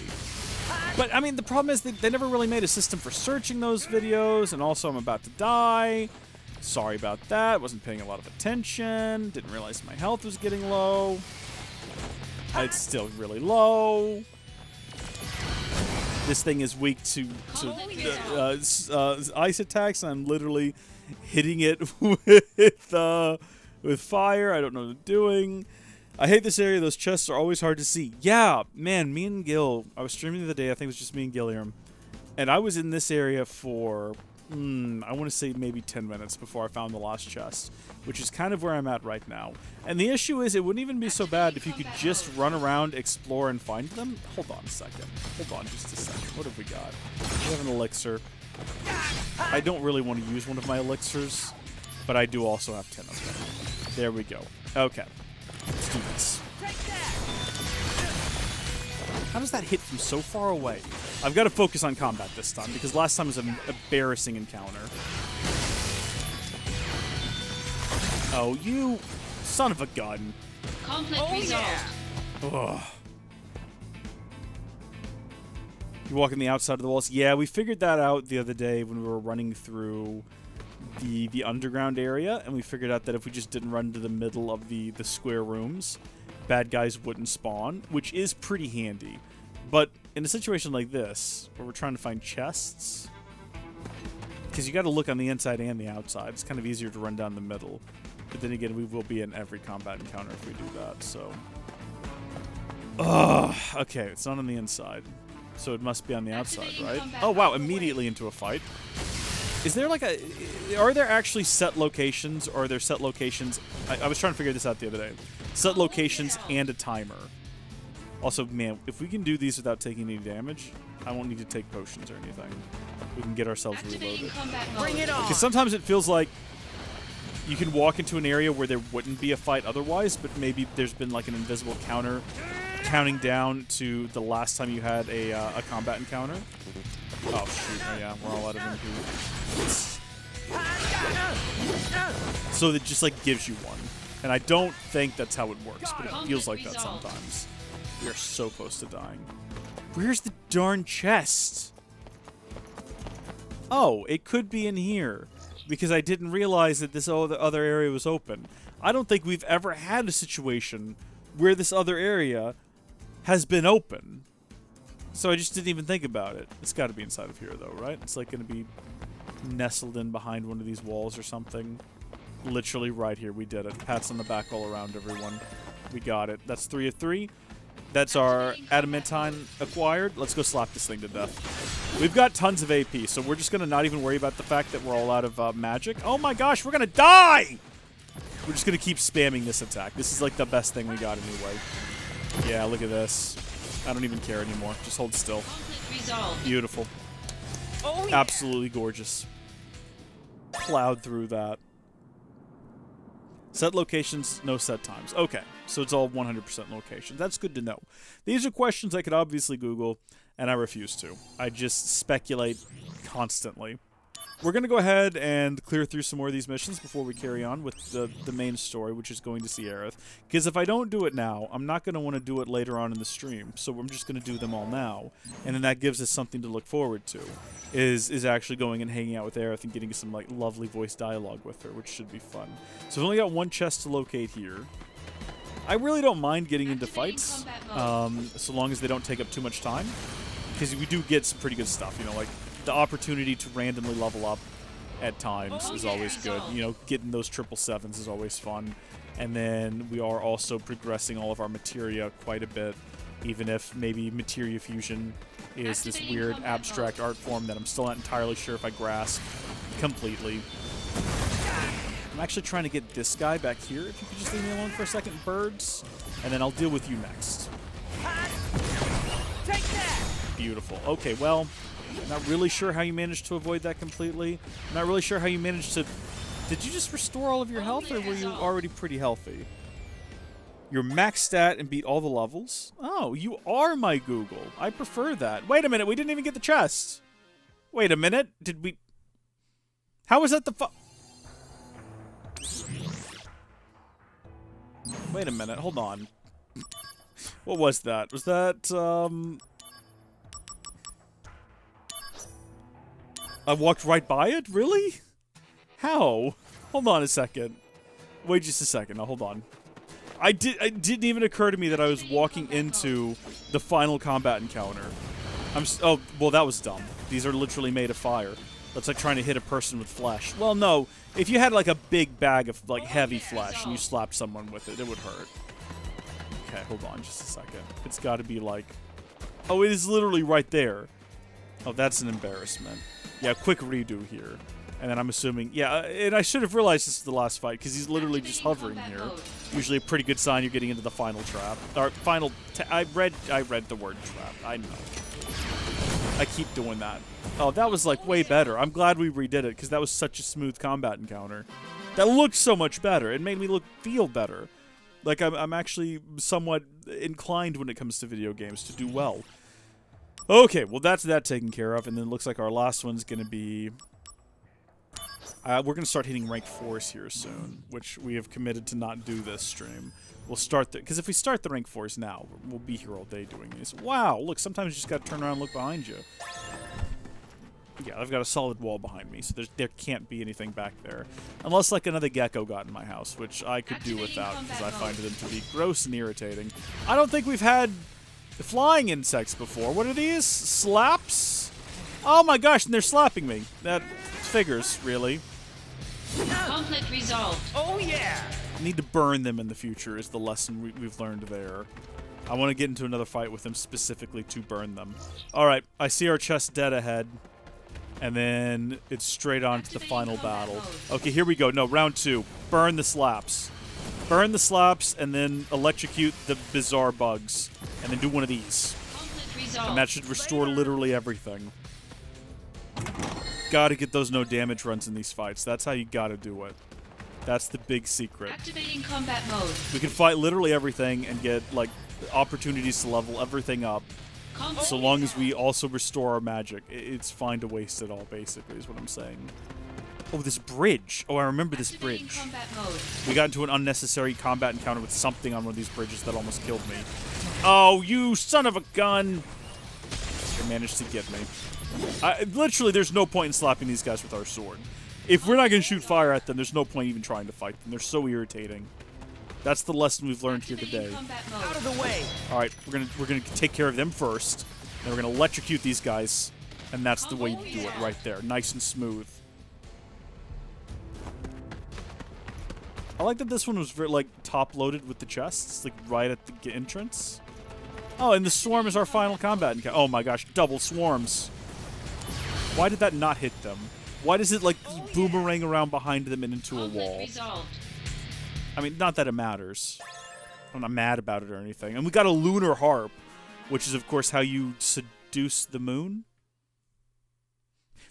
But, I mean, the problem is that they never really made a system for searching those videos, and also I'm about to die. Sorry about that. Wasn't paying a lot of attention. Didn't realize my health was getting low. It's still really low. This thing is weak to ice attacks. I'm literally hitting it with fire. I don't know what I'm doing. I hate this area. Those chests are always hard to see. Yeah, man, me and Gil, I was streaming the other day. I think it was just me and Gilliam. And I was in this area for, I want to say maybe 10 minutes before I found the last chest, which is kind of where I'm at right now. And the issue is it wouldn't even be so bad if you could just run around, explore, and find them. Hold on a second. Hold on just a second. What have we got? We have an elixir. I don't really want to use one of my elixirs, but I do also have 10 of them. There we go. Okay. Let's do this. How does that hit from so far away? I've got to focus on combat this time, because last time was an embarrassing encounter. Oh, you son of a gun. Conflict resolved. Ugh. You're walking the outside of the walls. Yeah, we figured that out the other day when we were running through the underground area, and we figured out that if we just didn't run to the middle of the square rooms, bad guys wouldn't spawn, which is pretty handy. But in a situation like this, where we're trying to find chests, because you got to look on the inside and the outside, it's kind of easier to run down the middle. But then again, we will be in every combat encounter if we do that, so... Ugh, okay, it's not on the inside. So it must be on the outside, right? Oh, wow, immediately into a fight. Is there like are there actually set locations, or are there set locations... I was trying to figure this out the other day. Set locations and a timer. Also, man, if we can do these without taking any damage, I won't need to take potions or anything. We can get ourselves reloaded. Bring it on! Because sometimes it feels like you can walk into an area where there wouldn't be a fight otherwise, but maybe there's been like an invisible counter counting down to the last time you had a combat encounter. Oh, shoot. Oh, yeah, we're all out of MP. So it just, like, gives you one. And I don't think that's how it works, but it feels like that sometimes. We are so close to dying. Where's the darn chest? Oh, it could be in here. Because I didn't realize that this other area was open. I don't think we've ever had a situation where this other area has been open. So I just didn't even think about it. It's got to be inside of here, though, right? It's like going to be nestled in behind one of these walls or something. Literally right here. We did it. Pats on the back all around, everyone. We got it. That's 3 of 3. That's our adamantine acquired. Let's go slap this thing to death. We've got tons of AP, so we're just going to not even worry about the fact that we're all out of magic. Oh my gosh, we're going to die! We're just gonna keep spamming this attack. This is like the best thing we got anyway. Yeah, look at this. I don't even care anymore. Just hold still. Beautiful. Oh, yeah. Absolutely gorgeous. Plowed through that. Set locations, no set times. Okay, so it's all 100% locations. That's good to know. These are questions I could obviously Google, and I refuse to. I just speculate constantly. We're going to go ahead and clear through some more of these missions before we carry on with the main story, which is going to see Aerith. Because if I don't do it now, I'm not going to want to do it later on in the stream. So I'm just going to do them all now. And then that gives us something to look forward to. Is actually going and hanging out with Aerith and getting some like lovely voice dialogue with her, which should be fun. So we've only got one chest to locate here. I really don't mind getting into fights, so long as they don't take up too much time. Because we do get some pretty good stuff, you know, like the opportunity to randomly level up at times is always good. You know, getting those 777s is always fun. And then we are also progressing all of our materia quite a bit, even if maybe materia fusion is this weird abstract art form that I'm still not entirely sure if I grasp completely. I'm actually trying to get this guy back here, if you could just leave me alone for a second, birds. And then I'll deal with you next. Take that! Beautiful. Okay, well, I'm not really sure how you managed to avoid that completely. I'm not really sure how you managed to... Did you just restore all of your health, or were you already pretty healthy? You're maxed stat and beat all the levels? Oh, you are my Google. I prefer that. Wait a minute, we didn't even get the chest. Wait a minute, did we... How was that the Wait a minute, hold on. What was that? Was that, I walked right by it? Really? How? Hold on a second. Wait just a second. Now, hold on. It didn't even occur to me that I was walking into the final combat encounter. Oh, well, that was dumb. These are literally made of fire. That's like trying to hit a person with flesh. Well, no. If you had like a big bag of like heavy flesh and you slapped someone with it, it would hurt. Okay, hold on just a second. It's got to be like... Oh, it is literally right there. Oh, that's an embarrassment. Yeah, quick redo here. And then I'm assuming... Yeah, and I should have realized this is the last fight, because he's literally just hovering here. Usually a pretty good sign you're getting into the final trap. Or final... I read the word trap. I know. I keep doing that. Oh, that was like way better. I'm glad we redid it, because that was such a smooth combat encounter. That looked so much better. It made me feel better. Like, I'm actually somewhat inclined when it comes to video games to do well. Okay, well, that's that taken care of, and then it looks like our last one's going to be... we're going to start hitting rank 4s here soon, which we have committed to not do this stream. We'll start because if we start the rank 4s now, we'll be here all day doing these. Wow, look, sometimes you just got to turn around and look behind you. Yeah, I've got a solid wall behind me, so there can't be anything back there. Unless, like, another gecko got in my house, which I could do without, because I find them to be gross and irritating. I don't think we've had flying insects before. What are these? Slaps? Oh my gosh, and they're slapping me. That figures, really. Conflict resolved. Oh yeah! Need to burn them in the future is the lesson we've learned there. I want to get into another fight with them specifically to burn them. Alright, I see our chest dead ahead. And then it's straight on to the final battle. Okay, here we go. No, round 2. Burn the slaps. Burn the slaps and then electrocute the bizarre bugs. And then do one of these. And that should restore literally everything. Gotta get those no damage runs in these fights. That's how you gotta do it. That's the big secret. Activating combat mode. We can fight literally everything and get, like, opportunities to level everything up. So long as we also restore our magic. It's fine to waste it all, basically, is what I'm saying. Oh, this bridge. Oh, I remember this bridge. We got into an unnecessary combat encounter with something on one of these bridges that almost killed me. Oh, you son of a gun! They managed to get me. Literally, there's no point in slapping these guys with our sword. If we're not going to shoot fire at them, there's no point even trying to fight them. They're so irritating. That's the lesson we've learned here today. Out of the way. All right, we're gonna take care of them first. Then we're gonna electrocute these guys, and that's the way you do it right there, nice and smooth. I like that this one was very, like, top loaded with the chests, like right at the entrance. Oh, and the swarm is our final combat. Oh my gosh, double swarms. Why did that not hit them? Why does it like boomerang around behind them and into a wall? I mean, not that it matters. I'm not mad about it or anything. And we got a lunar harp, which is, of course, how you seduce the moon.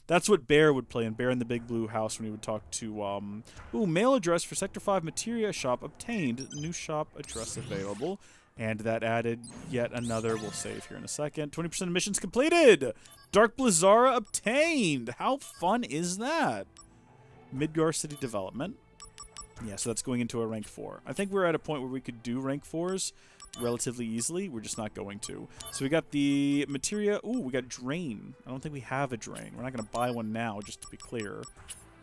That's what Bear would play in Bear in the Big Blue House when he would talk to, mail address for Sector 5 Materia shop obtained. New shop address available. And that added yet another, we'll save here in a second. 20% of missions completed! Dark Blizzara obtained! How fun is that? Midgar City Development. Yeah, so that's going into a rank 4. I think we're at a point where we could do rank 4s relatively easily. We're just not going to. So we got the materia. Ooh, we got drain. I don't think we have a drain. We're not going to buy one now, just to be clear.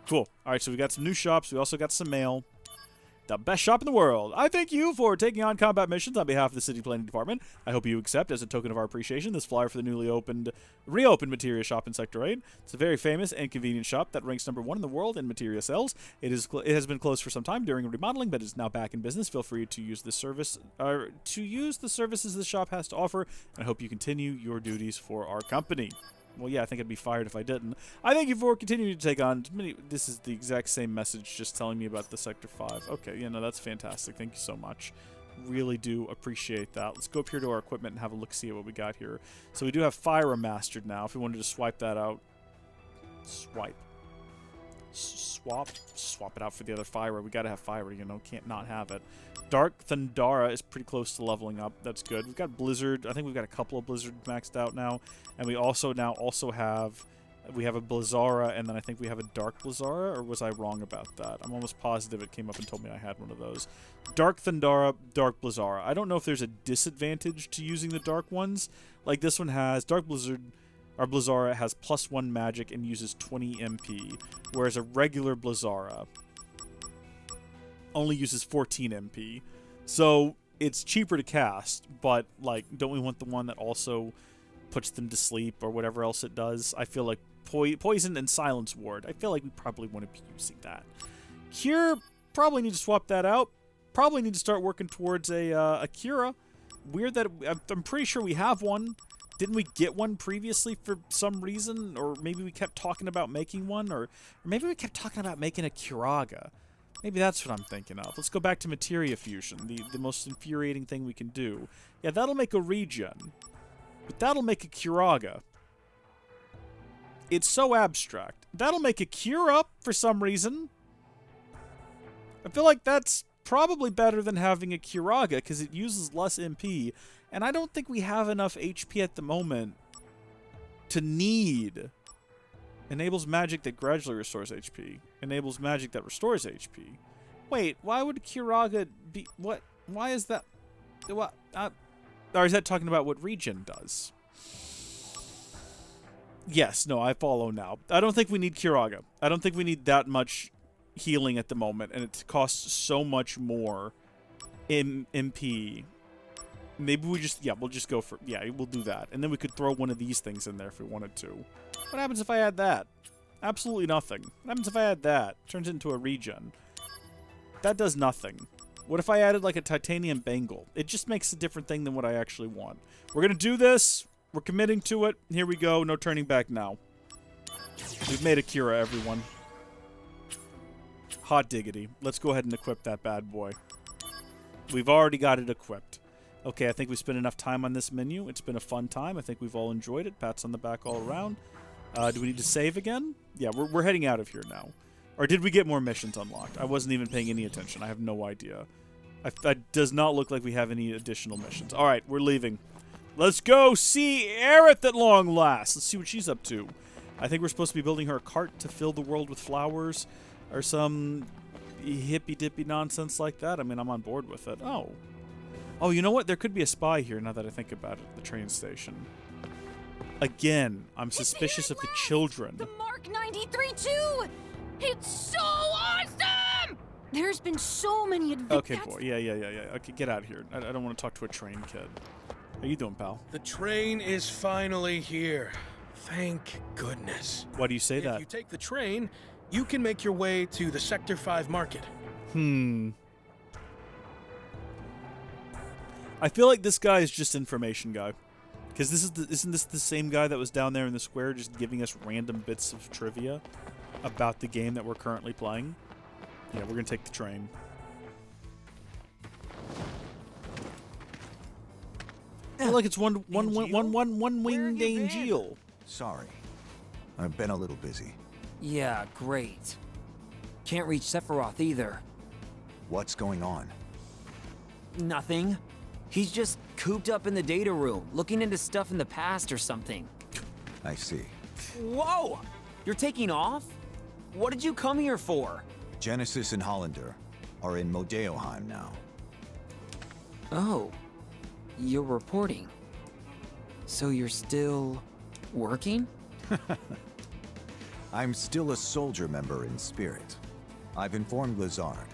Cool. All right, so we got some new shops. We also got some mail. The best shop in the world. I thank you for taking on combat missions on behalf of the City Planning Department. I hope you accept, as a token of our appreciation, this flyer for the newly reopened Materia shop in Sector 8. It's a very famous and convenient shop that ranks #1 in the world in Materia sales. It has been closed for some time during remodeling, but is now back in business. Feel free to use the services the shop has to offer, and I hope you continue your duties for our company. Well, yeah, I think I'd be fired if I didn't. I thank you for continuing to take on many. This is the exact same message, just telling me about the Sector 5. Okay, yeah, no, that's fantastic. Thank you so much. Really do appreciate that. Let's go up here to our equipment and have a look-see at what we got here. So we do have Fire mastered now. If we wanted to swipe that out. Swap it out for the other Fire. We gotta have Fire, you know, can't not have it. Dark Thundara is pretty close to leveling up. That's good. We've got Blizzard. I think we've got a couple of Blizzard maxed out now. And we also have a Blizzara, and then I think we have a Dark Blizzara, or was I wrong about that? I'm almost positive it came up and told me I had one of those. Dark Thundara, Dark Blizzara. I don't know if there's a disadvantage to using the dark ones. Like this one has Dark Blizzard. Our Blizzara has +1 magic and uses 20 MP, whereas a regular Blizzara only uses 14 MP. So it's cheaper to cast, but like, don't we want the one that also puts them to sleep or whatever else it does? I feel like Poison and Silence Ward. I feel like we probably want to be using that. Cure, probably need to swap that out. Probably need to start working towards a Cura. Weird that I'm pretty sure we have one. Didn't we get one previously for some reason? Or maybe we kept talking about making one? Or maybe we kept talking about making a Curaga. Maybe that's what I'm thinking of. Let's go back to Materia Fusion, the most infuriating thing we can do. Yeah, that'll make a regen. But that'll make a Curaga. It's so abstract. That'll make a Cure Up for some reason. I feel like that's probably better than having a Curaga, because it uses less MP. And I don't think we have enough HP at the moment to need. Enables magic that gradually restores HP. Enables magic that restores HP. Wait, why would Curaga be... What? Why is that... What? Or is that talking about what regen does? Yes, no, I follow now. I don't think we need Curaga. I don't think we need that much healing at the moment, and it costs so much more in MP. Maybe we just... Yeah, we'll just go for... Yeah, we'll do that. And then we could throw one of these things in there if we wanted to. What happens if I add that? Absolutely nothing. What happens if I add that? Turns it into a regen. That does nothing. What if I added like a titanium bangle? It just makes a different thing than what I actually want. We're going to do this. We're committing to it. Here we go. No turning back now. We've made a Cura, everyone. Hot diggity. Let's go ahead and equip that bad boy. We've already got it equipped. Okay, I think we spent enough time on this menu. It's been a fun time. I think we've all enjoyed it. Pats on the back all around. Do we need to save again? Yeah, we're heading out of here now. Or did we get more missions unlocked? I wasn't even paying any attention. I have no idea. It does not look like we have any additional missions. All right, we're leaving. Let's go see Aerith at long last. Let's see what she's up to. I think we're supposed to be building her a cart to fill the world with flowers or some hippy-dippy nonsense like that. I mean, I'm on board with it. Oh. Oh, you know what? There could be a spy here now that I think about it at the train station. Again, I'm suspicious of the children. The Mark 93 too! It's so awesome! There's been so many advances. Okay, boy. Yeah. Okay, get out of here. I don't want to talk to a train kid. How you doing, pal? The train is finally here. Thank goodness. Why do you say that? If you take the train, you can make your way to the Sector 5 market. I feel like this guy is just information guy. Because isn't this the same guy that was down there in the square just giving us random bits of trivia about the game that we're currently playing? Yeah, we're going to take the train. feel like it's one winged Angel. Sorry. I've been a little busy. Yeah, great. Can't reach Sephiroth either. What's going on? Nothing. He's just cooped up in the data room, looking into stuff in the past or something. I see. Whoa! You're taking off? What did you come here for? Genesis and Hollander are in Modeoheim now. Oh. You're reporting. So you're still working? I'm still a soldier member in spirit. I've informed Lazard.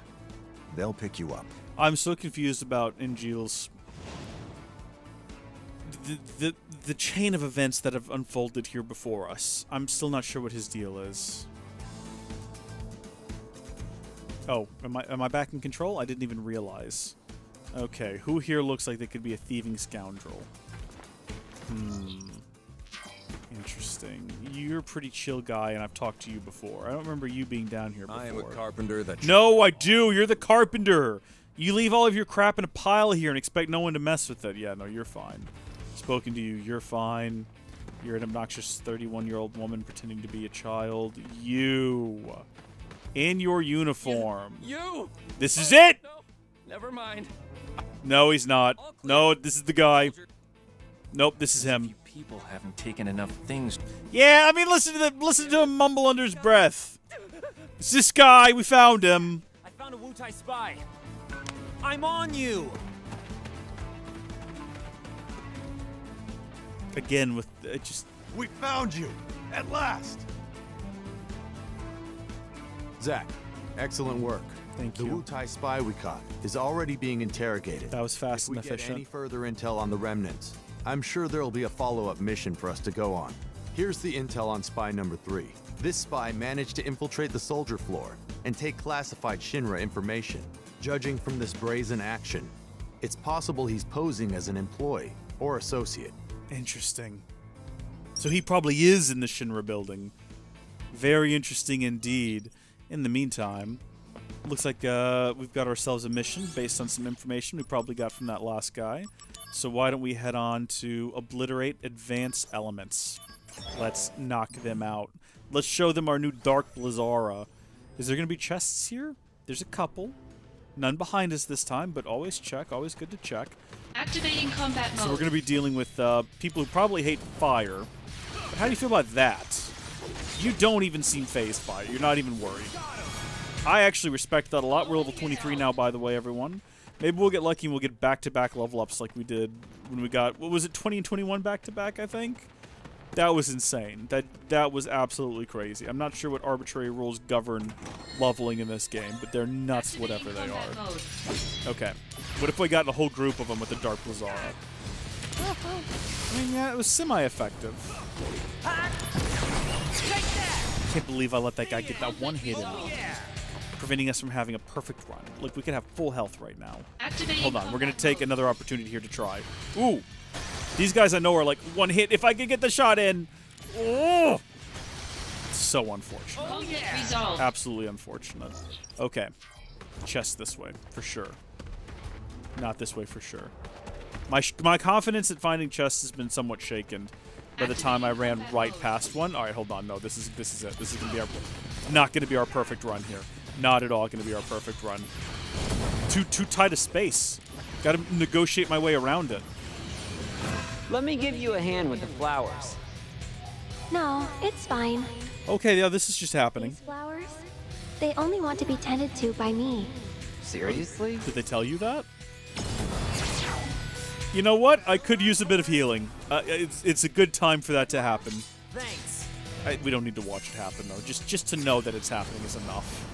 They'll pick you up. I'm so confused about Angel's the chain of events that have unfolded here before us. I'm still not sure what his deal is. Oh, am I back in control? I didn't even realize. Okay, who here looks like they could be a thieving scoundrel? Interesting. You're a pretty chill guy, and I've talked to you before. I don't remember you being down here before. I am a carpenter that... No, I do! You're the carpenter! You leave all of your crap in a pile here and expect no one to mess with it. Yeah, no, you're fine. Spoken to you, you're fine. You're an obnoxious 31-year-old woman pretending to be a child. You! In your uniform. You! This is it! No, never mind. No, he's not. No, this is the guy. Nope, this is him. People haven't taken enough things. Yeah, I mean, listen to him mumble under his breath. It's this guy. We found him. I found a Wutai spy. I'm on you. Again with just. We found you at last. Zack, excellent work. Thank you. The Wutai spy we caught is already being interrogated. That was fast and efficient. If we get any efficient. further intel on the remnants, I'm sure there'll be a follow-up mission for us to go on. Here's the intel on spy number 3. This spy managed to infiltrate the soldier floor and take classified Shinra information. Judging from this brazen action, it's possible he's posing as an employee or associate. Interesting. So he probably is in the Shinra building. Very interesting indeed. In the meantime, looks like we've got ourselves a mission based on some information we probably got from that last guy. So why don't we head on to obliterate advanced elements. Let's knock them out. Let's show them our new Dark Blizara. Is there going to be chests here? There's a couple. None behind us this time, but always check. Always good to check. Activating combat mode. So we're going to be dealing with people who probably hate fire. But how do you feel about that? You don't even seem phased by it. You're not even worried. I actually respect that a lot. We're level 23 now, by the way, everyone. Maybe we'll get lucky and we'll get back-to-back level ups like we did when we got, what was it, 20 and 21 back-to-back, I think? That was insane. That was absolutely crazy. I'm not sure what arbitrary rules govern leveling in this game, but they're nuts whatever they are. Okay. What if we got a whole group of them with the Dark Blizara? I mean, yeah, it was semi-effective. Can't believe I let that guy get that one hit in me, preventing us from having a perfect run. Like, we could have full health right now. Hold on, we're going to take another opportunity here to try. Ooh! These guys I know are like one hit. If I could get the shot in. Oh! So unfortunate. Absolutely unfortunate. Okay. Chest this way, for sure. Not this way, for sure. My confidence at finding chests has been somewhat shaken by the time I ran right past one. All right, hold on. No, this is it. This is going to be our not going to be our perfect run here. Not at all going to be our perfect run. Too tight a space. Got to negotiate my way around it. Let me give you a hand with the flowers. No, it's fine. Okay, yeah, this is just happening. These flowers, they only want to be tended to by me. Seriously? Did they tell you that? You know what? I could use a bit of healing. It's a good time for that to happen. Thanks. We don't need to watch it happen, though. Just to know that it's happening is enough.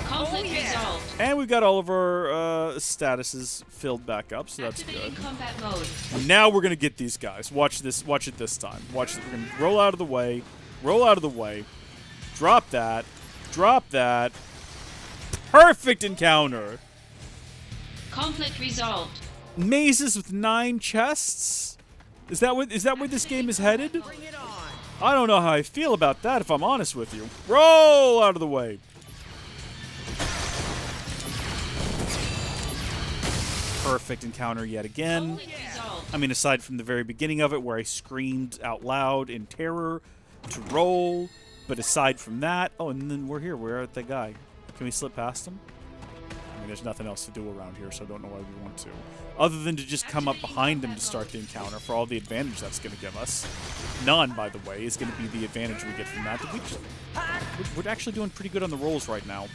Conflict resolved. And we've got all of our statuses filled back up, so that's good. Combat mode. Now we're gonna get these guys. Watch this. Watch it this time. Watch it. We're gonna roll out of the way. Roll out of the way. Drop that. Drop that. Perfect encounter. Conflict resolved. Mazes with 9 chests? Is that where this game is headed? I don't know how I feel about that, if I'm honest with you. Roll out of the way. perfect encounter yet again. Resolved. I mean, aside from the very beginning of it, where I screamed out loud in terror to roll, but aside from that, oh, and then we're here. We're at the guy. Can we slip past him? I mean, there's nothing else to do around here, so I don't know why we want to. Other than to just come up behind him to start the encounter for all the advantage that's going to give us. None, by the way, is going to be the advantage we get from that. We're actually doing pretty good on the rolls right now.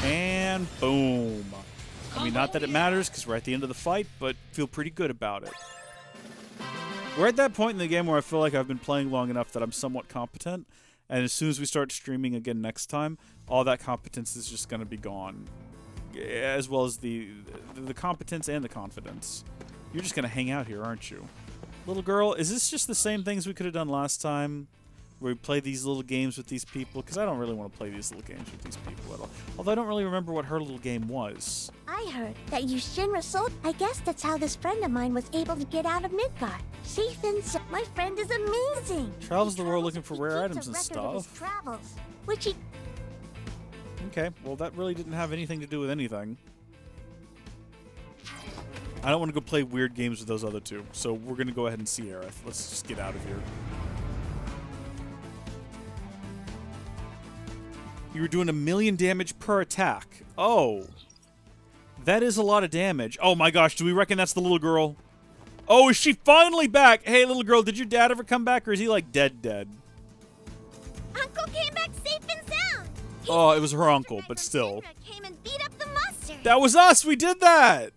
And boom. I mean, not that it matters because we're at the end of the fight, but feel pretty good about it. We're at that point in the game where I feel like I've been playing long enough that I'm somewhat competent, and as soon as we start streaming again next time, all that competence is just going to be gone, as well as the competence and the confidence. You're just going to hang out here, aren't you? Little girl, is this just the same things we could have done last time, where we play these little games with these people? Because I don't really want to play these little games with these people at all. Although I don't really remember what her little game was. I heard that you Shinra sold. I guess that's how this friend of mine was able to get out of Midgar. My friend is amazing. Travels the world looking for rare items and Of his stuff. travels, which he. Okay, well that really didn't have anything to do with anything. I don't want to go play weird games with those other two, so we're going to go ahead and see Aerith. Let's just get out of here. You were doing 1,000,000 damage per attack. Oh. That is a lot of damage. Oh my gosh, do we reckon that's the little girl? Oh, is she finally back? Hey, little girl, did your dad ever come back, or is he, like, dead? Uncle came back safe and sound. Oh, it was her uncle, but still. Came and beat up the mustard. That was us! We did that!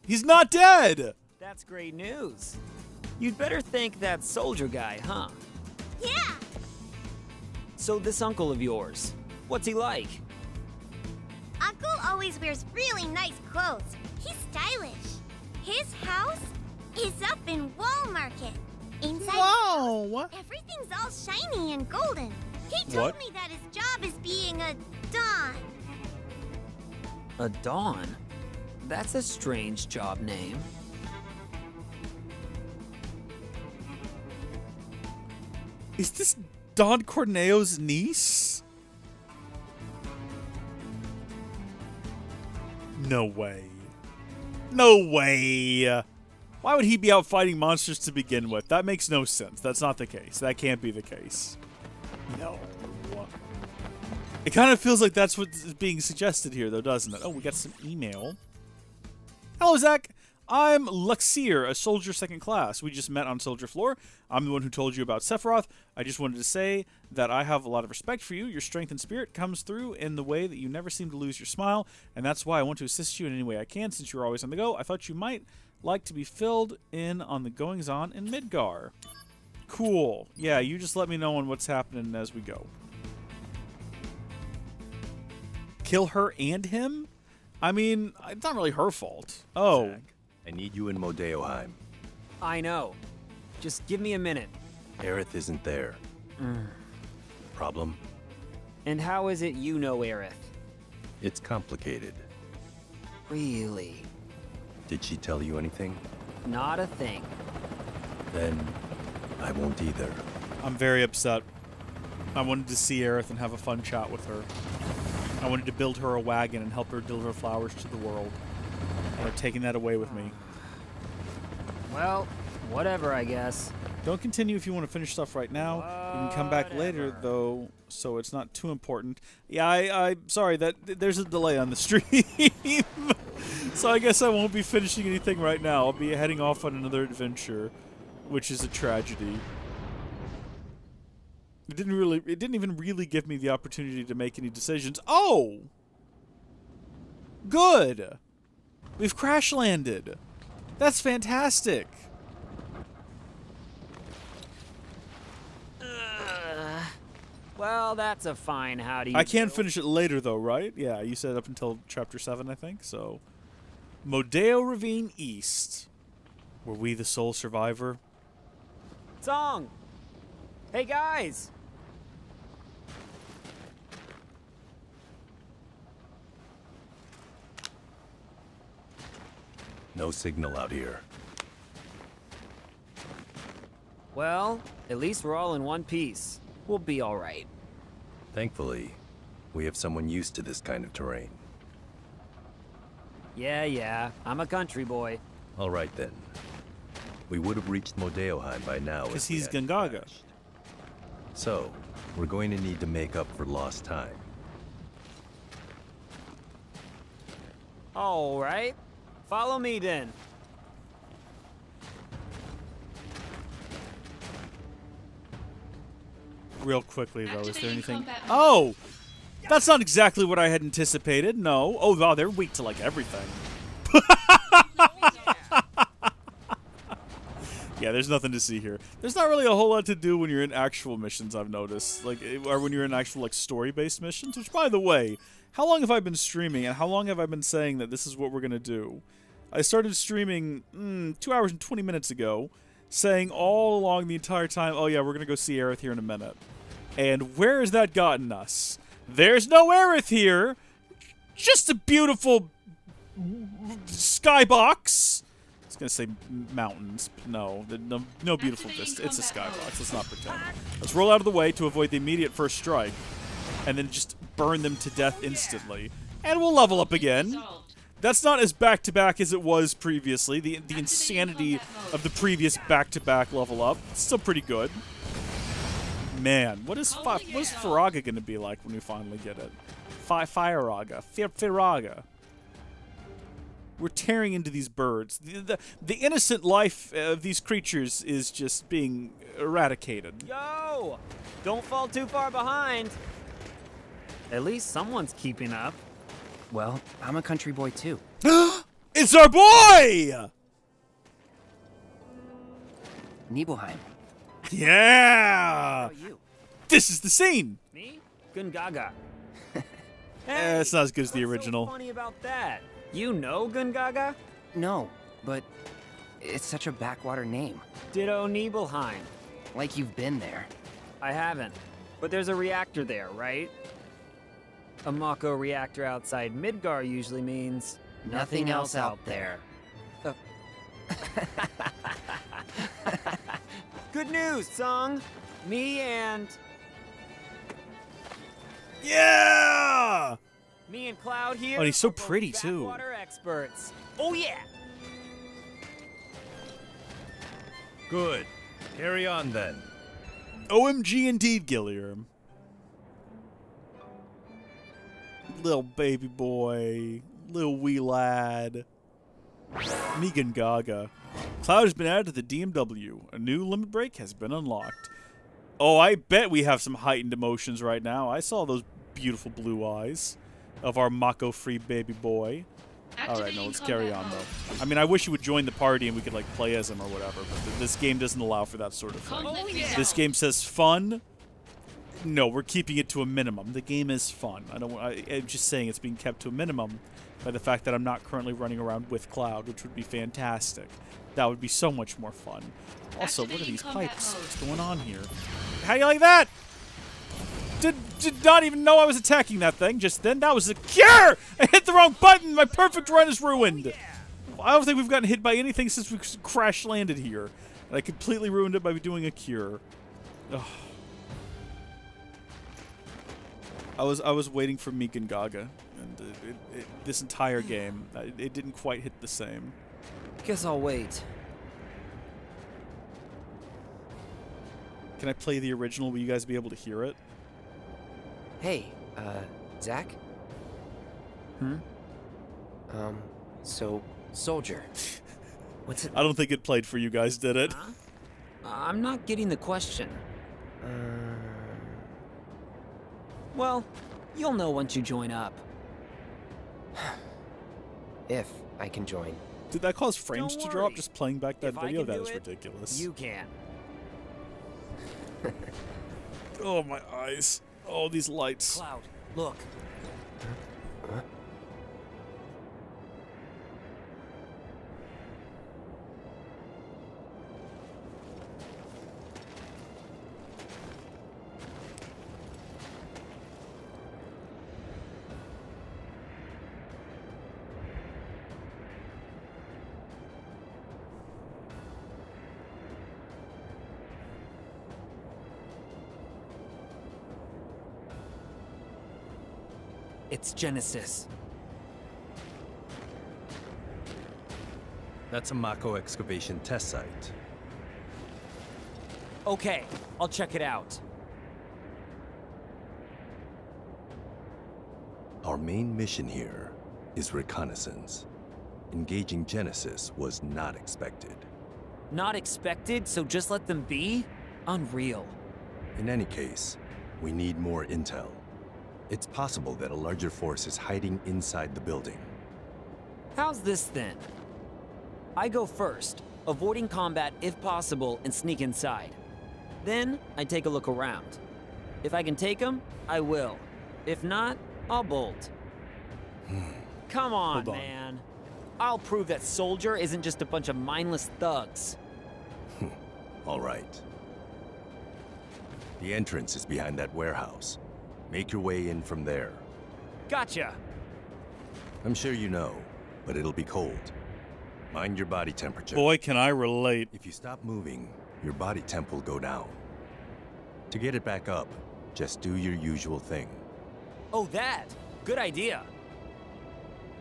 He's not dead! That's great news. You'd better thank that soldier guy, huh? Yeah. So this uncle of yours, what's he like? Uncle always wears really nice clothes. He's stylish. His house is up in Wall Market. Inside Whoa! Everything's all shiny and golden. He told me that his job is being a Don. A Dawn? That's a strange job name. Is this Don Corneo's niece? No way. No way! Why would he be out fighting monsters to begin with? That makes no sense. That's not the case. That can't be the case. No. It kind of feels like that's what's being suggested here, though, doesn't it? Oh, we got some email. Hello, Zach. I'm Luxier, a soldier second class. We just met on Soldier Floor. I'm the one who told you about Sephiroth. I just wanted to say that I have a lot of respect for you. Your strength and spirit comes through in the way that you never seem to lose your smile, and that's why I want to assist you in any way I can since you're always on the go. I thought you might like to be filled in on the goings-on in Midgar. Cool. Yeah, you just let me know on what's happening as we go. Kill her and him? I mean, it's not really her fault. Oh. Zach, I need you in Modeoheim. I know. Just give me a minute. Aerith isn't there. Problem? And how is it you know Aerith? It's complicated. Really? Did she tell you anything? Not a thing. Then I won't either. I'm very upset. I wanted to see Aerith and have a fun chat with her. I wanted to build her a wagon and help her deliver flowers to the world. And they're taking that away with me. Well, whatever, I guess. Don't continue if you want to finish stuff right now. You can come back later, though, so it's not too important. Yeah, I'm sorry that there's a delay on the stream. So I guess I won't be finishing anything right now. I'll be heading off on another adventure, which is a tragedy. It didn't even really give me the opportunity to make any decisions. Oh! Good! We've crash landed. That's fantastic. Well, that's a fine howdy. I can finish it later, though, right? Yeah, you said up until Chapter 7, I think, so... Modeo Ravine East. Were we the sole survivor? Song! Hey, guys! No signal out here. Well, at least we're all in one piece. We'll be all right. Thankfully, we have someone used to this kind of terrain. Yeah, I'm a country boy. All right then. We would have reached Modeoheim by now. Because if we he's hadn't Gungaga. crashed. So, we're going to need to make up for lost time. All right. Follow me then. Real quickly, though, is there Activating anything... combat mode. Oh! That's not exactly what I had anticipated, no. Oh, wow, they're weak to, like, everything. Yeah, there's nothing to see here. There's not really a whole lot to do when you're in actual missions, I've noticed. Like, or when you're in actual, like, story-based missions. Which, by the way, how long have I been streaming, and how long have I been saying that this is what we're gonna do? I started streaming 2 hours and 20 minutes ago, saying all along the entire time, oh yeah, we're gonna go see Aerith here in a minute. And where has that gotten us? There's no Aerith here! Just a beautiful skybox! I was gonna say mountains. No beautiful vista. It's a skybox. Let's not pretend. Let's roll out of the way to avoid the immediate first strike, and then just burn them to death instantly. And we'll level up again. That's not as back-to-back as it was previously. The insanity of the previous back-to-back level up. It's still pretty good. Man, what is Firaga going to be like when we finally get it? Firaga. Firaga. We're tearing into these birds. The innocent life of these creatures is just being eradicated. Yo! Don't fall too far behind. At least someone's keeping up. Well, I'm a country boy too. It's our boy! Nibelheim. Yeah! How about you? This is the scene! Me? Gungaga. It's not as good as the original. What's so funny about that? You know Gungaga? No, but it's such a backwater name. Ditto Nibelheim. Like you've been there. I haven't. But there's a reactor there, right? A Mako reactor outside Midgar usually means Nothing else out there. Good news, Sung. Me and Yeah! me and Cloud here. Oh, and he's so are both pretty, too. backwater experts. Oh yeah. Good. Carry on then. OMG indeed, Gilliam. Little baby boy. Little wee lad. Megan Gaga. Cloud has been added to the DMW. A new limit break has been unlocked. Oh, I bet we have some heightened emotions right now. I saw those beautiful blue eyes of our Mako-free baby boy. Alright, no, let's carry on, though. I mean, I wish you would join the party and we could, like, play as him or whatever, but this game doesn't allow for that sort of thing. Oh, yeah. This game says fun. No, we're keeping it to a minimum. The game is fun. I'm just saying it's being kept to a minimum by the fact that I'm not currently running around with Cloud, which would be fantastic. That would be so much more fun. Also, what are these pipes? What's going on here? How do you like that? Did not even know I was attacking that thing just then. That was a cure! I hit the wrong button! My perfect run is ruined! I don't think we've gotten hit by anything since we crash landed here. And I completely ruined it by doing a cure. Ugh. I was waiting for Meek and Gaga, and this entire game, it didn't quite hit the same. Guess I'll wait. Can I play the original? Will you guys be able to hear it? Hey, Zach? So, soldier. What's it? I don't think it played for you guys, did it? Huh? I'm not getting the question. Well, you'll know once you join up. If I can join. Did that cause frames Don't to drop worry. just playing back that If I video? can That do is it, ridiculous. You can. Oh, my eyes. Oh, these lights. Cloud, look. It's Genesis. That's a Mako excavation test site. Okay, I'll check it out. Our main mission here is reconnaissance. Engaging Genesis was not expected. Not expected, so just let them be? Unreal. In any case, we need more intel. It's possible that a larger force is hiding inside the building. How's this then? I go first, avoiding combat if possible and sneak inside. Then, I take a look around. If I can take them, I will. If not, I'll bolt. Come on, man. I'll prove that Soldier isn't just a bunch of mindless thugs. All right. The entrance is behind that warehouse. Make your way in from there. Gotcha. I'm sure you know, but it'll be cold. Mind your body temperature. Boy, can I relate. If you stop moving, your body temp will go down. To get it back up, just do your usual thing. Oh, that. Good idea.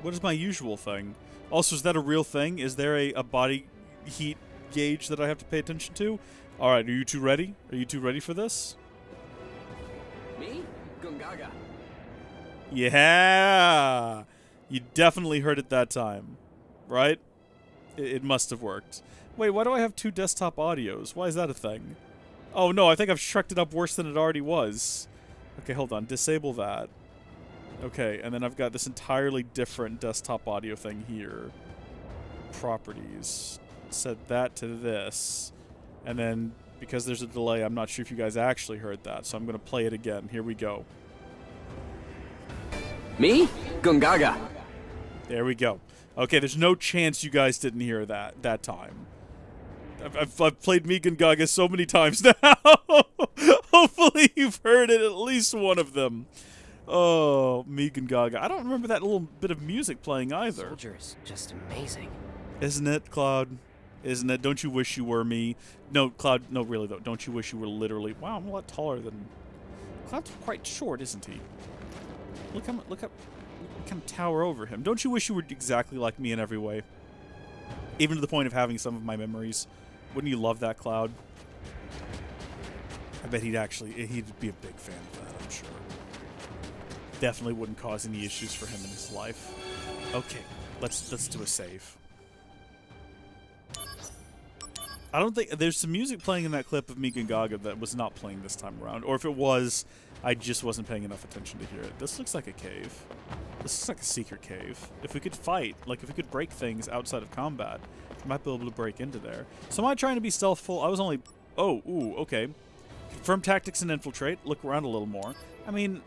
What is my usual thing? Also, is that a real thing? Is there a body heat gauge that I have to pay attention to? All right, are you two ready? Are you two ready for this? Me? Gungaga. Yeah! You definitely heard it that time, right? It must have worked. Wait, why do I have two desktop audios? Why is that a thing? Oh no, I think I've shreked it up worse than it already was. Okay, hold on. Disable that. Okay, and then I've got this entirely different desktop audio thing here. Properties. Set that to this. And then, because there's a delay, I'm not sure if you guys actually heard that, so I'm going to play it again. Here we go. Me? Gungaga. There we go. Okay, there's no chance you guys didn't hear that time. I've played Me Gungaga so many times now. Hopefully you've heard it, at least one of them. Oh, Me Gungaga. I don't remember that little bit of music playing either. Soldier's just amazing. Isn't it, Cloud? Isn't it? Don't you wish you were me? No, Cloud, no, really, though. Don't you wish you were literally... Wow, I'm a lot taller than... Cloud's quite short, isn't he? Look how tower over him. Don't you wish you were exactly like me in every way? Even to the point of having some of my memories. Wouldn't you love that, Cloud? I bet he'd be a big fan of that, I'm sure. Definitely wouldn't cause any issues for him in his life. Okay, let's do a save. I don't think... There's some music playing in that clip of Me Gungaga that was not playing this time around. Or if it was, I just wasn't paying enough attention to hear it. This looks like a cave. This looks like a secret cave. If we could fight, like if we could break things outside of combat, we might be able to break into there. So am I trying to be stealthful? I was only... Oh, ooh, okay. Confirm tactics and infiltrate. Look around a little more. I mean,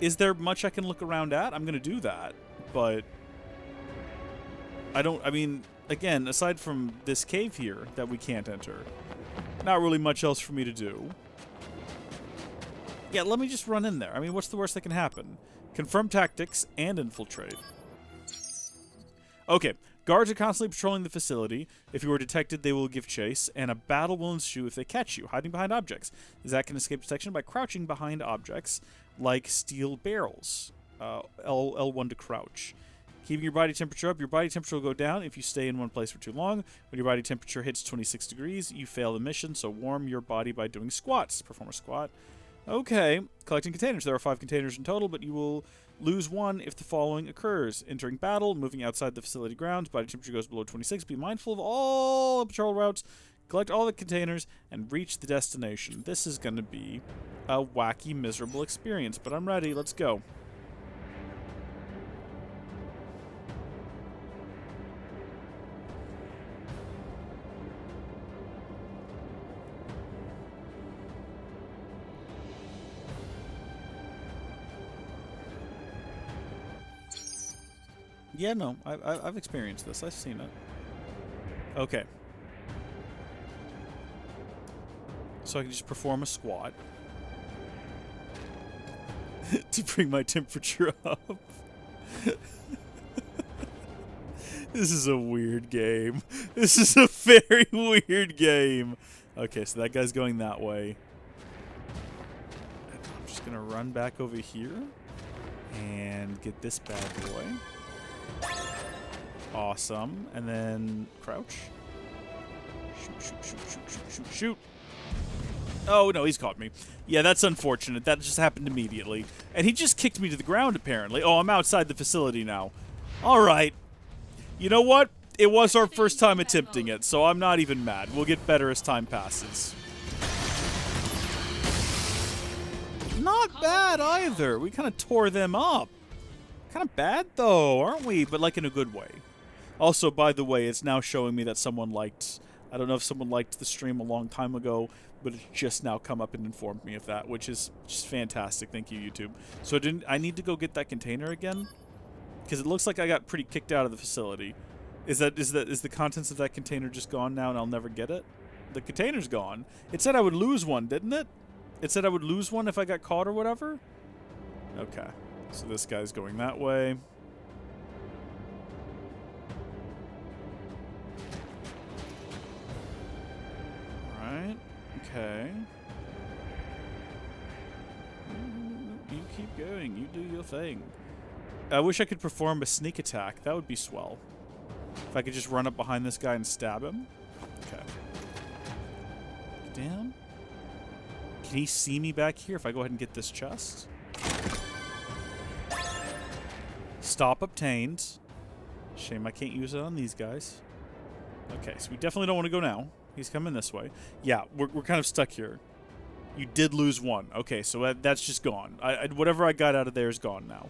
is there much I can look around at? I'm going to do that. But... I mean... Again, aside from this cave here that we can't enter, not really much else for me to do. Yeah, let me just run in there. I mean, what's the worst that can happen? Confirm tactics and infiltrate. Okay, guards are constantly patrolling the facility. If you are detected, they will give chase, and a battle will ensue if they catch you, hiding behind objects. Zach can escape detection by crouching behind objects, like steel barrels. L1 to crouch. Keeping your body temperature up, your body temperature will go down if you stay in one place for too long. When your body temperature hits 26 degrees, you fail the mission, so warm your body by doing squats. Perform a squat. Okay, collecting containers. There are 5 containers in total, but you will lose 1 if the following occurs. Entering battle, moving outside the facility grounds, body temperature goes below 26. Be mindful of all patrol routes, collect all the containers, and reach the destination. This is going to be a wacky, miserable experience, but I'm ready. Let's go. Yeah, no, I've experienced this. I've seen it. Okay. So I can just perform a squat to bring my temperature up. This is a weird game. This is a very weird game. Okay, so that guy's going that way. I'm just going to run back over here and get this bad boy. Awesome. And then crouch. Shoot, shoot, shoot, shoot, shoot, shoot, shoot. Oh, no, he's caught me. Yeah, that's unfortunate. That just happened immediately. And he just kicked me to the ground, apparently. Oh, I'm outside the facility now. All right. You know what? It was our first time attempting it, so I'm not even mad. We'll get better as time passes. Not bad either. We kind of tore them up. Kind of bad, though, aren't we? But, like, in a good way. Also, by the way, it's now showing me that someone liked... I don't know if someone liked the stream a long time ago, but it's just now come up and informed me of that, which is just fantastic. Thank you, YouTube. So I need to go get that container again? Because it looks like I got pretty kicked out of the facility. Is the contents of that container just gone now and I'll never get it? The container's gone. It said I would lose one, didn't it? It said I would lose one if I got caught or whatever? Okay. So this guy's going that way. Alright. Okay. You keep going. You do your thing. I wish I could perform a sneak attack. That would be swell. If I could just run up behind this guy and stab him. Okay. Down. Can he see me back here if I go ahead and get this chest? Stop obtained. Shame I can't use it on these guys. Okay, so we definitely don't want to go now. He's coming this way. Yeah, we're kind of stuck here. You did lose one. Okay, so that's just gone. Whatever I got out of there is gone now.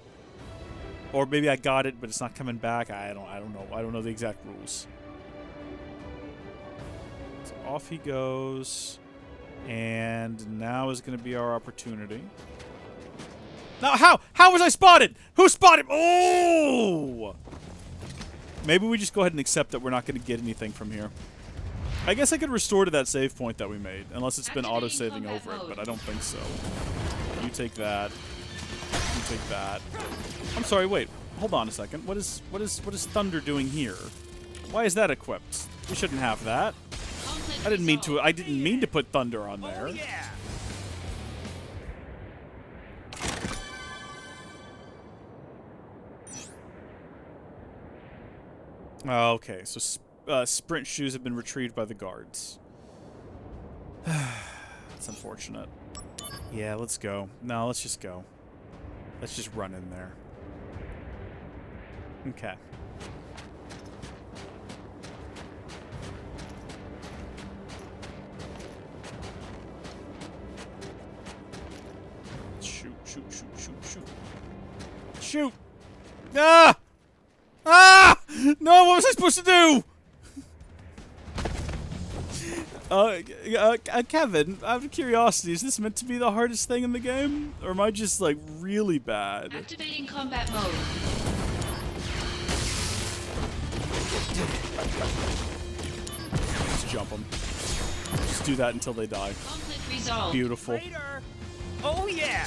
Or maybe I got it, but it's not coming back. I don't know. I don't know the exact rules. So off he goes. And now is going to be our opportunity. Now, how was I spotted? Who spotted? Oh! Maybe we just go ahead and accept that we're not going to get anything from here. I guess I could restore to that save point that we made, unless it's been auto-saving over it, but I don't think so. You take that. You take that. I'm sorry, wait. Hold on a second. What is Thunder doing here? Why is that equipped? We shouldn't have that. I didn't mean to put Thunder on there. Okay, so sprint shoes have been retrieved by the guards. That's unfortunate. Yeah, let's go. No, let's just go. Let's just run in there. Okay. Shoot, shoot, shoot, shoot, shoot. Shoot! Ah! Ah! No, what was I supposed to do? Kevin, out of curiosity, is this meant to be the hardest thing in the game? Or am I just, like, really bad? Activating combat mode. Just jump them. Just do that until they die. Conflict resolved. Beautiful. Oh, yeah!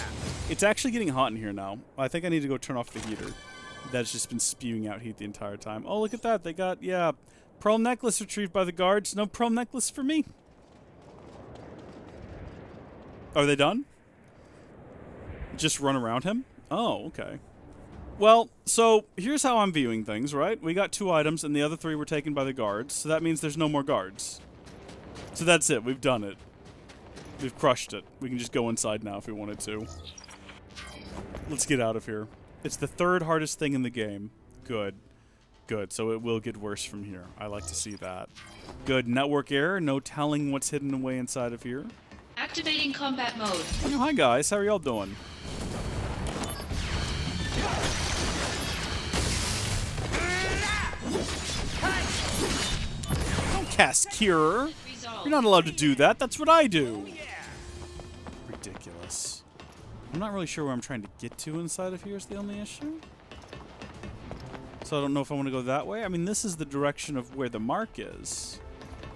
It's actually getting hot in here now. I think I need to go turn off the heater. That's just been spewing out heat the entire time. Oh, look at that. They got, yeah, pearl necklace retrieved by the guards. No pearl necklace for me. Are they done? Just run around him? Oh, okay. Well, so here's how I'm viewing things, right? We got 2 items and the other 3 were taken by the guards. So that means there's no more guards. So that's it. We've done it. We've crushed it. We can just go inside now if we wanted to. Let's get out of here. It's the 3rd hardest thing in the game. Good. Good. So it will get worse from here. I like to see that. Good. Network error. No telling what's hidden away inside of here. Activating combat mode. Oh, hi, guys. How are y'all doing? Don't cast Cure. You're not allowed to do that. That's what I do. Ridiculous. I'm not really sure where I'm trying to get to inside of here is the only issue. So I don't know if I want to go that way. I mean, this is the direction of where the mark is.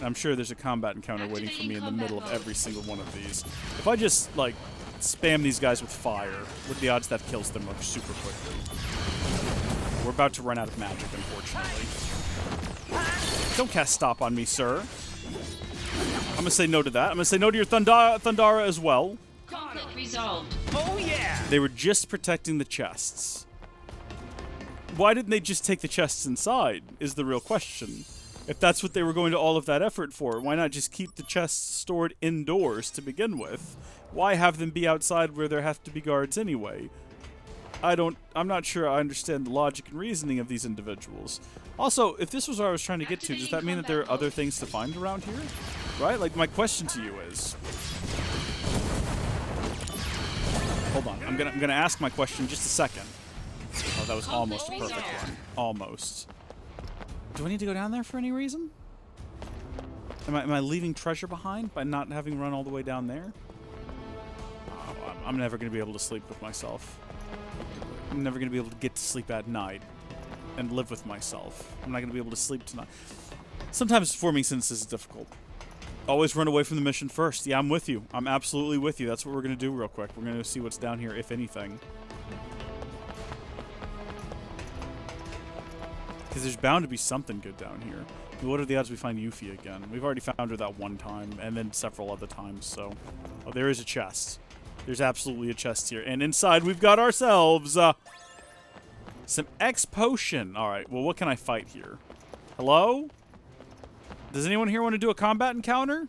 I'm sure there's a combat encounter waiting for me in the middle of every single one of these. If I just, like, spam these guys with fire, what are the odds that kills them super quickly? We're about to run out of magic, unfortunately. Don't cast stop on me, sir. I'm going to say no to that. I'm going to say no to your Thundara as well. Conflict resolved. Oh, yeah! They were just protecting the chests. why didn't they just take the chests inside, is the real question. If that's what they were going to all of that effort for, why not just keep the chests stored indoors to begin with? Why have them be outside where there have to be guards anyway? I'm not sure I understand the logic and reasoning of these individuals. Also, if this was what I was trying to get to, does that mean that there are other things to find around here? Right? Like, my question to you is... Hold on. I'm gonna ask my question in just a second. Oh, that was almost a perfect one. Almost. Do I need to go down there for any reason? Am I leaving treasure behind by not having run all the way down there? Oh, I'm never going to be able to sleep with myself. I'm never going to be able to get to sleep at night and live with myself. I'm not going to be able to sleep tonight. Sometimes forming sentences is difficult. Always run away from the mission first. Yeah, I'm with you. I'm absolutely with you. That's what we're going to do real quick. We're going to see what's down here, if anything. Because there's bound to be something good down here. What are the odds we find Yuffie again? We've already found her that one time, and then several other times, so... Oh, there is a chest. There's absolutely a chest here. And inside, we've got ourselves... some X potion. Alright, well, what can I fight here? Hello? Does anyone here want to do a combat encounter?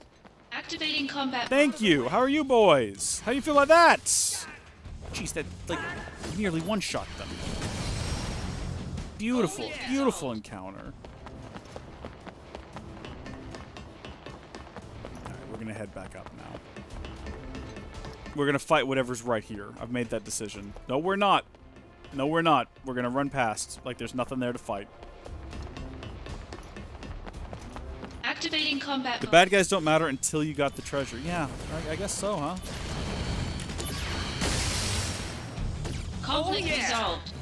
Activating combat. Thank you. How are you boys? How do you feel about that? Jeez, that, like, nearly one-shot them. Beautiful, beautiful encounter. Alright, we're gonna head back up now. We're gonna fight whatever's right here. I've made that decision. No, we're not. No, we're not. We're gonna run past like there's nothing there to fight. Activating combat. The bad guys don't matter until you got the treasure. Yeah, I guess so, huh? Conflict resolved.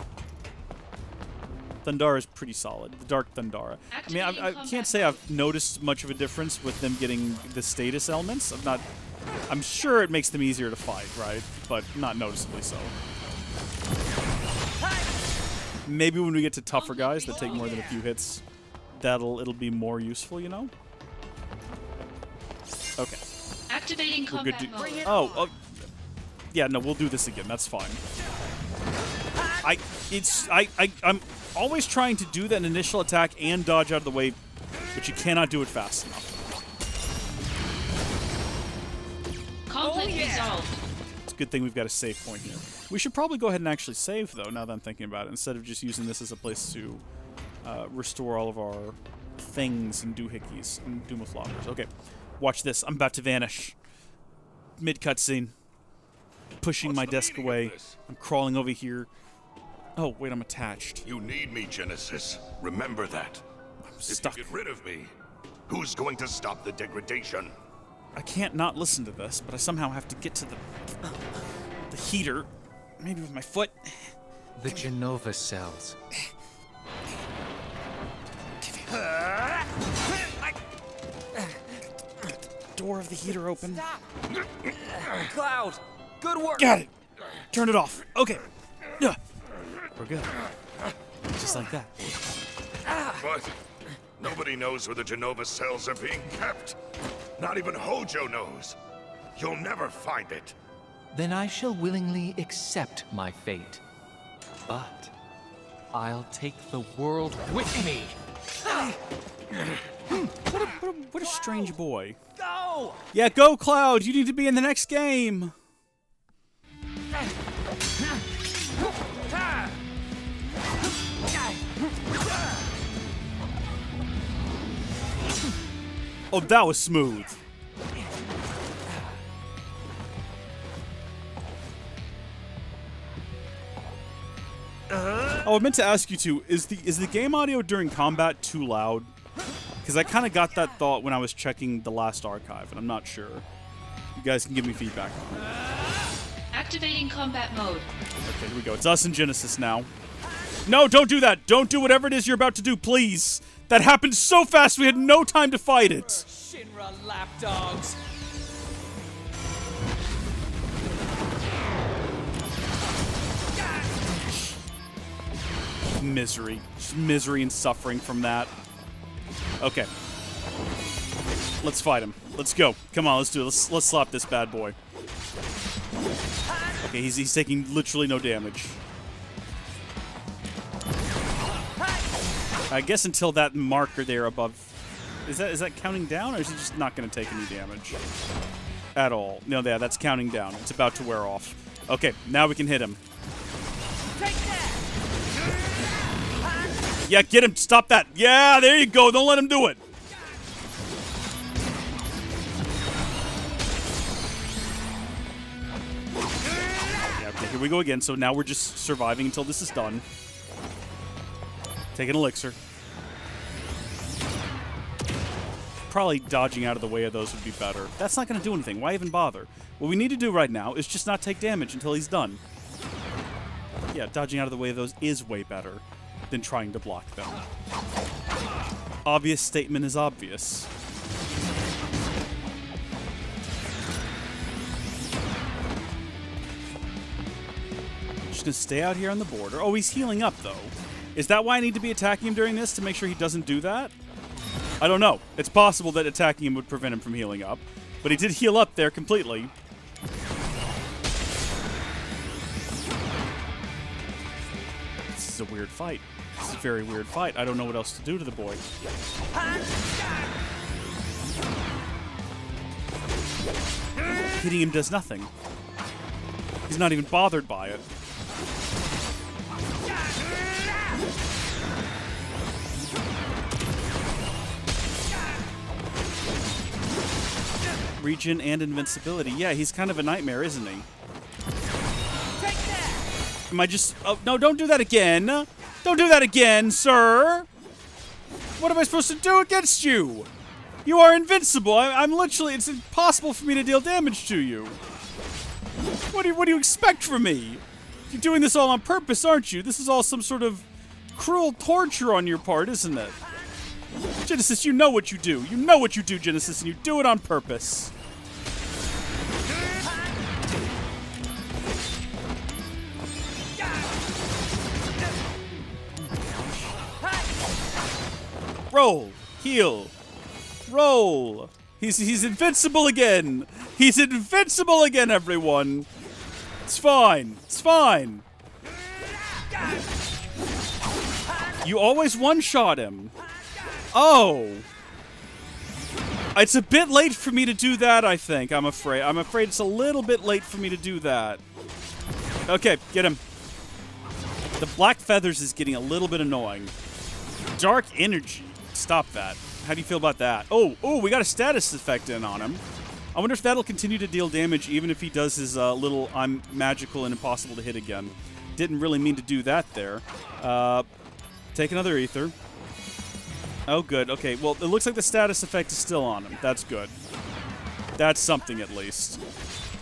Thundara is pretty solid. The Dark Thundara. I mean, I can't say I've noticed much of a difference with them getting the status elements. I'm sure it makes them easier to fight, right? But not noticeably so. Maybe when we get to tougher guys that take more than a few hits, it'll be more useful, you know? Okay. Activating combat mode. Oh, yeah, no, we'll do this again. That's fine. I'm always trying to do that initial attack and dodge out of the way, but you cannot do it fast enough. Conflict resolved. It's a good thing we've got a save point here. We should probably go ahead and actually save, though, now that I'm thinking about it, instead of just using this as a place to restore all of our things and doohickeys and doomafloppers. Okay, watch this. I'm about to vanish. Mid-cutscene. Pushing my desk away. I'm crawling over here. Oh, wait, I'm attached. You need me, Genesis. Remember that. I'm stuck. If you get rid of me, who's going to stop the degradation? I can't not listen to this, but I somehow have to get to the heater. Maybe with my foot. The Genova cells. Door of the heater open. Cloud, good work. Got it. Turn it off. Okay. We're good. Just like that. But nobody knows where the Genova cells are being kept. Not even Hojo knows. You'll never find it. Then I shall willingly accept my fate. But I'll take the world with me. What a strange boy. Go! Yeah, go, Cloud. You need to be in the next game. Oh, that was smooth. Oh, I meant to ask you too, is the game audio during combat too loud? Because I kind of got that thought when I was checking the last archive, and I'm not sure. You guys can give me feedback. Activating combat mode. Okay, here we go. It's us and Genesis now. No, don't do that. Don't do whatever it is you're about to do, please. That happened so fast we had no time to fight it. Shinra lapdogs. Misery. Just misery and suffering from that. Okay. Let's fight him. Let's go. Come on, let's do it. Let's slap this bad boy. Okay, he's taking literally no damage. I guess until that marker there above... Is that counting down, or is he just not going to take any damage? At all. No, yeah, that's counting down. It's about to wear off. Okay, now we can hit him. Take that! Yeah, get him. Stop that. Yeah, there you go. Don't let him do it. Yeah, okay, here we go again. So now we're just surviving until this is done. Take an elixir. Probably dodging out of the way of those would be better. That's not going to do anything. Why even bother? What we need to do right now is just not take damage until he's done. Yeah, dodging out of the way of those is way better than trying to block them. Obvious statement is obvious. Just gonna stay out here on the border. Oh, he's healing up, though. Is that why I need to be attacking him during this, to make sure he doesn't do that? I don't know. It's possible that attacking him would prevent him from healing up. But he did heal up there completely. This is a weird fight. This is a very weird fight. I don't know what else to do to the boy. Hitting him does nothing. He's not even bothered by it. Regen and invincibility. Yeah, he's kind of a nightmare, isn't he? Am I just... Oh, no, don't do that again. Don't do that again, sir. What am I supposed to do against you? You are invincible. I'm literally... It's impossible for me to deal damage to you. What do you expect from me? You're doing this all on purpose, aren't you? This is all some sort of cruel torture on your part, isn't it? Genesis, you know what you do. You know what you do, Genesis, and you do it on purpose. Roll. Heal. Roll. He's invincible again. He's invincible again, everyone. It's fine. It's fine. You always one-shot him. Oh. It's a bit late for me to do that, I think. I'm afraid it's a little bit late for me to do that. Okay, get him. The black feathers is getting a little bit annoying. Dark energy. Stop that. How do you feel about that? Oh, we got a status effect in on him. I wonder if that'll continue to deal damage even if he does his little I'm magical and impossible to hit again. Didn't really mean to do that there. Take another ether. Oh, good. Okay, well, it looks like the status effect is still on him. That's good. That's something, at least.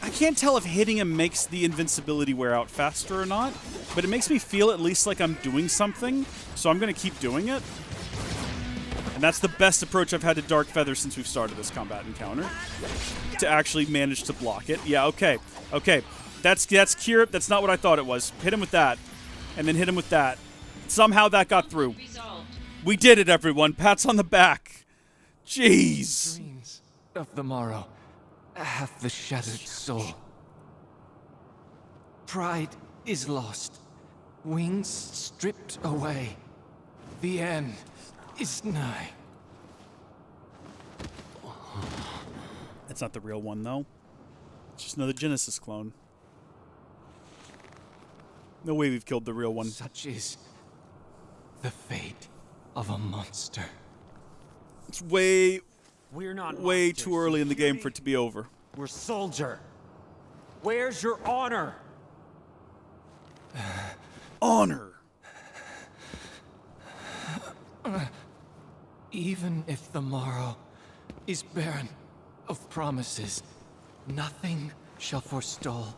I can't tell if hitting him makes the invincibility wear out faster or not, but it makes me feel at least like I'm doing something, so I'm going to keep doing it. And that's the best approach I've had to Dark Feather since we've started this combat encounter. To actually manage to block it. Yeah, okay. Okay. That's cure. That's not what I thought it was. Hit him with that. And then hit him with that. Somehow that got through. We did it, everyone. Pats on the back. Jeez. Dreams of the morrow have the shattered soul. Pride is lost. Wings stripped away. The end is nigh. That's not the real one, though. It's just another Genesis clone. No way we've killed the real one. Such is the fate of a monster. It's way monsters, too early in the game for it to be over. We're soldier. Where's your honor? Honor. Even if the morrow is barren of promises, nothing shall forestall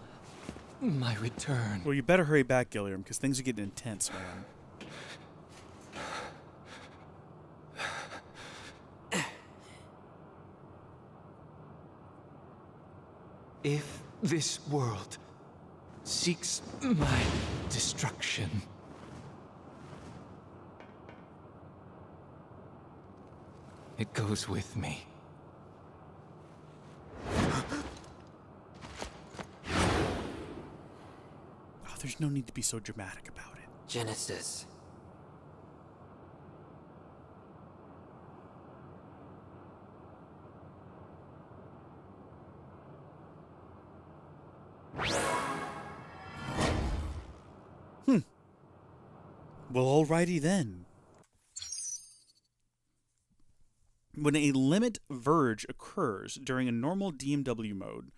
my return. Well, you better hurry back, Gilliam, because things are getting intense, man. If this world seeks my destruction, it goes with me. Oh, there's no need to be so dramatic about it. Genesis. Well, alrighty then. When a limit verge occurs during a normal DMW mode,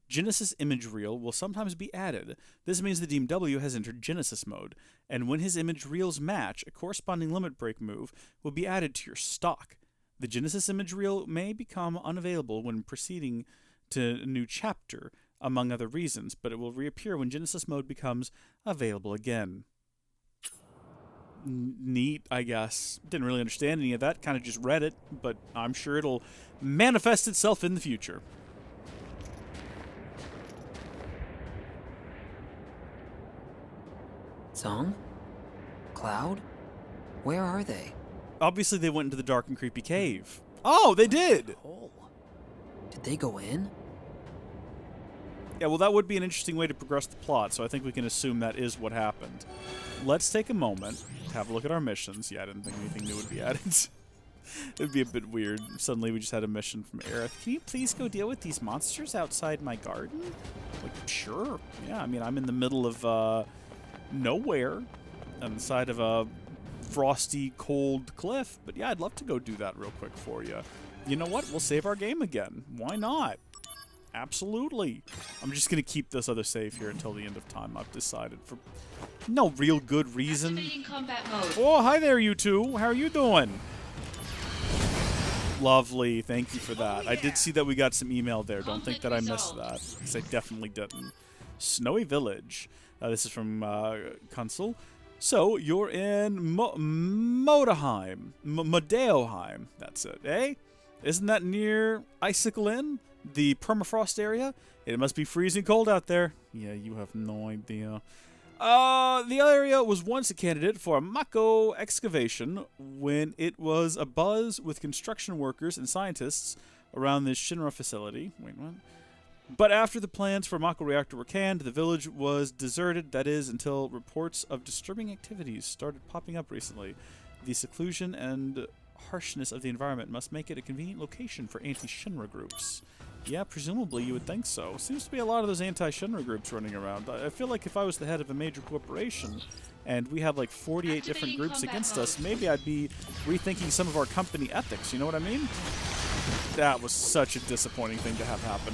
Genesis image reel will sometimes be added. This means the DMW has entered Genesis mode, and when his image reels match, a corresponding limit break move will be added to your stock. The Genesis image reel may become unavailable when proceeding to a new chapter, among other reasons, but it will reappear when Genesis mode becomes available again. Neat, I guess. Didn't really understand any of that, kind of just read it, but I'm sure it'll manifest itself in the future. Zong? Cloud? Where are they? Obviously they went into the dark and creepy cave. Oh, they did! Did they go in? Yeah, well, that would be an interesting way to progress the plot, so I think we can assume that is what happened. Let's take a moment to have a look at our missions. Yeah, I didn't think anything new would be added. It'd be a bit weird. Suddenly we just had a mission from Aerith. Can you please go deal with these monsters outside my garden? Like, sure. Yeah, I mean, I'm in the middle of nowhere on the side of a frosty, cold cliff. But yeah, I'd love to go do that real quick for you. You know what? We'll save our game again. Why not? Absolutely. I'm just going to keep this other save here until the end of time, I've decided. For no real good reason. Combat mode. Oh, hi there, you two. How are you doing? Lovely. Thank you for that. I did see that we got some email there. Don't think that I missed that, because I definitely didn't. Snowy Village. This is from Consul. So, you're in Modeheim. Modeoheim. That's it, eh? Isn't that near Icicle Inn? The permafrost area? It must be freezing cold out there. Yeah, you have no idea. The area was once a candidate for a Mako excavation when it was abuzz with construction workers and scientists around this Shinra facility. Wait, what? But after the plans for a Mako reactor were canned, the village was deserted, that is, until reports of disturbing activities started popping up recently. The seclusion and harshness of the environment must make it a convenient location for anti-Shinra groups. Yeah, presumably you would think so. Seems to be a lot of those anti-Shinra groups running around. I feel like if I was the head of a major corporation and we had like 48 different groups against us, maybe I'd be rethinking some of our company ethics, you know what I mean? That was such a disappointing thing to have happen.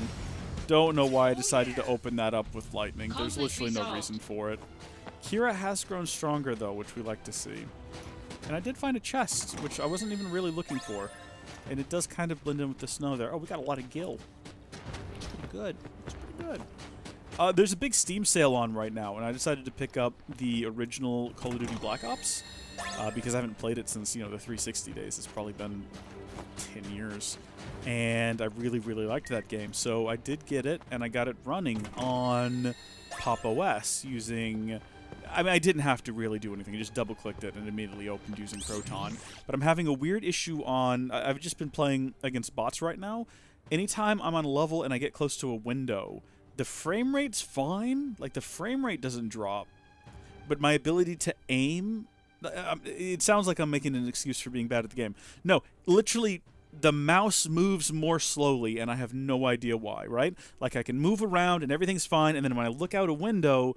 Don't know why I decided to open that up with lightning. There's literally no reason for it. Kira has grown stronger though, which we like to see. And I did find a chest, which I wasn't even really looking for. And it does kind of blend in with the snow there. Oh, we got a lot of gil. It's pretty good. It's pretty good. There's a big Steam sale on right now, and I decided to pick up the original Call of Duty Black Ops because I haven't played it since, you know, the 360 days. It's probably been 10 years. And I really, really liked that game. So I did get it, and I got it running on Pop! OS using... I mean, I didn't have to really do anything. I just double-clicked it and immediately opened using Proton. But I'm having a weird issue on... I've just been playing against bots right now. Anytime I'm on a level and I get close to a window, the frame rate's fine. Like, the frame rate doesn't drop. But my ability to aim... It sounds like I'm making an excuse for being bad at the game. No, literally... The mouse moves more slowly, and I have no idea why, right? Like, I can move around, and everything's fine, and then when I look out a window,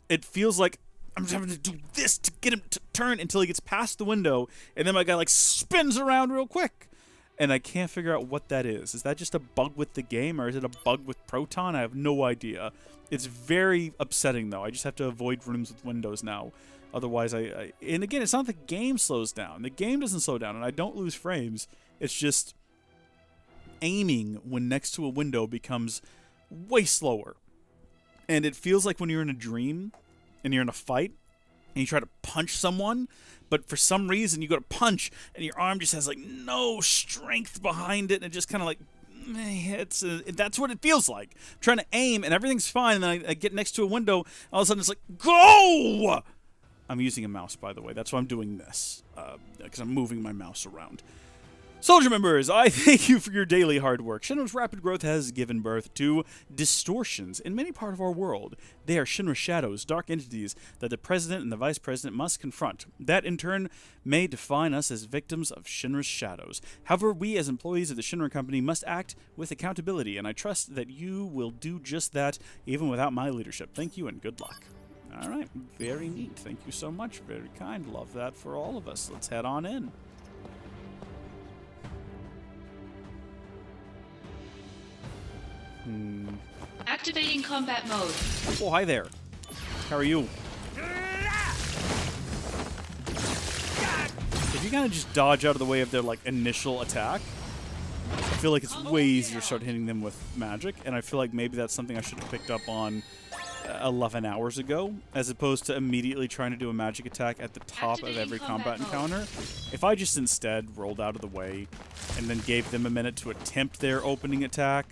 it feels like I'm just having to do this to get him to turn until he gets past the window, and then my guy, like, spins around real quick. And I can't figure out what that is. Is that just a bug with the game, or is it a bug with Proton? I have no idea. It's very upsetting, though. I just have to avoid rooms with windows now. Otherwise, and again, it's not the game slows down. The game doesn't slow down, and I don't lose frames. It's just aiming when next to a window becomes way slower. And it feels like when you're in a dream and you're in a fight and you try to punch someone, but for some reason you go to punch and your arm just has like no strength behind it, and it just kind of like that's what it feels like. I'm trying to aim and everything's fine, and then I get next to a window, all of a sudden it's like, go! I'm using a mouse, by the way. That's why I'm doing this, because I'm moving my mouse around. Soldier members, I thank you for your daily hard work. Shinra's rapid growth has given birth to distortions in many parts of our world. They are Shinra shadows, dark entities that the President and the Vice President must confront. That, in turn, may define us as victims of Shinra's shadows. However, we as employees of the Shinra Company must act with accountability, and I trust that you will do just that, even without my leadership. Thank you and good luck. All right, very neat. Thank you so much. Very kind. Love that for all of us. Let's head on in. Activating combat mode. Oh, hi there. How are you? If you kind of just dodge out of the way of their like initial attack, I feel like it's way easier to start hitting them with magic, and I feel like maybe that's something I should have picked up on 11 hours ago, as opposed to immediately trying to do a magic attack at the top of every combat encounter. If I just instead rolled out of the way and then gave them a minute to attempt their opening attack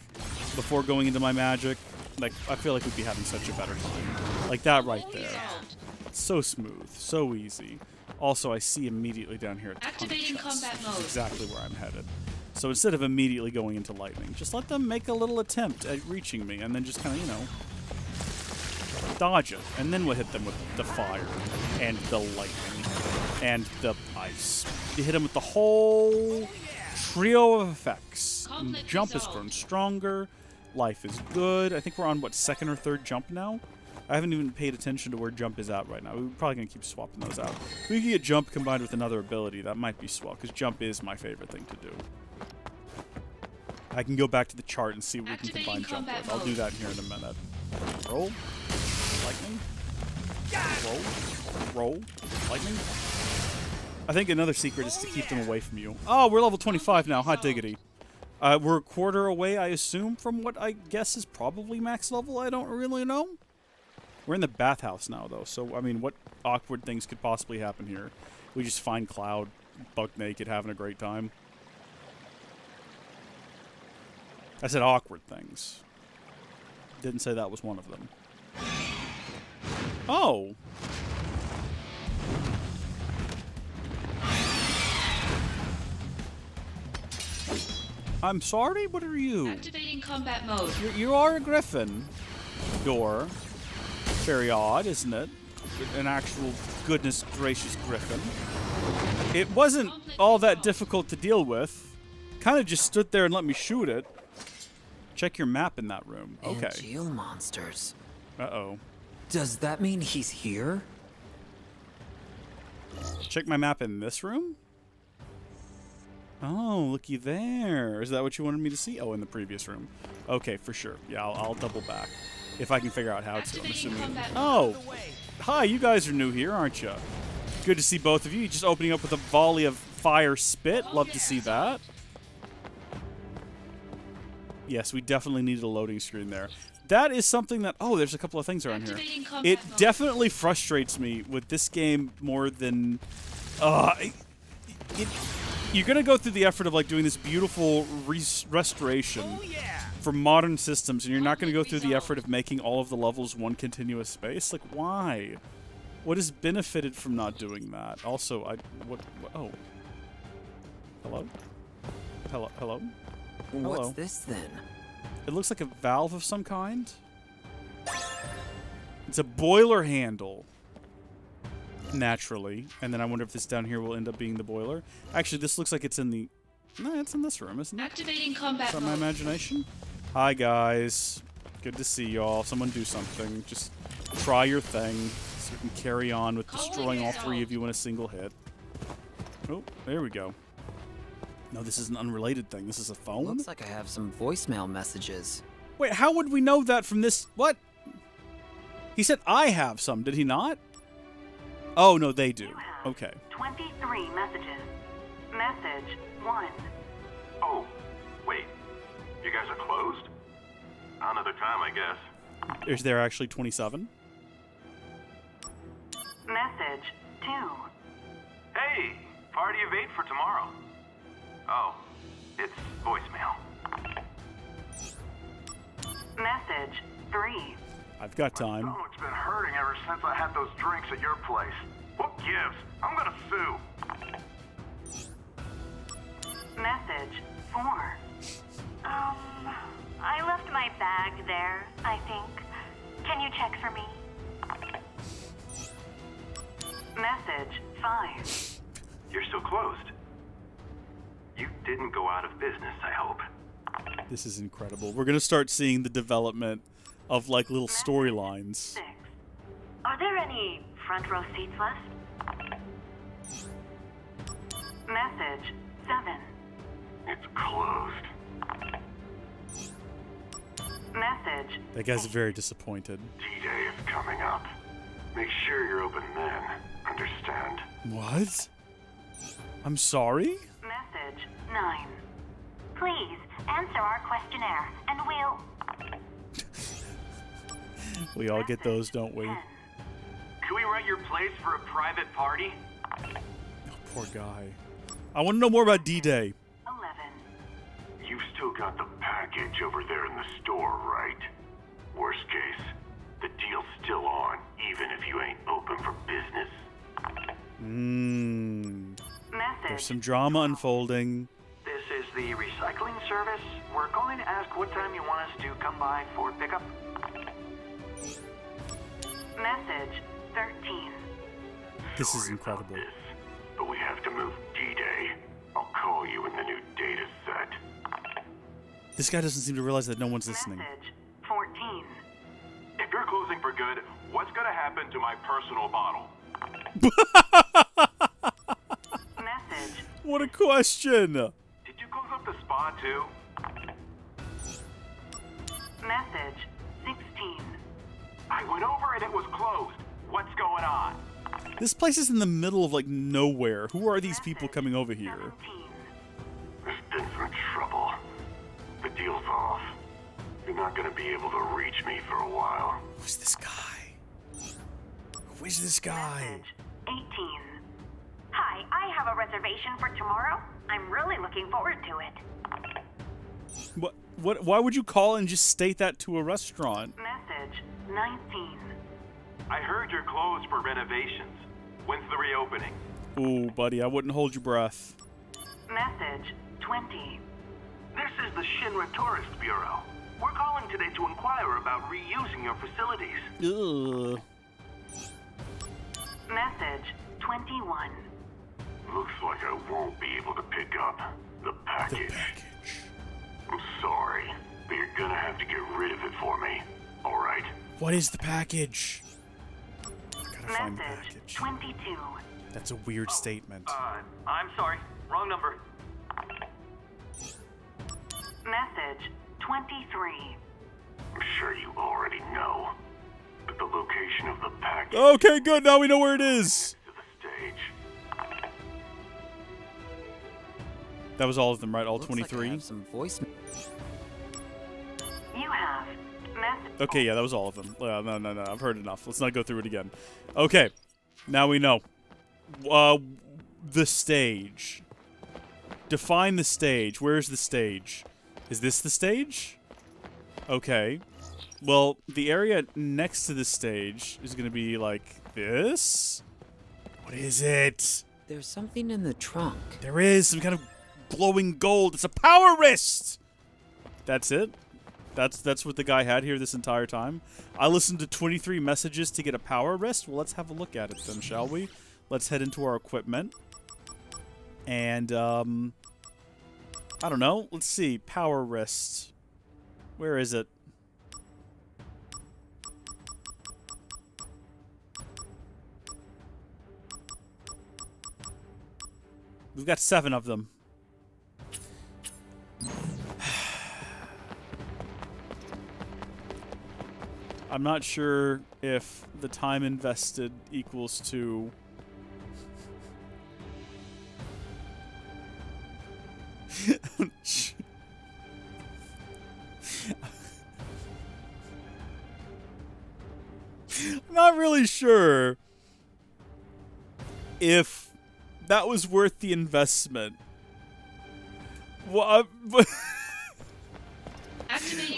before going into my magic, like, I feel like we'd be having such a better time. Like that right there. It's so smooth, so easy. Also, I see immediately down here a ton of Activating chests, combat which is mode. exactly where I'm headed. So instead of immediately going into lightning, just let them make a little attempt at reaching me, and then just kind of, you know, dodge it. And then we'll hit them with the fire, and the lightning, and the ice. You hit them with the whole trio of effects. Jump has grown stronger. Life is good. I think we're on, what, second or third jump now? I haven't even paid attention to where jump is at right now. We're probably going to keep swapping those out. If we could get jump combined with another ability, that might be swell, because jump is my favorite thing to do. I can go back to the chart and see what we can combine jump with. I'll do that here in a minute. Roll. Lightning. Roll. Roll. Lightning. I think another secret is to keep them away from you. Oh, we're level 25 now. Hot diggity. We're a quarter away, I assume, from what I guess is probably max level. I don't really know. We're in the bathhouse now, though, so, I mean, what awkward things could possibly happen here? We just find Cloud buck naked having a great time. I said awkward things. Didn't say that was one of them. Oh! I'm sorry, what are you? Activating combat mode. You are a griffin. Door. Very odd, isn't it? An actual goodness gracious griffin. It wasn't all that difficult to deal with. Kind of just stood there and let me shoot it. Check your map in that room. Okay. Angel monsters. Uh-oh. Does that mean he's here? Check my map in this room? Oh, looky there. Is that what you wanted me to see? Oh, in the previous room. Okay, for sure. Yeah, I'll double back. If I can figure out how to, I'm assuming. Oh! Hi, you guys are new here, aren't you? Good to see both of you. Just opening up with a volley of fire spit. Love to see that. Yes, we definitely needed a loading screen there. That is something that... Oh, there's a couple of things around here. It definitely frustrates me with this game more than... you're going to go through the effort of like doing this beautiful restoration for modern systems, and you're not going to go through the effort of making all of the levels one continuous space? Like, why? What has benefited from not doing that? Also, oh. Hello? Hello? Hello? What's this then? It looks like a valve of some kind. It's a boiler handle. Naturally. And then I wonder if this down here will end up being the boiler. Actually, this looks like it's in the... No, it's in this room, isn't it? Activating combat Is that my imagination? Hi, guys. Good to see y'all. Someone do something. Just try your thing so we can carry on with destroying all three of you in a single hit. Oh, there we go. No, this is an unrelated thing. This is a phone? Looks like I have some voicemail messages. Wait, how would we know that from this? What? He said I have some, did he not? Oh, no, they do. Okay. 23 messages. Message 1. Oh, wait. You guys are closed? Another time, I guess. Is there actually 27? Message 2. Hey, party of 8 for tomorrow. Oh, it's voicemail. Message 3. I've got time. My stomach's been hurting ever since I had those drinks at your place. What gives? I'm gonna sue. Message 4. I left my bag there, I think. Can you check for me? Message 5. You're still closed. You didn't go out of business, I hope. This is incredible. We're going to start seeing the development of, like, little storylines. Are there any front row seats left? Message 7. It's closed. Message. That guy's very disappointed. D-Day is coming up. Make sure you're open then. Understand? What? I'm sorry? Message 9. Please answer our questionnaire, and we'll. We all get those, don't we? Can we rent your place for a private party? Poor guy. I want to know more about D-Day. 11. You've still got the package over there in the store, right? Worst case, the deal's still on, even if you ain't open for business. There's some drama unfolding. This is the recycling service. We're calling to ask what time you want us to come by for pickup. Message 13. This is incredible. But we have to move D-Day. I'll call you in the new data set. This guy doesn't seem to realize that no one's listening. Message 14. If you're closing for good, what's gonna happen to my personal bottle? Message. What a question! Did you close up the spa too? Message 16. I went over and it was closed. What's going on? This place is in the middle of, like, nowhere. Who are these people coming over here? There's been some trouble. The deal's off. You're not gonna be able to reach me for a while. Who's this guy? Who is this guy? 18. Hi, I have a reservation for tomorrow. I'm really looking forward to it. What? Why would you call and just state that to a restaurant? Message 19. I heard you're closed for renovations. When's the reopening? Ooh, buddy, I wouldn't hold your breath. Message 20. This is the Shinra Tourist Bureau. We're calling today to inquire about reusing your facilities. Ugh. Message 21. Looks like I won't be able to pick up the package. I'm sorry, but you're gonna have to get rid of it for me. All right? What is the package? I gotta find the Message package. 22. That's a weird statement. I'm sorry. Wrong number. Message 23. I'm sure you already know, but the location of the package Okay, good. Now we know where it is. to the stage. That was all of them, right? All Looks like I 23? have some voice. You have message. Okay, yeah, that was all of them. No. I've heard enough. Let's not go through it again. Okay, now we know. The stage. Define the stage. Where's the stage? Is this the stage? Okay. Well, the area next to the stage is going to be like this? What is it? There's something in the trunk. There is some kind of glowing gold. It's a power wrist! That's it? That's what the guy had here this entire time? I listened to 23 messages to get a power wrist? Well, let's have a look at it then, shall we? Let's head into our equipment. And, I don't know. Let's see. Power wrist. Where is it? We've got 7 of them. I'm not sure if the time invested equals to... I'm not really sure if that was worth the investment. Well,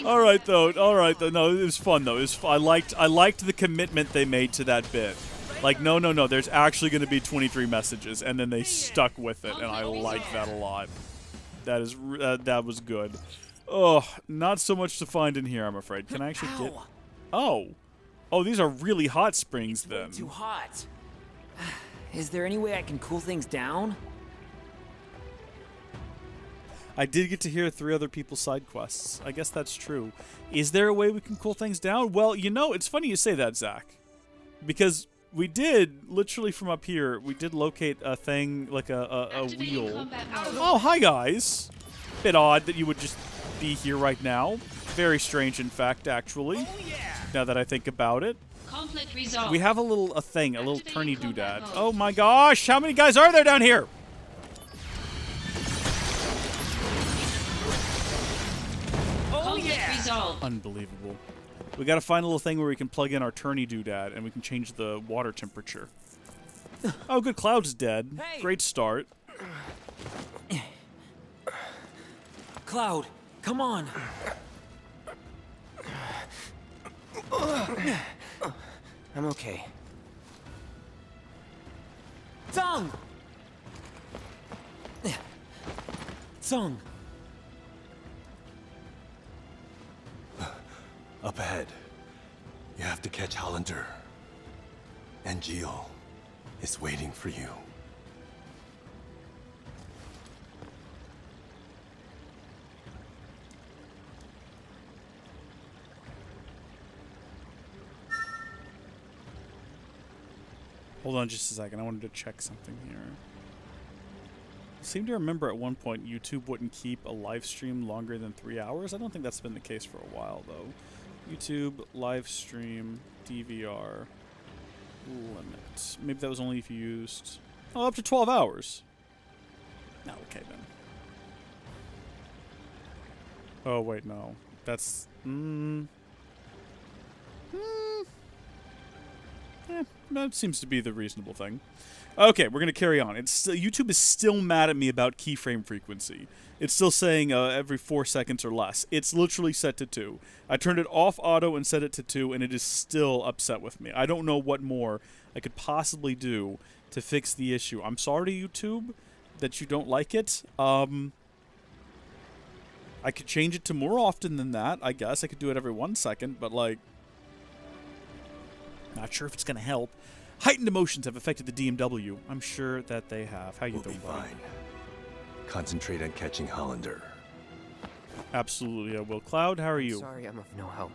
all right though. No, it was fun though. I liked the commitment they made to that bit. Like, no. There's actually going to be 23 messages, and then they stuck with it, and I like that a lot. That was good. Oh, not so much to find in here, I'm afraid. Can I actually get? Oh, these are really hot springs then. Too hot. Is there any way I can cool things down? I did get to hear 3 other people's side quests. I guess that's true. Is there a way we can cool things down? Well, you know, it's funny you say that, Zach. Because we did, literally from up here, we did locate a thing, like a wheel. Oh, hi guys. Bit odd that you would just be here right now. Very strange, in fact, actually. Now that I think about it. Conflict resolved. We have a little thing, a little turny doodad. Oh my gosh, how many guys are there down here? Conflict resolved. Unbelievable. We gotta find a little thing where we can plug in our turny doodad and we can change the water temperature. Oh, good. Cloud's dead. Hey. Great start. Cloud, come on. I'm okay. Tsung! Tsung. Up ahead, you have to catch Hollander. And Gio is waiting for you. Hold on just a second. I wanted to check something here. I seem to remember at one point YouTube wouldn't keep a live stream longer than 3 hours. I don't think that's been the case for a while, though. YouTube, live stream, DVR, limit. Maybe that was only if you used... Oh, up to 12 hours. No, okay then. Oh, wait, no. That's... that seems to be the reasonable thing. Okay, we're going to carry on. It's still, YouTube is still mad at me about keyframe frequency. It's still saying every 4 seconds or less. It's literally set to 2. I turned it off auto and set it to 2, and it is still upset with me. I don't know what more I could possibly do to fix the issue. I'm sorry, YouTube, that you don't like it. I could change it to more often than that, I guess. I could do it every 1 second, but, like... Not sure if it's going to help. Heightened emotions have affected the DMW. I'm sure that they have. How you doing, buddy? Fine. Concentrate on catching Hollander. Absolutely, I will. Cloud, how are you? Sorry, I'm of no help.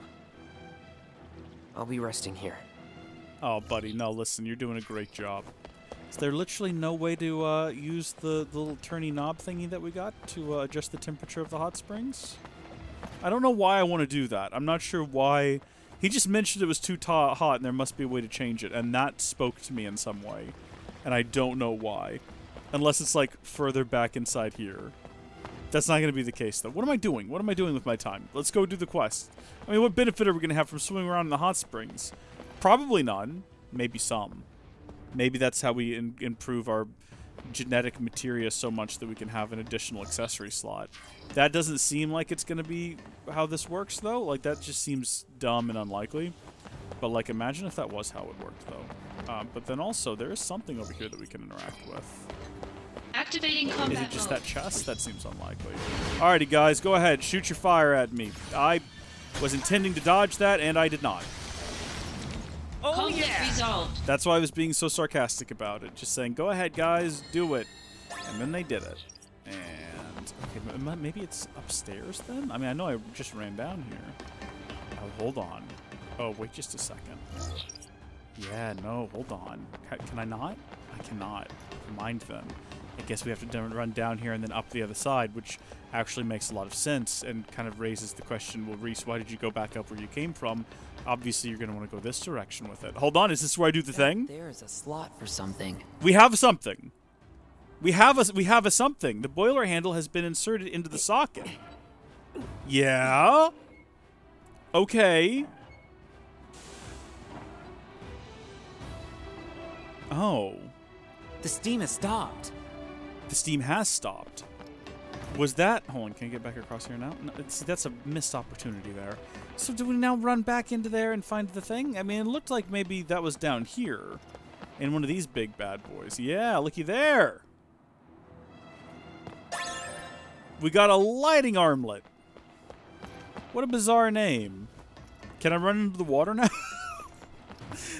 I'll be resting here. Oh, buddy, no, listen, you're doing a great job. Is there literally no way to use the little turny knob thingy that we got to adjust the temperature of the hot springs? I don't know why I want to do that. I'm not sure why... He just mentioned it was too hot and there must be a way to change it, and that spoke to me in some way. And I don't know why. Unless it's, like, further back inside here. That's not going to be the case, though. What am I doing? What am I doing with my time? Let's go do the quest. I mean, what benefit are we going to have from swimming around in the hot springs? Probably none. Maybe some. Maybe that's how we improve our genetic materia so much that we can have an additional accessory slot. That doesn't seem like it's going to be how this works, though. Like, that just seems dumb and unlikely. But, like, imagine if that was how it worked, though. But then also, there is something over here that we can interact with. Activating combat Is it just mode. that chest? That seems unlikely. Alrighty, guys, go ahead. Shoot your fire at me. I was intending to dodge that, and I did not. Conflict resolved. That's why I was being so sarcastic about it. Just saying, go ahead, guys, do it. And then they did it. And, okay, maybe it's upstairs then? I mean, I know I just ran down here. Oh, hold on. Oh, wait just a second. Yeah, no, hold on. Can I not? I cannot. Mind then. I guess we have to run down here and then up the other side, which actually makes a lot of sense and kind of raises the question, well, Reese, why did you go back up where you came from? Obviously, you're going to want to go this direction with it. Hold on, is this where I do the thing? There's a slot for something. We have something. We have a something. The boiler handle has been inserted into the socket. Yeah? Okay. Oh. The steam has stopped. The steam has stopped. Was that... Hold on, can I get back across here now? No, that's a missed opportunity there. So do we now run back into there and find the thing? I mean, it looked like maybe that was down here. In one of these big bad boys. Yeah, looky there. We got a lighting armlet. What a bizarre name. Can I run into the water now?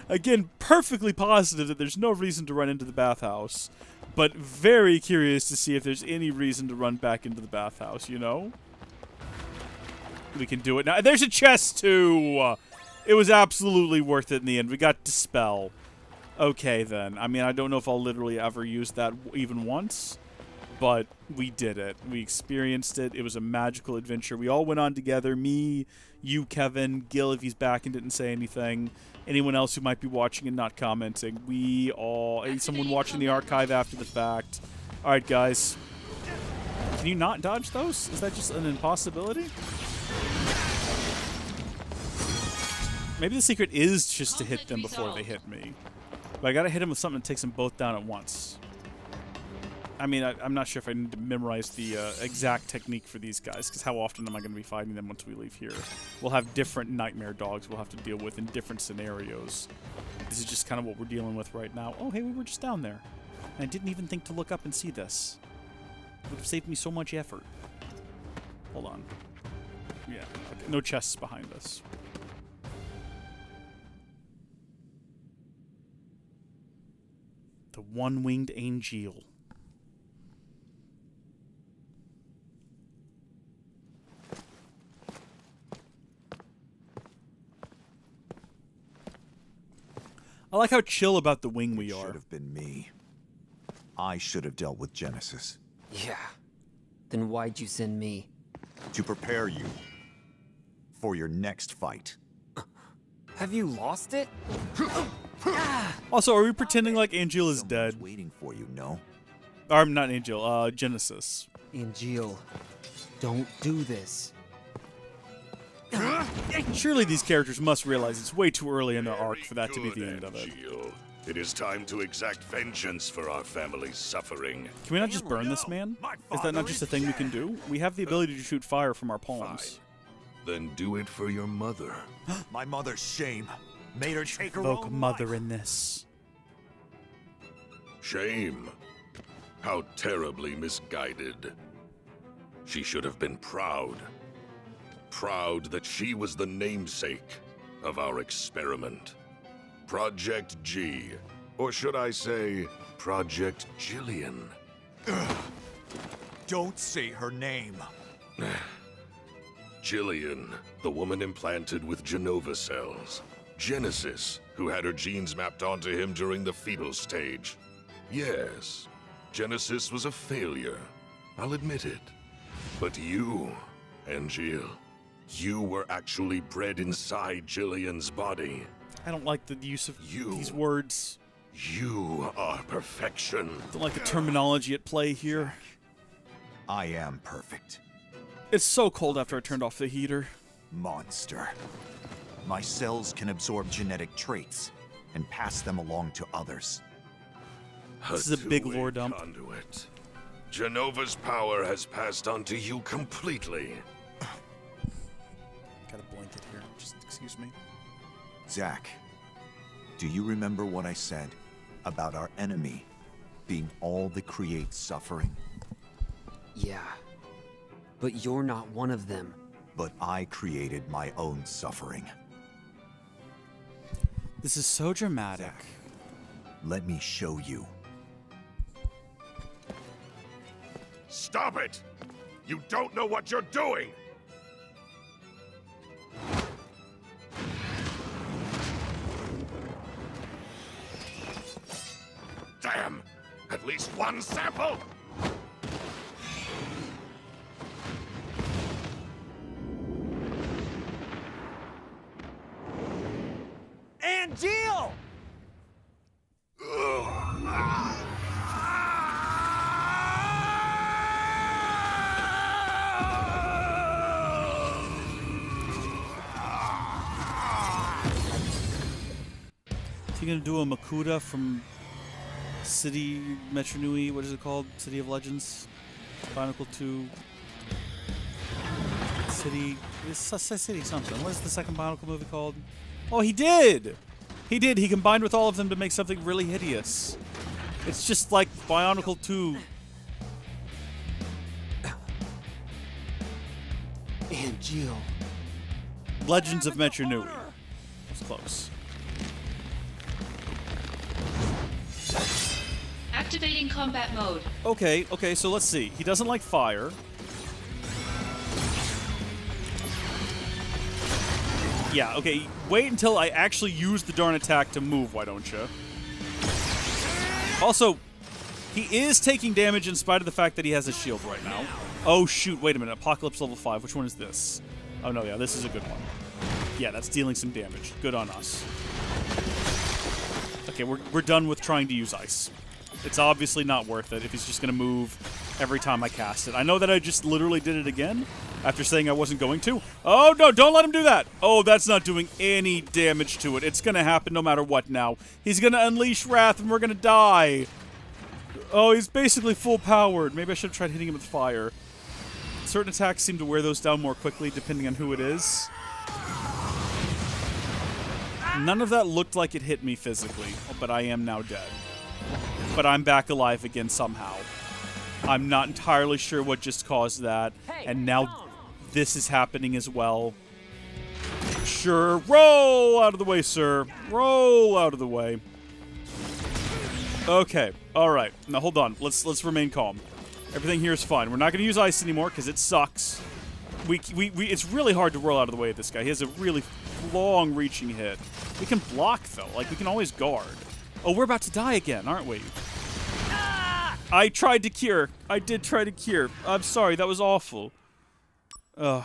Again, perfectly positive that there's no reason to run into the bathhouse. But very curious to see if there's any reason to run back into the bathhouse, you know? We can do it now. There's a chest, too! It was absolutely worth it in the end. We got Dispel. Okay, then. I mean, I don't know if I'll literally ever use that even once, but we did it. We experienced it. It was a magical adventure. We all went on together. Me, you, Kevin, Gil, if he's back and didn't say anything, anyone else who might be watching and not commenting. We all... someone watching the archive after the fact. All right, guys. Can you not dodge those? Is that just an impossibility? Maybe the secret is just to hit them before they hit me. But I gotta hit them with something that takes them both down at once. I mean, I'm not sure if I need to memorize the exact technique for these guys, because how often am I going to be fighting them once we leave here? We'll have different nightmare dogs we'll have to deal with in different scenarios. This is just kind of what we're dealing with right now. Oh, hey, we were just down there. And I didn't even think to look up and see this. It would have saved me so much effort. Hold on. Yeah, okay. No chests behind us. The one-winged angel. I like how chill about the wing we are. Should have been me. I should have dealt with Genesis. Yeah. Then why'd you send me? To prepare you for your next fight. Have you lost it? Also, are we pretending like Angel is dead? Waiting for you, no? Or not Angel, Genesis. Angel, don't do this. Surely these characters must realize it's way too early in their arc for that to be the end of it. It is time to exact vengeance for our family's suffering. Can we not just burn this man? Is that not just a thing we can do? We have the ability to shoot fire from our palms. Then do it for your mother. My mother's shame made her take her Evoke own mother life. in this. Shame. How terribly misguided. She should have been proud. Proud that she was the namesake of our experiment. Project G. Or should I say, Project Jillian. Don't say her name. Jillian, the woman implanted with Genova cells. Genesis, who had her genes mapped onto him during the fetal stage. Yes, Genesis was a failure. I'll admit it. But you, Angel, you were actually bred inside Jillian's body. I don't like the use of these words. You are perfection. Don't like the terminology at play here. I am perfect. It's so cold after I turned off the heater. Monster. My cells can absorb genetic traits and pass them along to others. This is a big lore dump. Conduit. Genova's power has passed on to you completely. Got a blanket here. Just excuse me. Zach, do you remember what I said about our enemy being all that creates suffering? Yeah. But you're not one of them. But I created my own suffering. This is so dramatic. Zach, let me show you. Stop it! You don't know what you're doing! Damn! At least one sample! Angel! Is he gonna do a Makuta from City Metro Nui? What is it called? City of Legends? Bionicle 2. City. It's City something. What is the second Bionicle movie called? Oh, he did! He did. He combined with all of them to make something really hideous. It's just like Bionicle 2. Angel. Legends of Metro Nui. That's close. Activating combat mode. Okay, so let's see. He doesn't like fire. Yeah, okay, wait until I actually use the darn attack to move, why don't you? Also, he is taking damage in spite of the fact that he has a shield right now. Oh, shoot, wait a minute. Apocalypse level 5. Which one is this? Oh, no, yeah, this is a good one. Yeah, that's dealing some damage. Good on us. Okay, we're done with trying to use ice. It's obviously not worth it if he's just going to move every time I cast it. I know that I just literally did it again after saying I wasn't going to. Oh, no, don't let him do that. Oh, that's not doing any damage to it. It's going to happen no matter what now. He's going to unleash Wrath and we're going to die. Oh, he's basically full powered. Maybe I should have tried hitting him with fire. Certain attacks seem to wear those down more quickly depending on who it is. None of that looked like it hit me physically, but I am now dead. But I'm back alive again somehow. I'm not entirely sure what just caused that, and now this is happening as well. Sure, roll out of the way, sir. Roll out of the way. Okay, all right. Now hold on. Let's remain calm. Everything here is fine. We're not going to use ice anymore because it sucks. It's really hard to roll out of the way of this guy. He has a really long-reaching hit. We can block, though. Like, we can always guard. Oh, we're about to die again, aren't we? I tried to cure. I did try to cure. I'm sorry. That was awful. Yeah,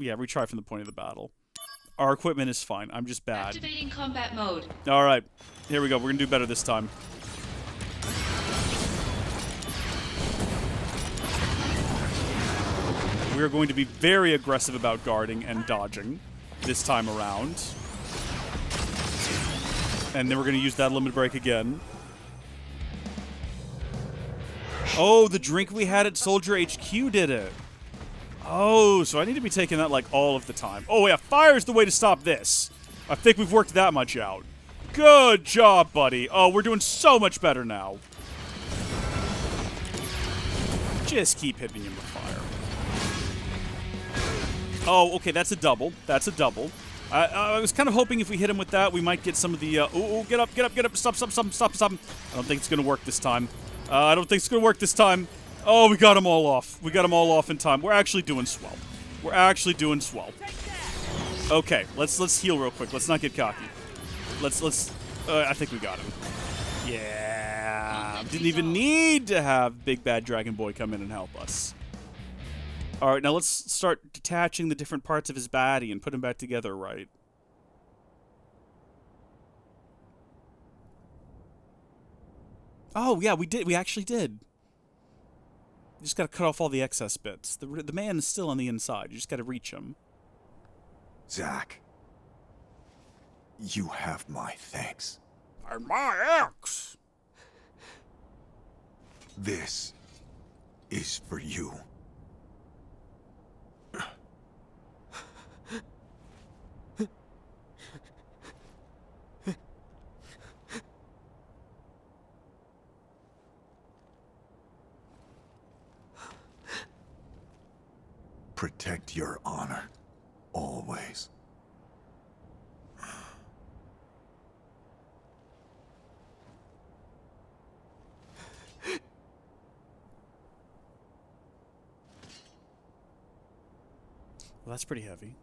retry from the point of the battle. Our equipment is fine. I'm just bad. Activating combat mode. All right. Here we go. We're going to do better this time. We are going to be very aggressive about guarding and dodging this time around. And then we're going to use that limit break again. Oh, the drink we had at Soldier HQ did it. Oh, so I need to be taking that like all of the time. Oh yeah, fire's the way to stop this. I think we've worked that much out. Good job, buddy. Oh, we're doing so much better now. Just keep hitting him with fire. Oh, okay, that's a double. That's a double. I was kind of hoping if we hit him with that, we might get some of the... get up, get up, get up. Stop, stop, stop, stop, stop. I don't think it's going to work this time. I don't think it's going to work this time. Oh, we got them all off. We got them all off in time. We're actually doing swell. We're actually doing swell. Okay, let's heal real quick. Let's not get cocky. I think we got him. Yeah. Didn't even need to have Big Bad Dragon Boy come in and help us. All right, now let's start detaching the different parts of his body and put him back together right. Oh, yeah, we did. We actually did. You just got to cut off all the excess bits. The man is still on the inside. You just got to reach him. Zack, you have my thanks. And my ex. This is for you. Protect your honor, always. Well, that's pretty heavy.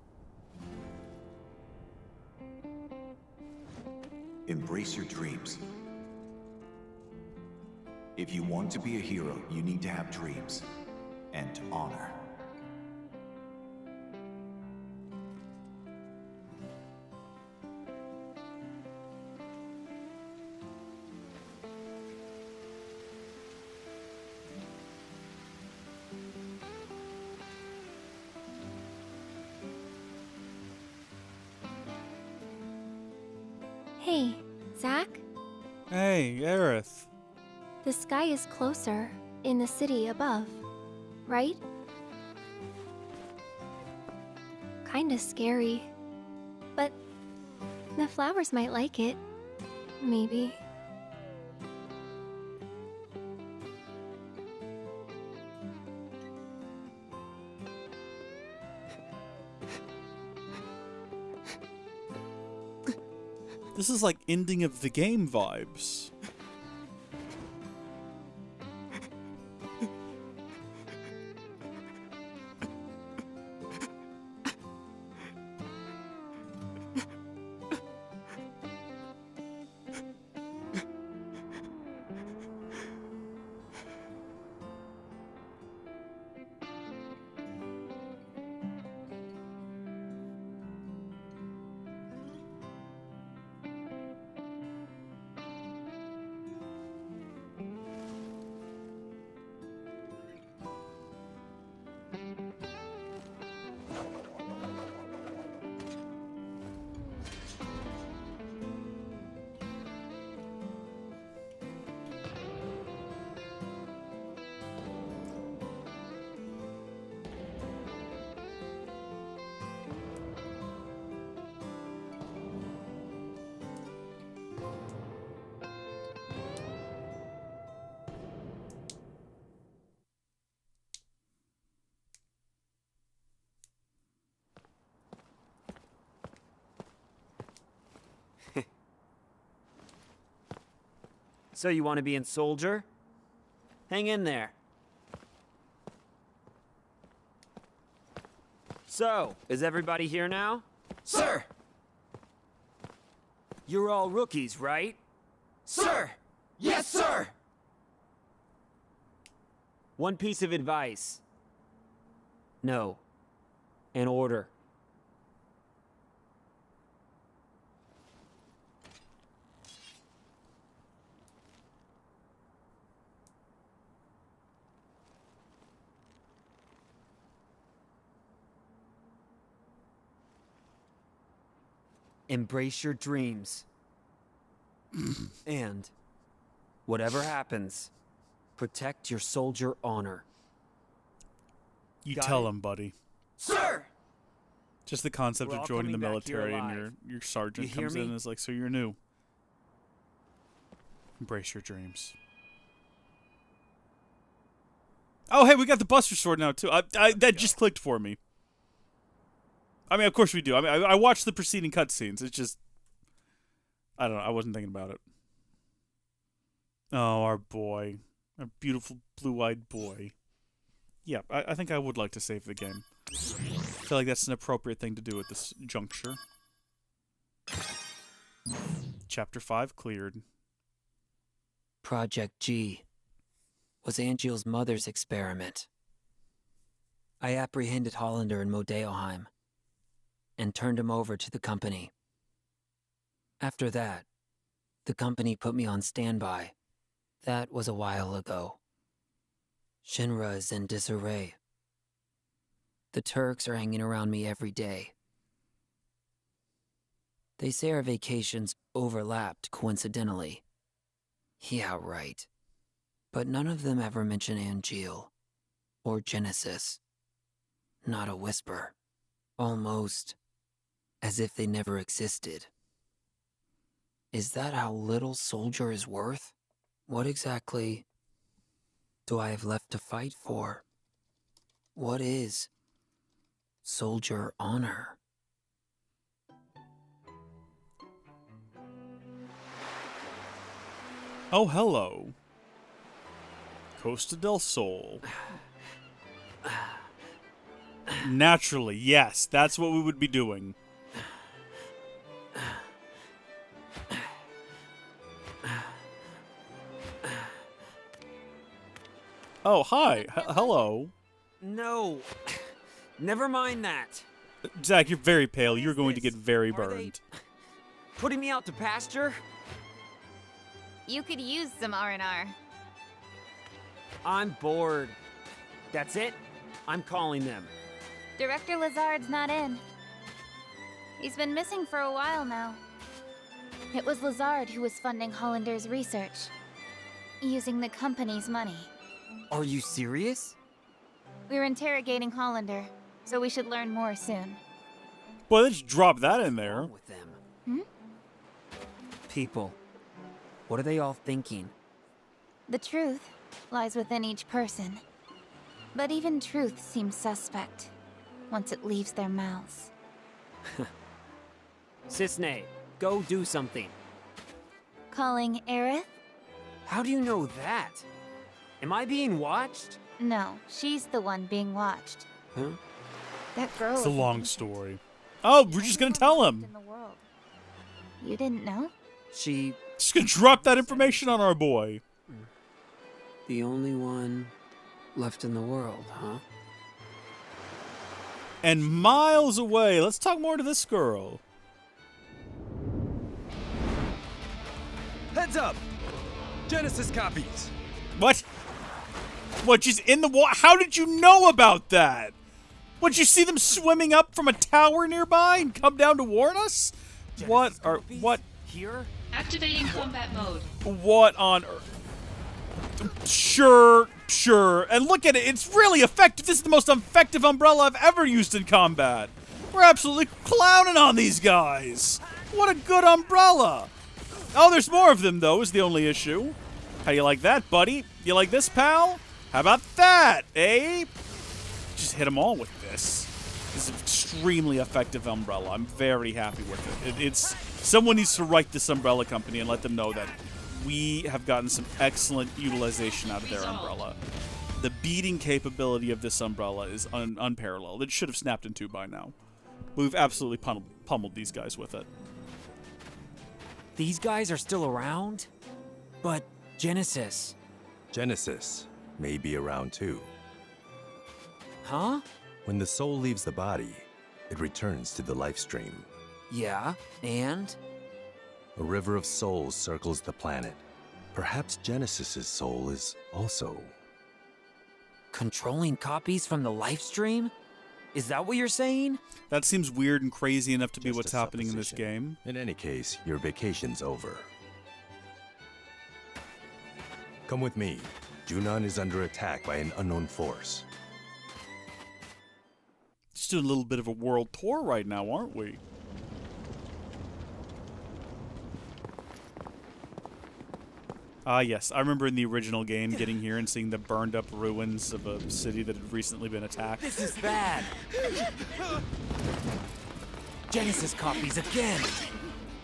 Embrace your dreams. If you want to be a hero, you need to have dreams and honor. Hey, Zack? Hey, Aerith. The sky is closer, in the city above, right? Kinda scary. But the flowers might like it. Maybe. This is like ending of the game vibes. So you want to be in Soldier? Hang in there. So, is everybody here now? Sir! You're all rookies, right? Sir! Yes, sir! One piece of advice. No. An order. Embrace your dreams. And, whatever happens, protect your soldier honor. You Got tell it? him, buddy. Sir! Just the concept We're of all joining the coming back here military and alive. your sergeant You hear comes in me? and is like, so you're new. Embrace your dreams. Oh, hey, we got the Buster Sword now, too. That just clicked for me. I mean, of course we do. I mean, I watched the preceding cutscenes. It's just... I don't know. I wasn't thinking about it. Oh, our boy. Our beautiful blue-eyed boy. Yeah, I think I would like to save the game. I feel like that's an appropriate thing to do at this juncture. Chapter 5 cleared. Project G was Angel's mother's experiment. I apprehended Hollander in Modeoheim and turned him over to the company. After that, the company put me on standby. That was a while ago. Shinra is in disarray. The Turks are hanging around me every day. They say our vacations overlapped coincidentally. Yeah, right. But none of them ever mention Angel or Genesis. Not a whisper. Almost as if they never existed. Is that how little Soldier is worth? What exactly do I have left to fight for? What is soldier honor? Oh, hello. Costa del Sol. Naturally, yes. That's what we would be doing. Oh, hi. Hello. No. Never mind that. Zach, you're very pale. You're going to get very burned. Putting me out to pasture? You could use some R&R. I'm bored. That's it? I'm calling them. Director Lazard's not in. He's been missing for a while now. It was Lazard who was funding Hollander's research, using the company's money. Are you serious? We're interrogating Hollander, so we should learn more soon. Boy, let's drop that in there. With them? People. What are they all thinking? The truth lies within each person. But even truth seems suspect once it leaves their mouths. Cisne, go do something. Calling Aerith? How do you know that? Am I being watched? No, she's the one being watched. Huh? That girl It's a is long story. Oh, we're just gonna tell him. in the world. You didn't know? She... Just gonna drop that information on our boy. The only one left in the world, huh? And miles away, let's talk more to this girl. Heads up! Genesis copies. What? What, she's in the water? How did you know about that? What, you see them swimming up from a tower nearby and come down to warn us? Genesis What? Here? Activating combat mode. What on earth? Sure. And look at it, it's really effective. This is the most effective umbrella I've ever used in combat. We're absolutely clowning on these guys. What a good umbrella. Oh, there's more of them, though, is the only issue. How you like that, buddy? You like this, pal? How about that, eh? Just hit them all with this. This is an extremely effective umbrella. I'm very happy with it. It's someone needs to write this umbrella company and let them know that we have gotten some excellent utilization out of their umbrella. The beating capability of this umbrella is unparalleled. It should have snapped in two by now. We've absolutely pummeled these guys with it. These guys are still around? But Genesis... Genesis may be around too. Huh? When the soul leaves the body, it returns to the life stream. Yeah, and? A river of souls circles the planet. Perhaps Genesis's soul is also... controlling copies from the life stream? Is that what you're saying? That seems weird and crazy enough to be what's happening in this game. In any case, your vacation's over. Come with me. Junon is under attack by an unknown force. Just doing a little bit of a world tour right now, aren't we? Yes. I remember in the original game getting here and seeing the burned up ruins of a city that had recently been attacked. This is bad. Genesis copies again.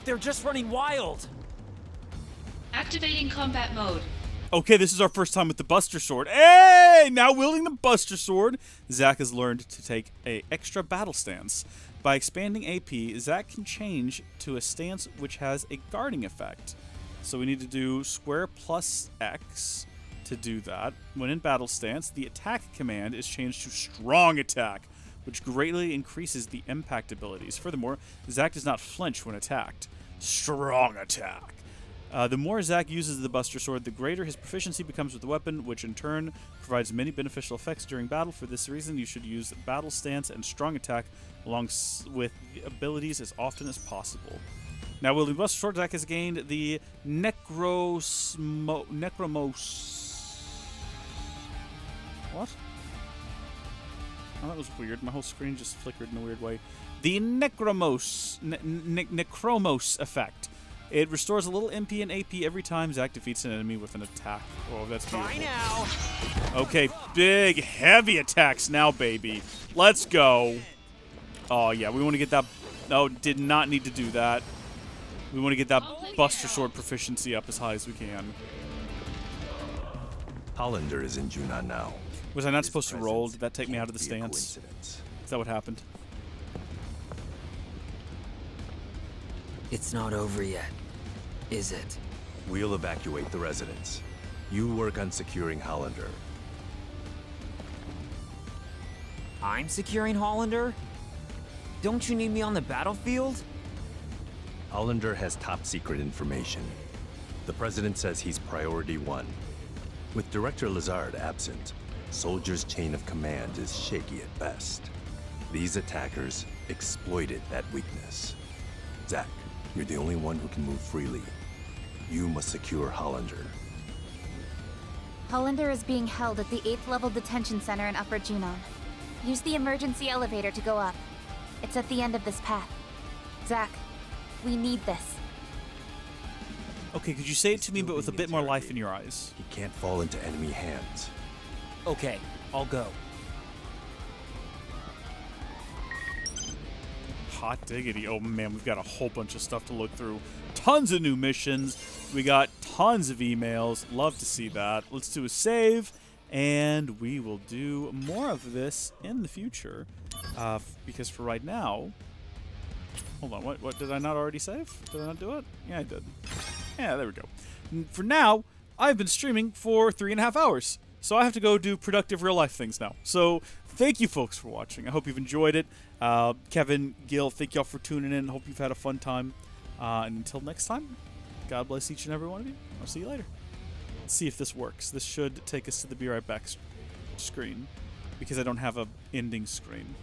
They're just running wild. Activating combat mode. Okay, this is our first time with the Buster Sword. Hey! Now wielding the Buster Sword, Zack has learned to take an extra battle stance. By expanding AP, Zack can change to a stance which has a guarding effect. So we need to do square plus X to do that. When in battle stance, the attack command is changed to strong attack, which greatly increases the impact abilities. Furthermore, Zack does not flinch when attacked. Strong attack. The more Zack uses the Buster Sword, the greater his proficiency becomes with the weapon, which in turn provides many beneficial effects during battle. For this reason, you should use Battle Stance and Strong Attack along with the abilities as often as possible. Now, wielding Buster Sword, Zack has gained the Necromos... What? Oh, that was weird. My whole screen just flickered in a weird way. The Necromos effect. It restores a little MP and AP every time Zack defeats an enemy with an attack. Oh, that's beautiful. Bye now. Okay, big, heavy attacks now, baby. Let's go. Oh, yeah, we want to get that... No, did not need to do that. We want to get that Buster Sword proficiency up as high as we can. Hollander is in Junon now. Was I not supposed to roll? Did that take me out of the stance? Is that what happened? It's not over yet, is it? We'll evacuate the residence. You work on securing Hollander. I'm securing Hollander? Don't you need me on the battlefield? Hollander has top secret information. The president says he's priority 1. With Director Lazard absent, Soldier's chain of command is shaky at best. These attackers exploited that weakness. Zack, you're the only one who can move freely. You must secure Hollander. Hollander is being held at the 8th level detention center in Upper Junon. Use the emergency elevator to go up. It's at the end of this path. Zack, we need this. Okay, could you say it to me, but with a bit more life in your eyes? He can't fall into enemy hands. Okay, I'll go. Hot diggity. Oh man, we've got a whole bunch of stuff to look through. Tons of new missions. We got tons of emails. Love to see that. Let's do a save, and we will do more of this in the future. Because for right now... Hold on, what did I not already save? Did I not do it? Yeah, I did. Yeah, there we go. For now, I've been streaming for 3.5 hours. So I have to go do productive real-life things now. So thank you, folks, for watching. I hope you've enjoyed it. Kevin, Gil, thank y'all for tuning in. Hope you've had a fun time. And until next time, God bless each and every one of you. I'll see you later. Let's see if this works. This should take us to the Be Right Back screen, because I don't have a ending screen.